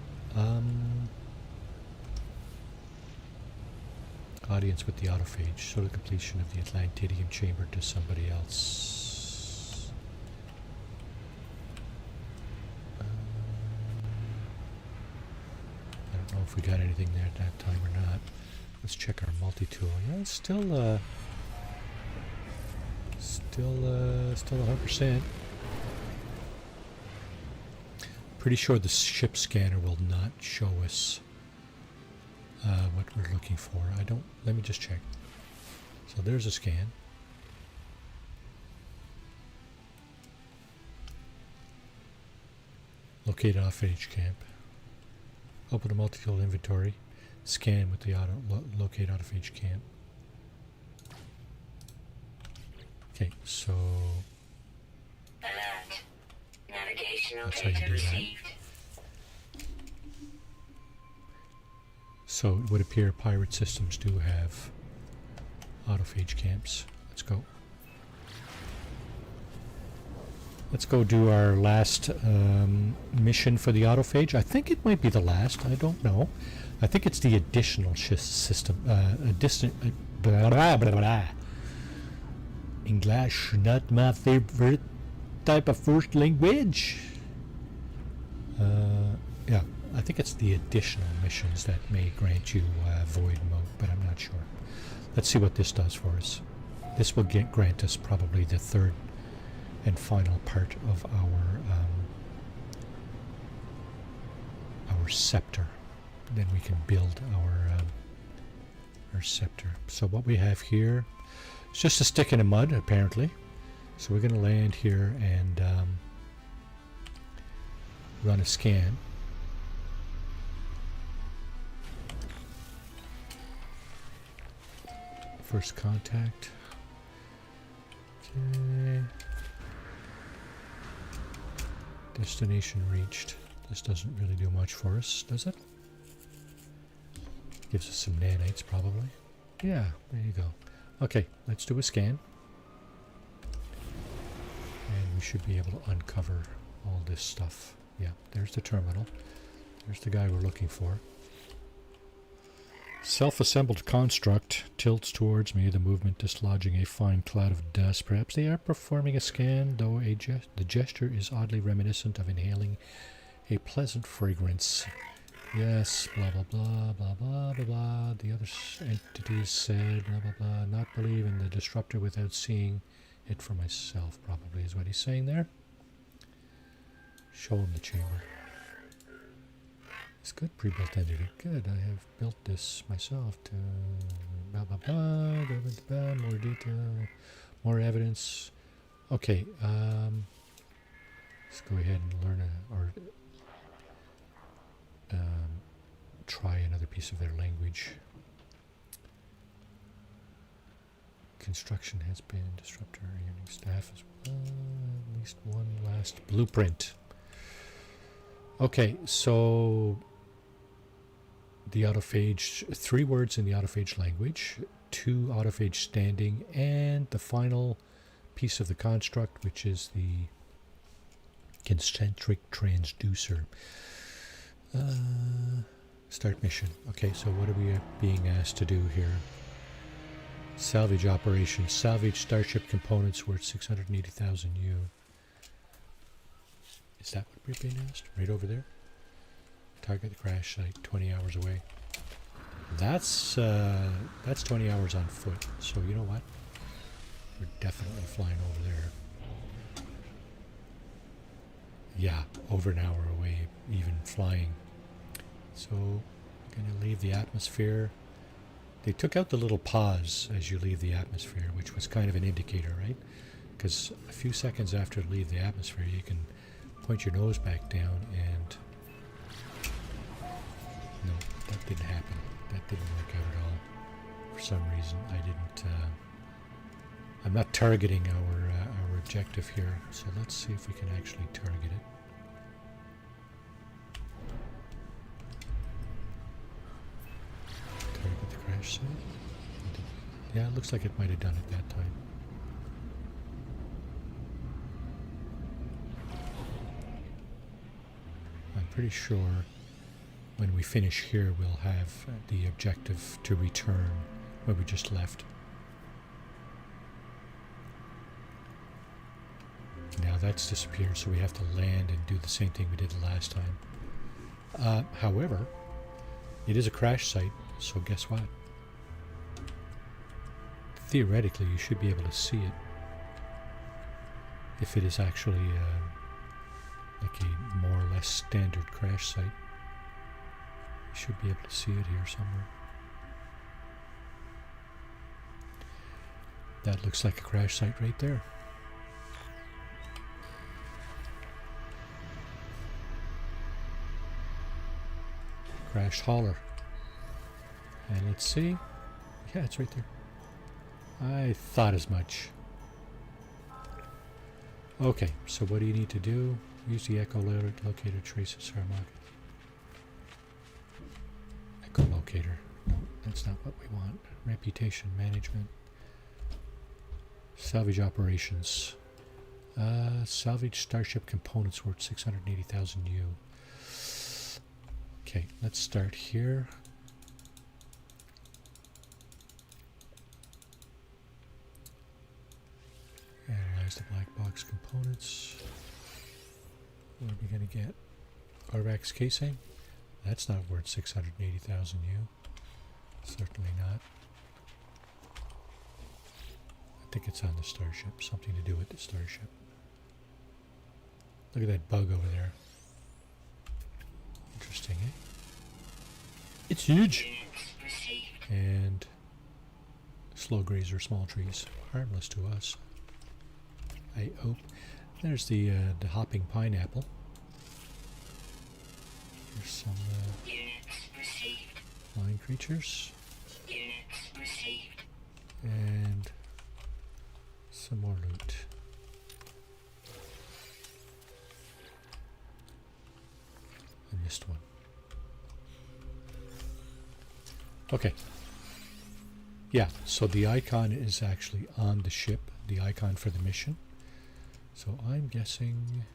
audience with the autophage. Show the completion of the Atlantidium chamber to somebody else. I don't know if we got anything there at that time or not. Let's check our multi-tool. Yeah, it's still 100%. Pretty sure the ship scanner will not show us what we're looking for. Let me just check. So there's a scan. Locate off-age camp. Open a multi-tool inventory. Scan with the locate off-age camp. Okay, so Alert. Navigational that's how you data do that. received. So it would appear pirate systems do have autophage camps. Let's go. Let's go do our last mission for the autophage. I think it might be the last. I don't know. I think it's the additional system. Blah, blah, blah, blah. English, not my favorite type of first language. Yeah, I think it's the additional missions that may grant you void mode, but I'm not sure. Let's see what this does for us. This will grant us probably the third and final part of our scepter. Then we can build our scepter. So what we have here is just a stick in the mud, apparently. So we're going to land here and run a scan. First contact. Okay. Destination reached. This doesn't really do much for us, does it? Gives us some nanites, probably. Yeah, there you go. Okay, let's do a scan. And we should be able to uncover all this stuff. Yeah, there's the terminal. There's the guy we're looking for. Self-assembled construct tilts towards me, the movement dislodging a fine cloud of dust. Perhaps they are performing a scan, though the gesture is oddly reminiscent of inhaling a pleasant fragrance. Yes, blah blah blah blah blah blah blah. The other entities said blah blah blah. Not believe in the disruptor without seeing it for myself, probably is what he's saying there. Show him the chamber. It's good pre-built entity. Good, I have built this myself to blah blah blah, blah, blah, blah, more detail, more evidence. Okay, let's go ahead and learn try another piece of their language. Construction has been disruptor union staff as well. At least one last blueprint. Okay, so the autophage, 3 words in the autophage language, 2 autophage standing, and the final piece of the construct, which is the concentric transducer. Start mission. Okay, so what are we being asked to do here? Salvage operation. Salvage starship components worth 680,000 U. Is that what we're being asked? Right over there? Target the crash site 20 hours away. That's 20 hours on foot. So you know what? We're definitely flying over there. Yeah, over an hour away, even flying. So we're going to leave the atmosphere. They took out the little pause as you leave the atmosphere, which was kind of an indicator, right? Because a few seconds after you leave the atmosphere, you can point your nose back down and... No, that didn't happen. That didn't work out at all. For some reason, I didn't... I'm not targeting our objective here, so let's see if we can actually target it. Target the crash site. Yeah, it looks like it might have done it that time. I'm pretty sure when we finish here we'll have the objective to return where we just left. Now that's disappeared, so we have to land and do the same thing we did the last time. However, it is a crash site, so guess what? Theoretically, you should be able to see it if it is actually like a more or less standard crash site. You should be able to see it here somewhere. That looks like a crash site right there. Crash hauler. And let's see. Yeah, it's right there. I thought as much. Okay, so what do you need to do? Use the echolocator traces harmonic. Echolocator. No, that's not what we want. Reputation management. Salvage operations. Salvage starship components worth 680,000 U. Okay, let's start here. Analyze the black box components. What are we going to get? Orvax casing? That's not worth 680,000 U. Certainly not. I think it's on the starship. Something to do with the starship. Look at that bug over there. Interesting, eh? It's huge! And slow grazer, small trees. Harmless to us, I hope. There's the hopping pineapple. There's some flying creatures. And some more loot. I missed one. Okay. Yeah, so the icon is actually on the ship, the icon for the mission. So I'm guessing...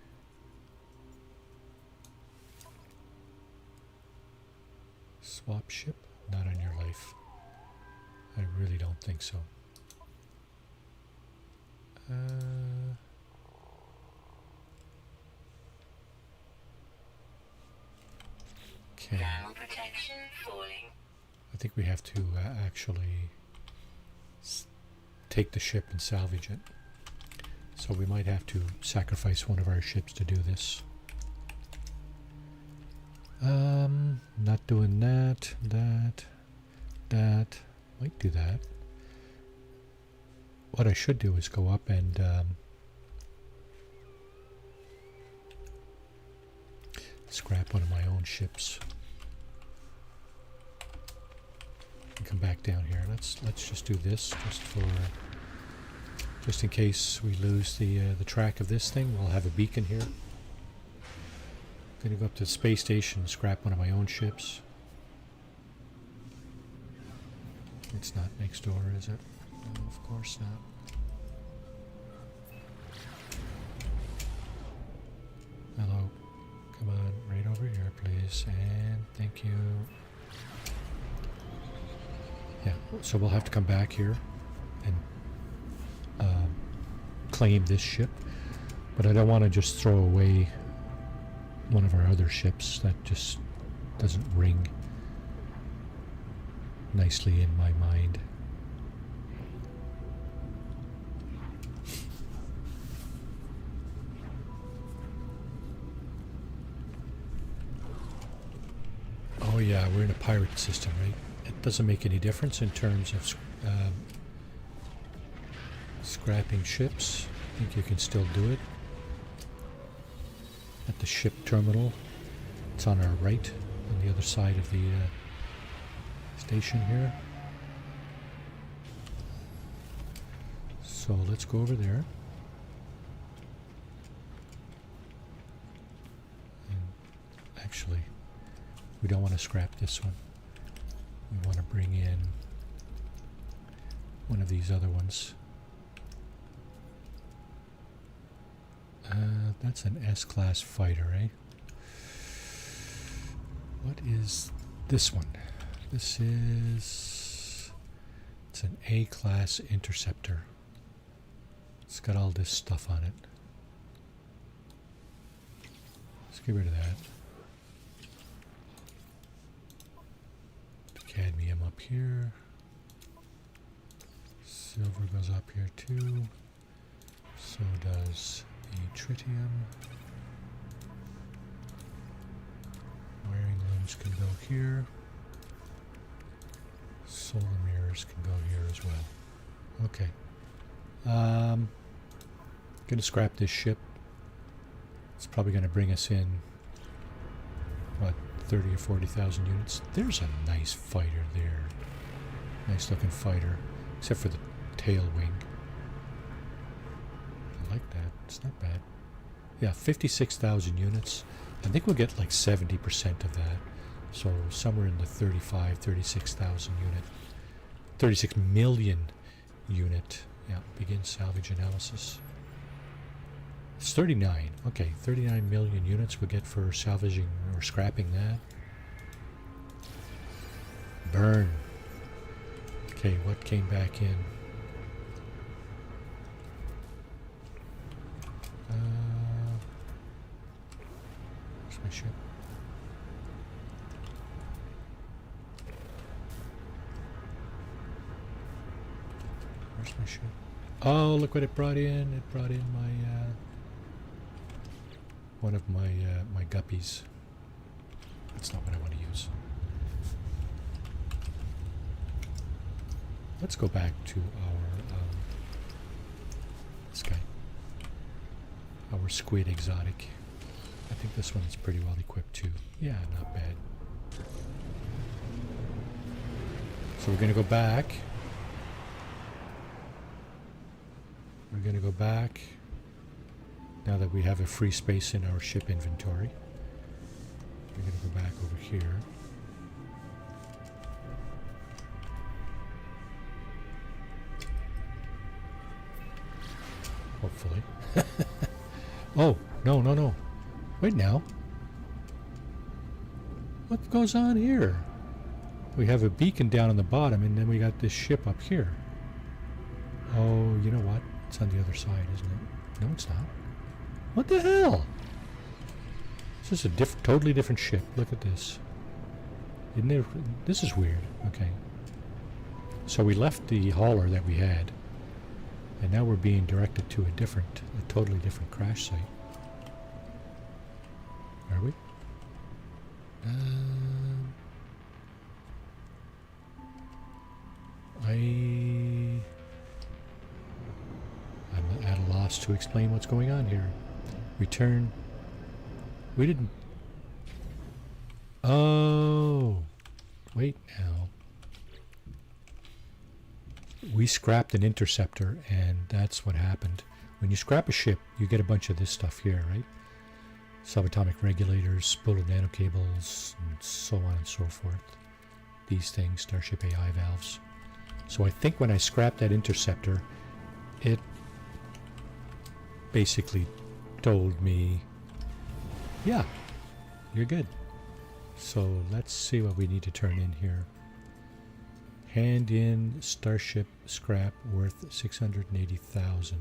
Swap ship? Not on your life. I really don't think so. Okay. I think we have to actually take the ship and salvage it. So we might have to sacrifice one of our ships to do this. Not doing that, that. Might do that. What I should do is go up and scrap one of my own ships. And come back down here. Let's just do this just for Just in case we lose the track of this thing, we'll have a beacon here. Gonna go up to the space station and scrap one of my own ships. It's not next door, is it? No, of course not. Hello. Come on, right over here, please. And thank you. Yeah, so we'll have to come back here and claim this ship. But I don't want to just throw away one of our other ships. That just doesn't ring nicely in my mind. Oh yeah, we're in a pirate system, right? It doesn't make any difference in terms of scrapping ships. I think you can still do it. At the ship terminal. It's on our right, on the other side of the station here. So let's go over there. And actually, we don't want to scrap this one. We want to bring in one of these other ones. That's an S-class fighter, eh? What is this one? This is... It's an A-class interceptor. It's got all this stuff on it. Let's get rid of that. Cadmium up here. Silver goes up here too. So does the tritium. Wiring looms can go here. Solar mirrors can go here as well. Okay. Gonna scrap this ship. It's probably gonna bring us in, what, 30 or 40,000 units. There's a nice fighter there. Nice looking fighter, except for the tail wing. I like that. It's not bad. Yeah, 56,000 units. I think we'll get like 70% of that. So somewhere in the 35, 36,000 unit, 36 million unit. Yeah, begin salvage analysis. It's 39. Okay, 39 million units we'll get for salvaging or scrapping that. Burn. Okay, what came back in? Where's my ship? Where's my ship? Oh, look what it brought in. It brought in my one of my my guppies. That's not what I want to use. Let's go back to our this guy, our squid exotic. I think this one's pretty well equipped too. Yeah, not bad. So we're gonna go back. We're gonna go back now that we have a free space in our ship inventory. We're gonna go back over here. Hopefully. Oh, no, no, no. Wait now. What goes on here? We have a beacon down on the bottom, and then we got this ship up here. Oh, you know what? It's on the other side, isn't it? No, it's not. What the hell? This is a totally different ship. Look at this. Isn't it? This is weird. Okay. So we left the hauler that we had, and now we're being directed to a totally different crash site. Are we? I'm at a loss to explain what's going on here. Return. We didn't. Oh. Wait now. we scrapped an interceptor, and that's what happened. When you scrap a ship, you get a bunch of this stuff here, right? Subatomic regulators, spooled nanocables, and so on and so forth. These things, Starship AI valves. So I think when I scrapped that interceptor, it basically told me, yeah, you're good. So let's see what we need to turn in here. Hand in Starship scrap worth 680,000.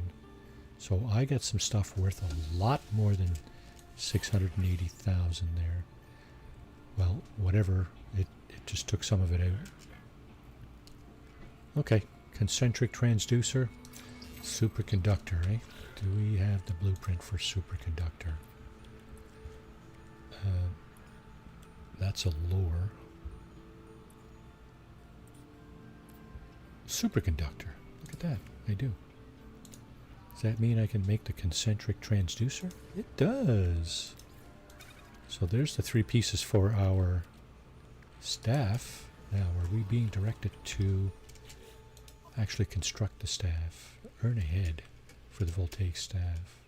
So I got some stuff worth a lot more than 680,000 there. Well, whatever. It just took some of it out. Okay, concentric transducer, superconductor, eh? Do we have the blueprint for superconductor? That's a lure. Superconductor. Look at that. I do. Does that mean I can make the concentric transducer? It does. So there's the 3 pieces for our staff. Now, are we being directed to actually construct the staff? Earn a head for the voltaic staff.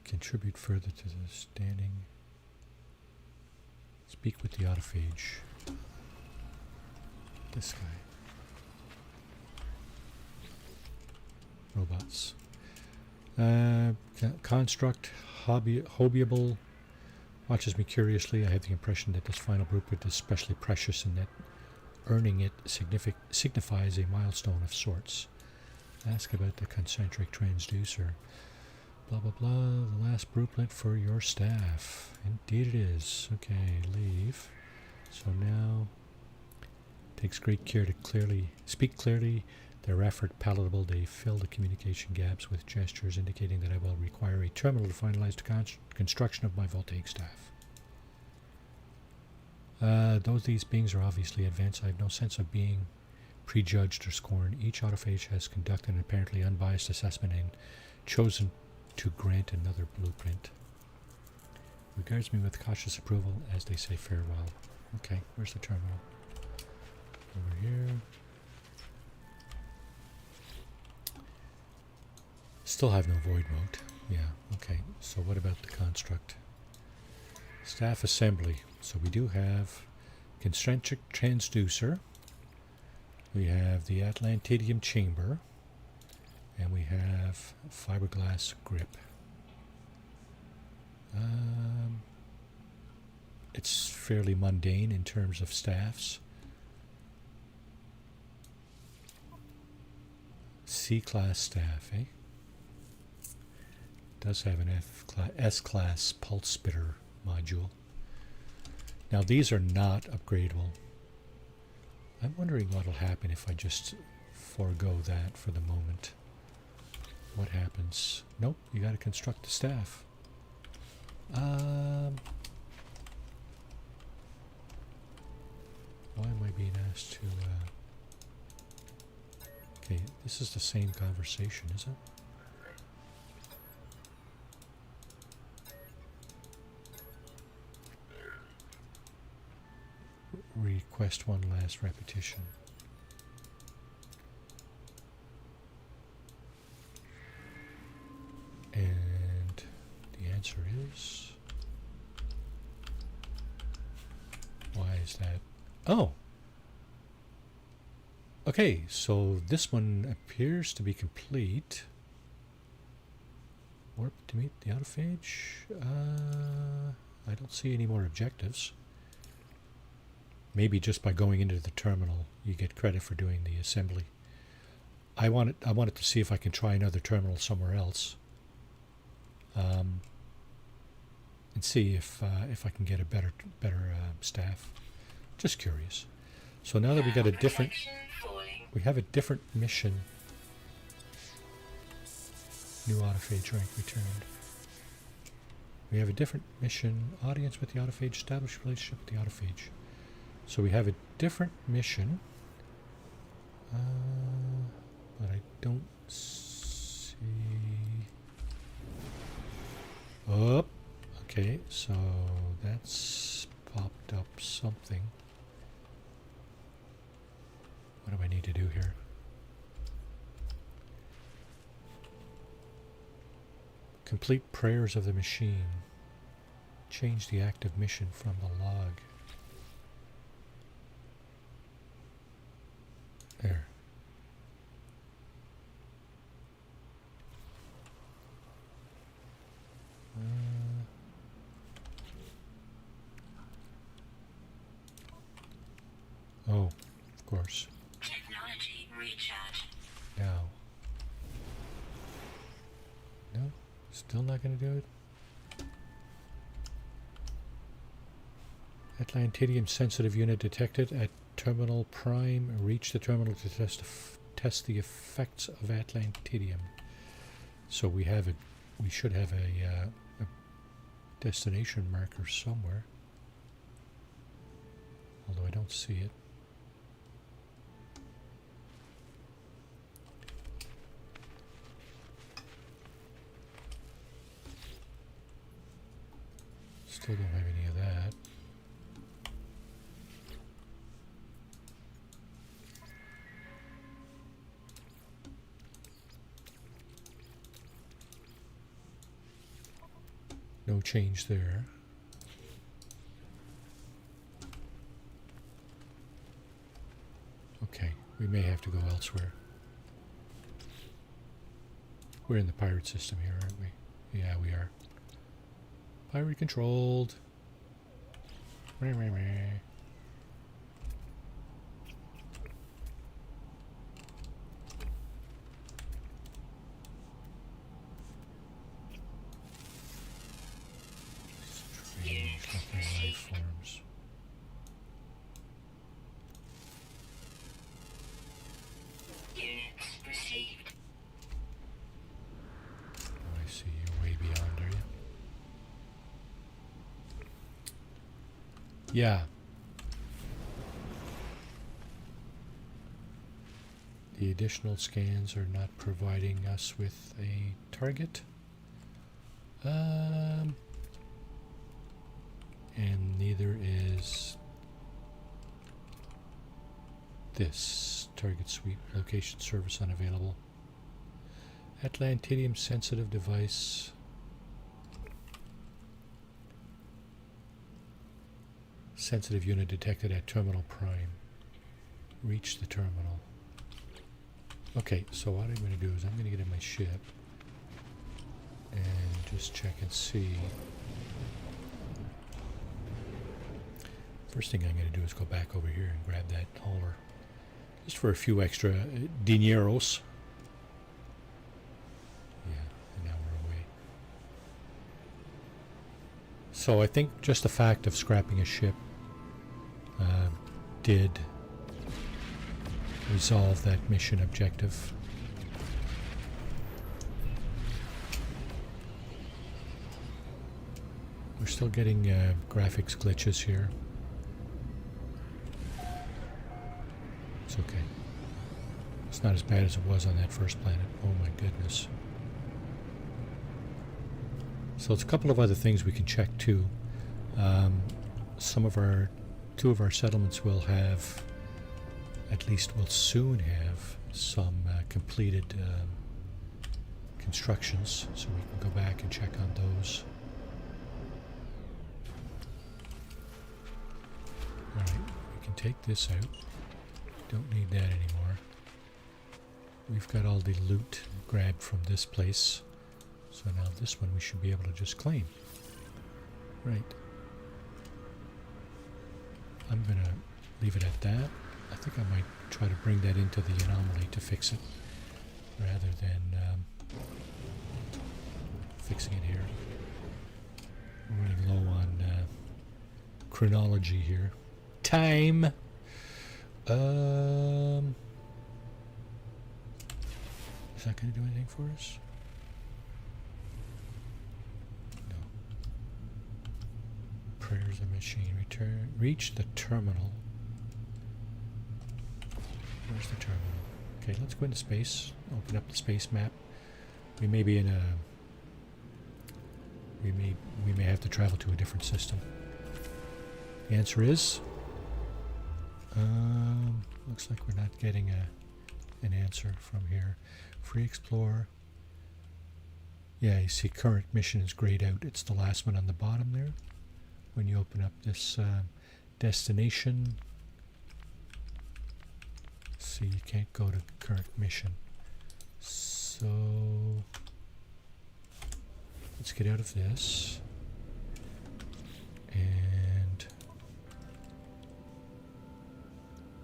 Contribute further to the standing. Speak with the autophage. This guy. Robots. Construct, hobbyable. Watches me curiously. I have the impression that this final blueprint is especially precious and that earning it signifies a milestone of sorts. Ask about the concentric transducer. Blah, blah, blah. The last blueprint for your staff. Indeed it is. Okay, leave. So now, takes great care to speak clearly. Their effort palatable. They fill the communication gaps with gestures indicating that I will require a terminal to finalize the construction of my voltaic staff. Though these beings are obviously advanced, I have no sense of being prejudged or scorned. Each autophage has conducted an apparently unbiased assessment and chosen to grant another blueprint. Regards me with cautious approval as they say farewell. Okay, where's the terminal? Over here. Still have no void mode. Yeah, okay. So what about the construct? Staff assembly. So we do have concentric transducer. We have the Atlantidium chamber. And we have fiberglass grip. It's fairly mundane in terms of staffs. C-class staff, eh? Does have an S-class pulse spitter module. Now these are not upgradable. I'm wondering what will happen if I just forego that for the moment. What happens? Nope, you got to construct the staff. Why am I being asked to... Okay, this is the same conversation, is it? Request one last repetition. And the answer is... Why is that? Oh! Okay, so this one appears to be complete. Warp to meet the autophage. I don't see any more objectives. Maybe just by going into the terminal, you get credit for doing the assembly. I wanted to see if I can try another terminal somewhere else, and see if I can get a better staff. Just curious. So now that we got a different, we have a different mission. New autophage rank returned. We have a different mission. Audience with the autophage. Establish relationship with the autophage. So we have a different mission, but I don't see... Oh, okay, so that's popped up something. to do here. Complete prayers of the machine. Change the active mission from the log. There. Oh, of course. Technology recharge. Now. No, still not going to do it. Atlantidium sensitive unit detected at terminal prime. Reach the terminal to test the effects of Atlantidium. So we have we should have a destination marker somewhere. Although I don't see it. Still don't have any of that. No change there. Okay, we may have to go elsewhere. We're in the pirate system here, aren't we? Yeah, we are. Pirate controlled. Meh, meh, meh. Strange looking life forms. Units received. Oh, I see you're way beyond, are you? Yeah. The additional scans are not providing us with a target. And neither is this target sweep. Location service unavailable. Atlantidium sensitive device. Sensitive unit detected at terminal prime. Reach the terminal. Okay, so what I'm going to do is I'm going to get in my ship and just check and see. First thing I'm going to do is go back over here and grab that hauler. Just for a few extra dineros. Yeah, and now we're away. So I think just the fact of scrapping a ship did resolve that mission objective. We're still getting graphics glitches here. It's okay. It's not as bad as it was on that first planet. Oh my goodness. So it's a couple of other things we can check too. Two of our settlements will have, at least will soon have, some completed constructions, so we can go back and check on those. Alright, we can take this out. Don't need that anymore. We've got all the loot grabbed from this place, so now this one we should be able to just claim. Right. I'm going to leave it at that. I think I might try to bring that into the anomaly to fix it, rather than fixing it here. We're running low on chronology here. Time! Is that going to do anything for us? No. Prayers of machine. Reach the terminal. Where's the terminal? Okay, let's go into space. Open up the space map. We may be in a... We may have to travel to a different system. The answer is... looks like we're not getting an answer from here. Free explore. Yeah, you see current mission is grayed out. It's the last one on the bottom there. When you open up this destination, see, you can't go to current mission. So let's get out of this. And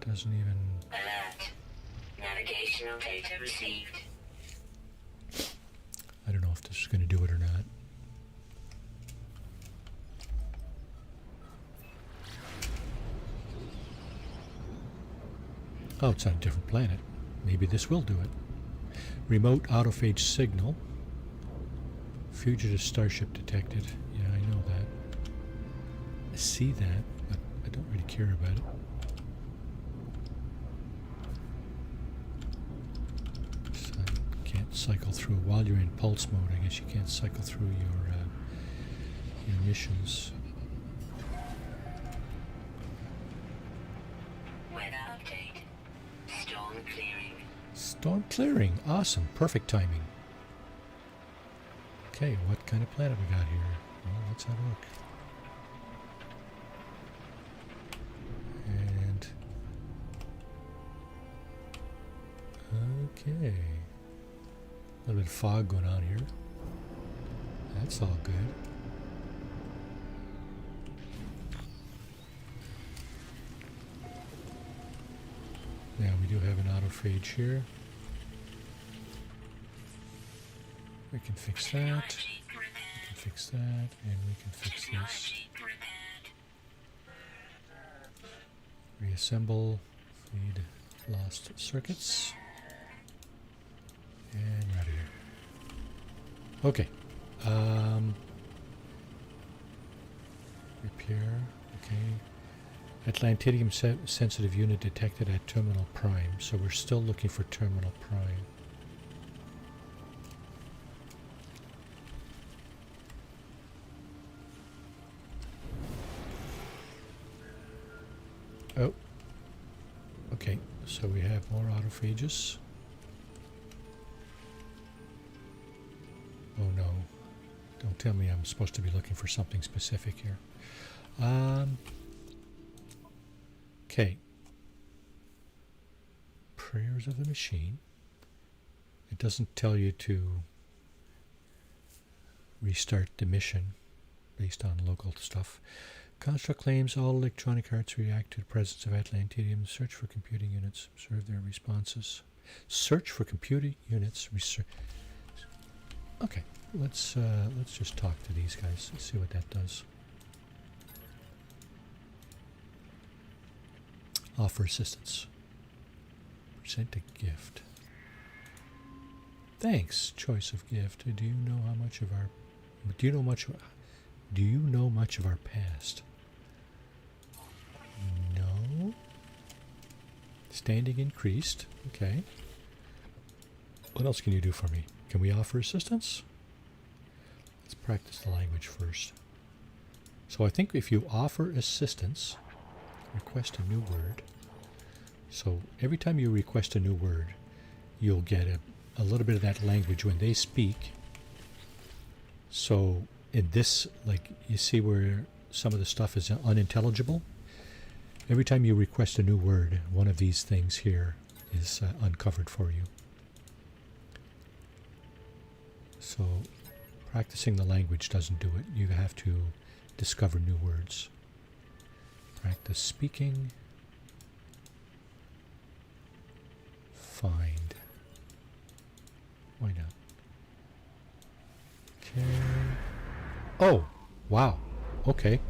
doesn't even... Alert. Navigational data received. I don't know if this is going to do it or not. Oh, it's on a different planet. Maybe this will do it. Remote autophage signal. Fugitive starship detected. Yeah, I know that. I see that, but I don't really care about it. So I can't cycle through while you're in pulse mode. I guess you can't cycle through your missions. Weather update. Storm clearing. Storm clearing. Awesome. Perfect timing. Okay, what kind of planet we got here? Well, let's have a look. And... okay. A little bit of fog going on here. That's all good. Now we do have an autophage here. We can fix that. Technology We repaired. can fix that, and we can fix this. Technology repaired. Reassemble. Feed lost circuits. And we're out of here. Okay. Repair. Okay. Atlantidium sensitive unit detected at Terminal Prime. So we're still looking for Terminal Prime. Oh. Okay. So we have more autophages. Oh no. Don't tell me I'm supposed to be looking for something specific here. Okay. Prayers of the machine. It doesn't tell you to restart the mission based on local stuff. Construct claims all electronic arts react to the presence of Atlantidium. Search for computing units. Observe their responses. Search for computing units. Research. Okay, let's just talk to these guys. Let's see what that does. Offer assistance. Present a gift. Thanks. Choice of gift. Do you know how much of our? Do you know much? Do you know much of our past? No. Standing increased. Okay. What else can you do for me? Can we offer assistance? Let's practice the language first. So I think if you offer assistance, request a new word. So every time you request a new word, you'll get a little bit of that language when they speak. So in this, like, you see where some of the stuff is unintelligible? Every time you request a new word, one of these things here is uncovered for you. So practicing the language doesn't do it. You have to discover new words. Practice speaking. Find. Why not? Okay. Oh, wow. Okay.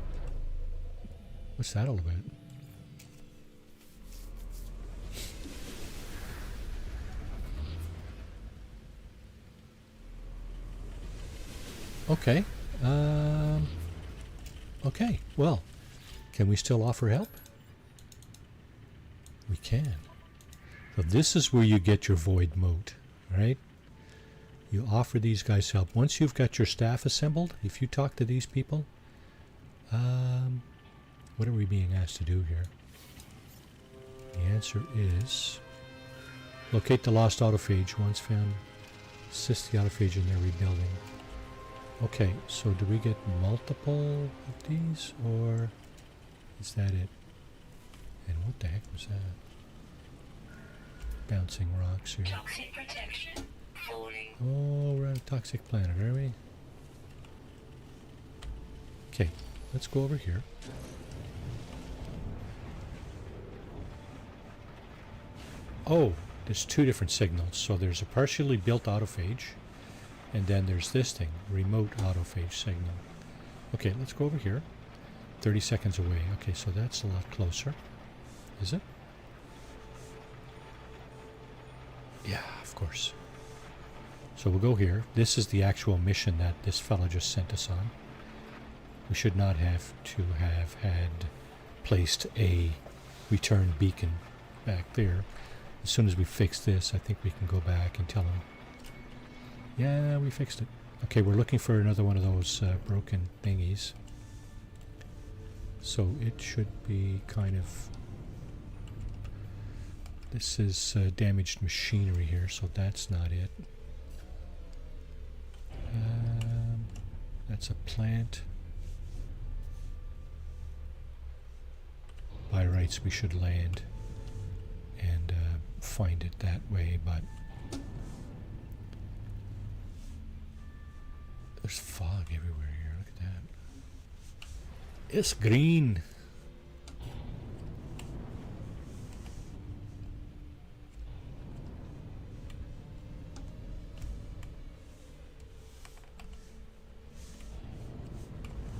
What's that all about? Okay. Okay. Well, can we still offer help? We can. So this is where you get your void mote, right? You offer these guys help. Once you've got your staff assembled, if you talk to these people, what are we being asked to do here? The answer is locate the lost autophage. Once found, assist the autophage in their rebuilding. Okay, so do we get multiple of these, or is that it? And what the heck was that? Bouncing rocks here. Toxic protection. Falling. Oh, we're on a toxic planet, are we? Okay, let's go over here. Oh, there's two different signals. So there's a partially built autophage, and then there's this thing, remote autophage signal. Okay, let's go over here. 30 seconds away. Okay, so that's a lot closer. Is it? Yeah, of course. So we'll go here. This is the actual mission that this fellow just sent us on. We should not have to have had placed a return beacon back there. As soon as we fix this, I think we can go back and tell him, yeah, we fixed it. Okay, we're looking for another one of those broken thingies. So it should be kind of... This is damaged machinery here, so that's not it. That's a plant. By rights, we should land and find it that way, but there's fog everywhere here. Look at that. It's green.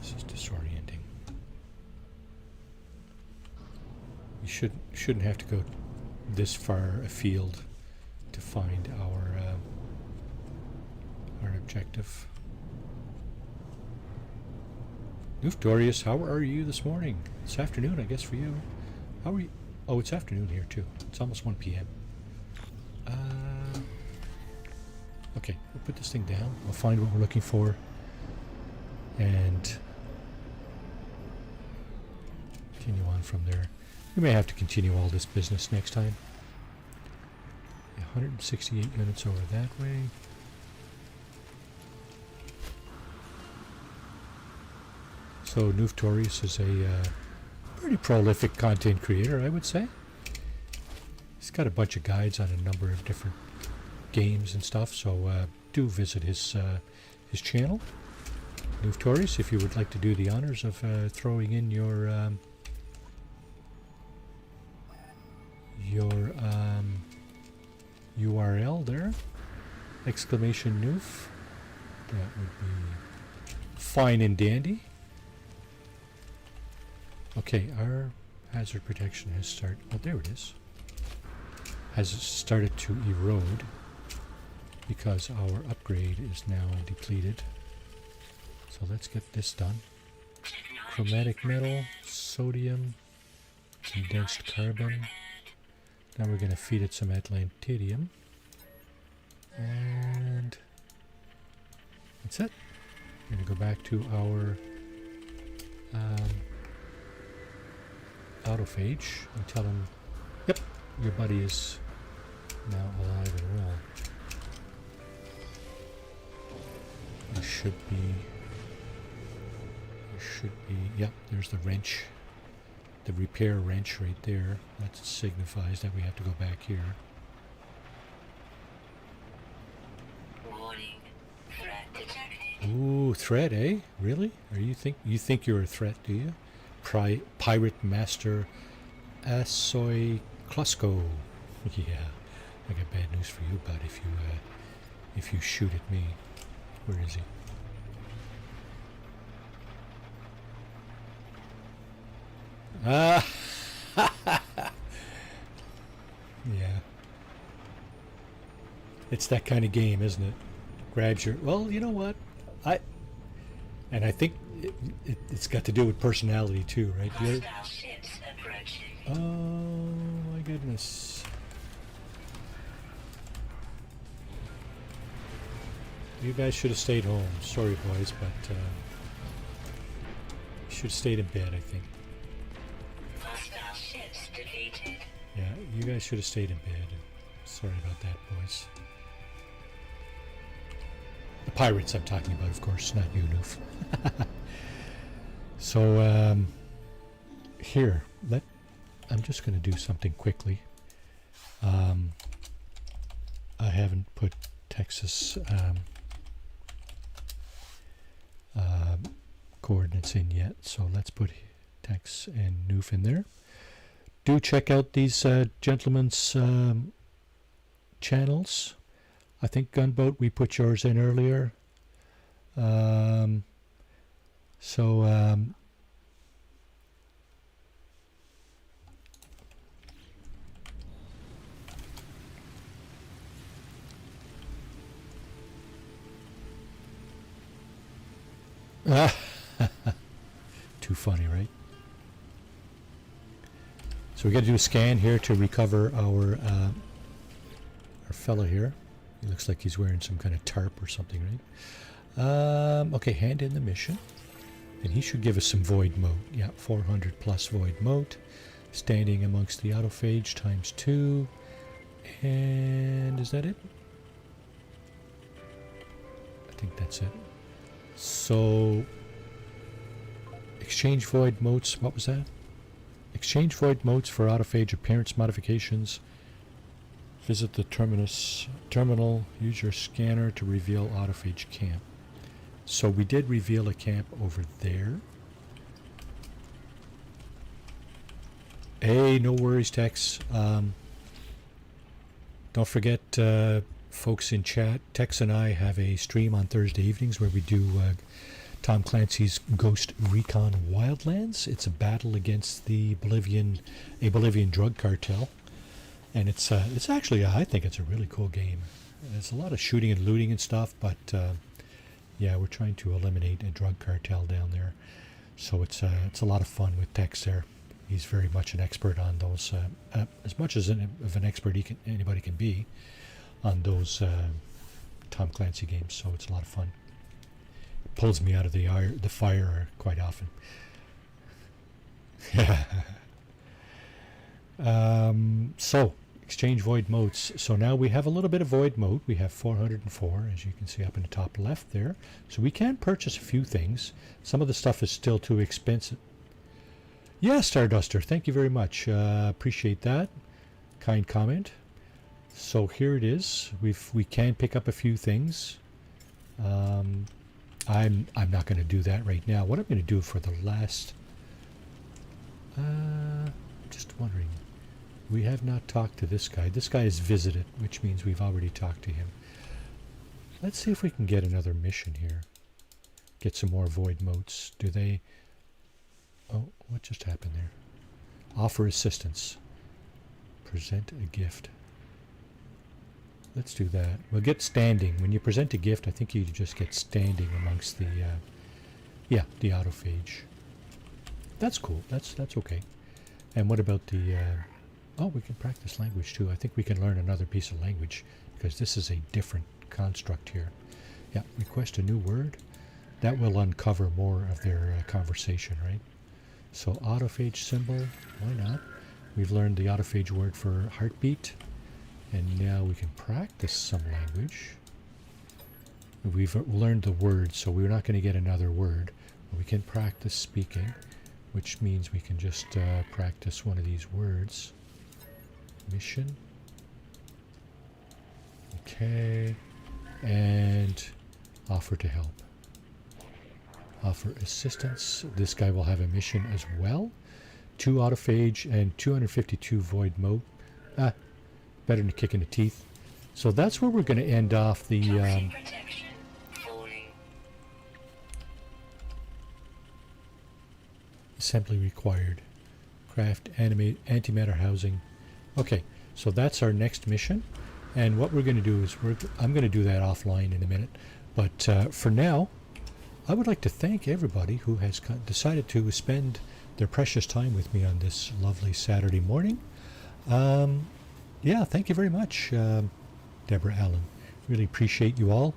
This is disorienting. You shouldn't have to go this far afield to find our objective. Victorious, how are you this morning? It's afternoon, I guess, for you. How are you? Oh, it's afternoon here too. It's almost 1 p.m. Okay, we'll put this thing down. We'll find what we're looking for, and continue on from there. We may have to continue all this business next time. 168 units over that way. So Nuftorius is a pretty prolific content creator, I would say. He's got a bunch of guides on a number of different games and stuff, so do visit his channel. Nuftorius, if you would like to do the honors of throwing in your URL there, exclamation Noof, that would be fine and dandy. Okay, our hazard protection has started. Oh, there it is. Has started to erode because our upgrade is now depleted. So let's get this done. Chromatic metal, sodium, condensed carbon. Now we're going to feed it some Atlantidium. And that's it. We're going to go back to our autophage and tell him, yep, your buddy is now alive and well. There should be, yep, there's the wrench. The repair wrench right there. That signifies that we have to go back here. Warning. Threat detected. Ooh, threat, eh? Really? Are you think you're a threat, do you? Pirate Master Asoy Klusko. Yeah, I got bad news for you, bud. If you shoot at me, where is he? Ah, yeah. It's that kind of game, isn't it? Grabs your. Well, you know what? I think it's got to do with personality too, right? Hostile ships approaching. Oh my goodness. You guys should have stayed home. Sorry, boys, but you should have stayed in bed, I think. Hostile ships defeated. Yeah, You guys should have stayed in bed. Sorry about that, boys. The pirates I'm talking about, of course, not you, Noof. So, here, I'm just going to do something quickly. I haven't put Texas coordinates in yet, so let's put Tex and Noof in there. Do check out these gentlemen's channels. I think Gunboat, we put yours in earlier. Too funny, right? So we got to do a scan here to recover our fellow here. He looks like he's wearing some kind of tarp or something, right? Okay, hand in the mission. And he should give us some void mote. Yeah, 400 plus void mote. Standing amongst the autophage times 2. And is that it? I think that's it. So, exchange void motes. What was that? Exchange void motes for autophage appearance modifications. Visit the terminal. Use your scanner to reveal autophage camp. So we did reveal a camp over there. Hey, no worries, Tex. Don't forget, folks in chat, Tex and I have a stream on Thursday evenings where we do Tom Clancy's Ghost Recon Wildlands. It's a battle against a Bolivian drug cartel. And it's actually, I think it's a really cool game. There's a lot of shooting and looting and stuff, but yeah, we're trying to eliminate a drug cartel down there. So it's a lot of fun with Tex there. He's very much an expert on those, as much as of an expert anybody can be on those Tom Clancy games. So it's a lot of fun. It pulls me out of the fire quite often. So exchange void motes. So now we have a little bit of void mote. We have 404, as you can see up in the top left there. So we can purchase a few things. Some of the stuff is still too expensive. Yeah, Starduster, thank you very much. Appreciate that. Kind comment. So here it is. We can pick up a few things. I'm not going to do that right now. What I'm going to do for the last... just wondering. We have not talked to this guy. This guy is visited, which means we've already talked to him. Let's see if we can get another mission here. Get some more void motes. Do they... Oh, what just happened there? Offer assistance. Present a gift. Let's do that. We'll get standing. When you present a gift, I think you just get standing amongst the... the autophage. That's cool. That's okay. And what about the... oh, we can practice language too. I think we can learn another piece of language because this is a different construct here. Yeah, request a new word. That will uncover more of their conversation, right? So autophage symbol, why not? We've learned the autophage word for heartbeat. And now we can practice some language. We've learned the word, so we're not going to get another word. But we can practice speaking, which means we can just practice one of these words. Mission. Okay. And offer to help. Offer assistance. This guy will have a mission as well. 2 autophage and 252 void mote. Better than a kick in the teeth. So that's where we're going to end off the... assembly required. Craft antimatter housing. Okay, so that's our next mission. And what we're going to do is... I'm going to do that offline in a minute. But for now, I would like to thank everybody who has decided to spend their precious time with me on this lovely Saturday morning. Yeah, thank you very much, Deborah Allen. Really appreciate you all.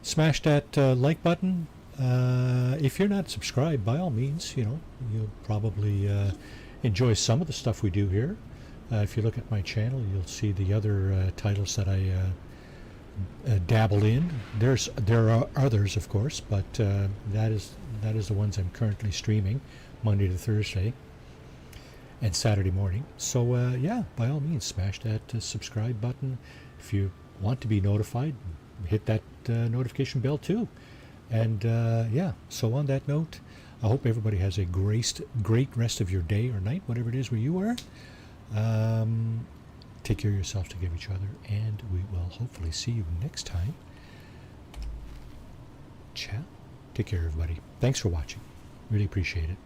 Smash that like button. If you're not subscribed, by all means, you'll probably enjoy some of the stuff we do here. If you look at my channel, you'll see the other titles that I dabble in. There are others, of course, but that is the ones I'm currently streaming, Monday to Thursday and Saturday morning. So yeah, by all means, smash that subscribe button. If you want to be notified, hit that notification bell too. And yeah, so on that note, I hope everybody has a great rest of your day or night, whatever it is where you are. Take care of yourself, take care of each other, and we will hopefully see you next time. Ciao. Take care, everybody. Thanks for watching. Really appreciate it.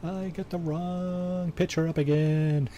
I got the wrong picture up again.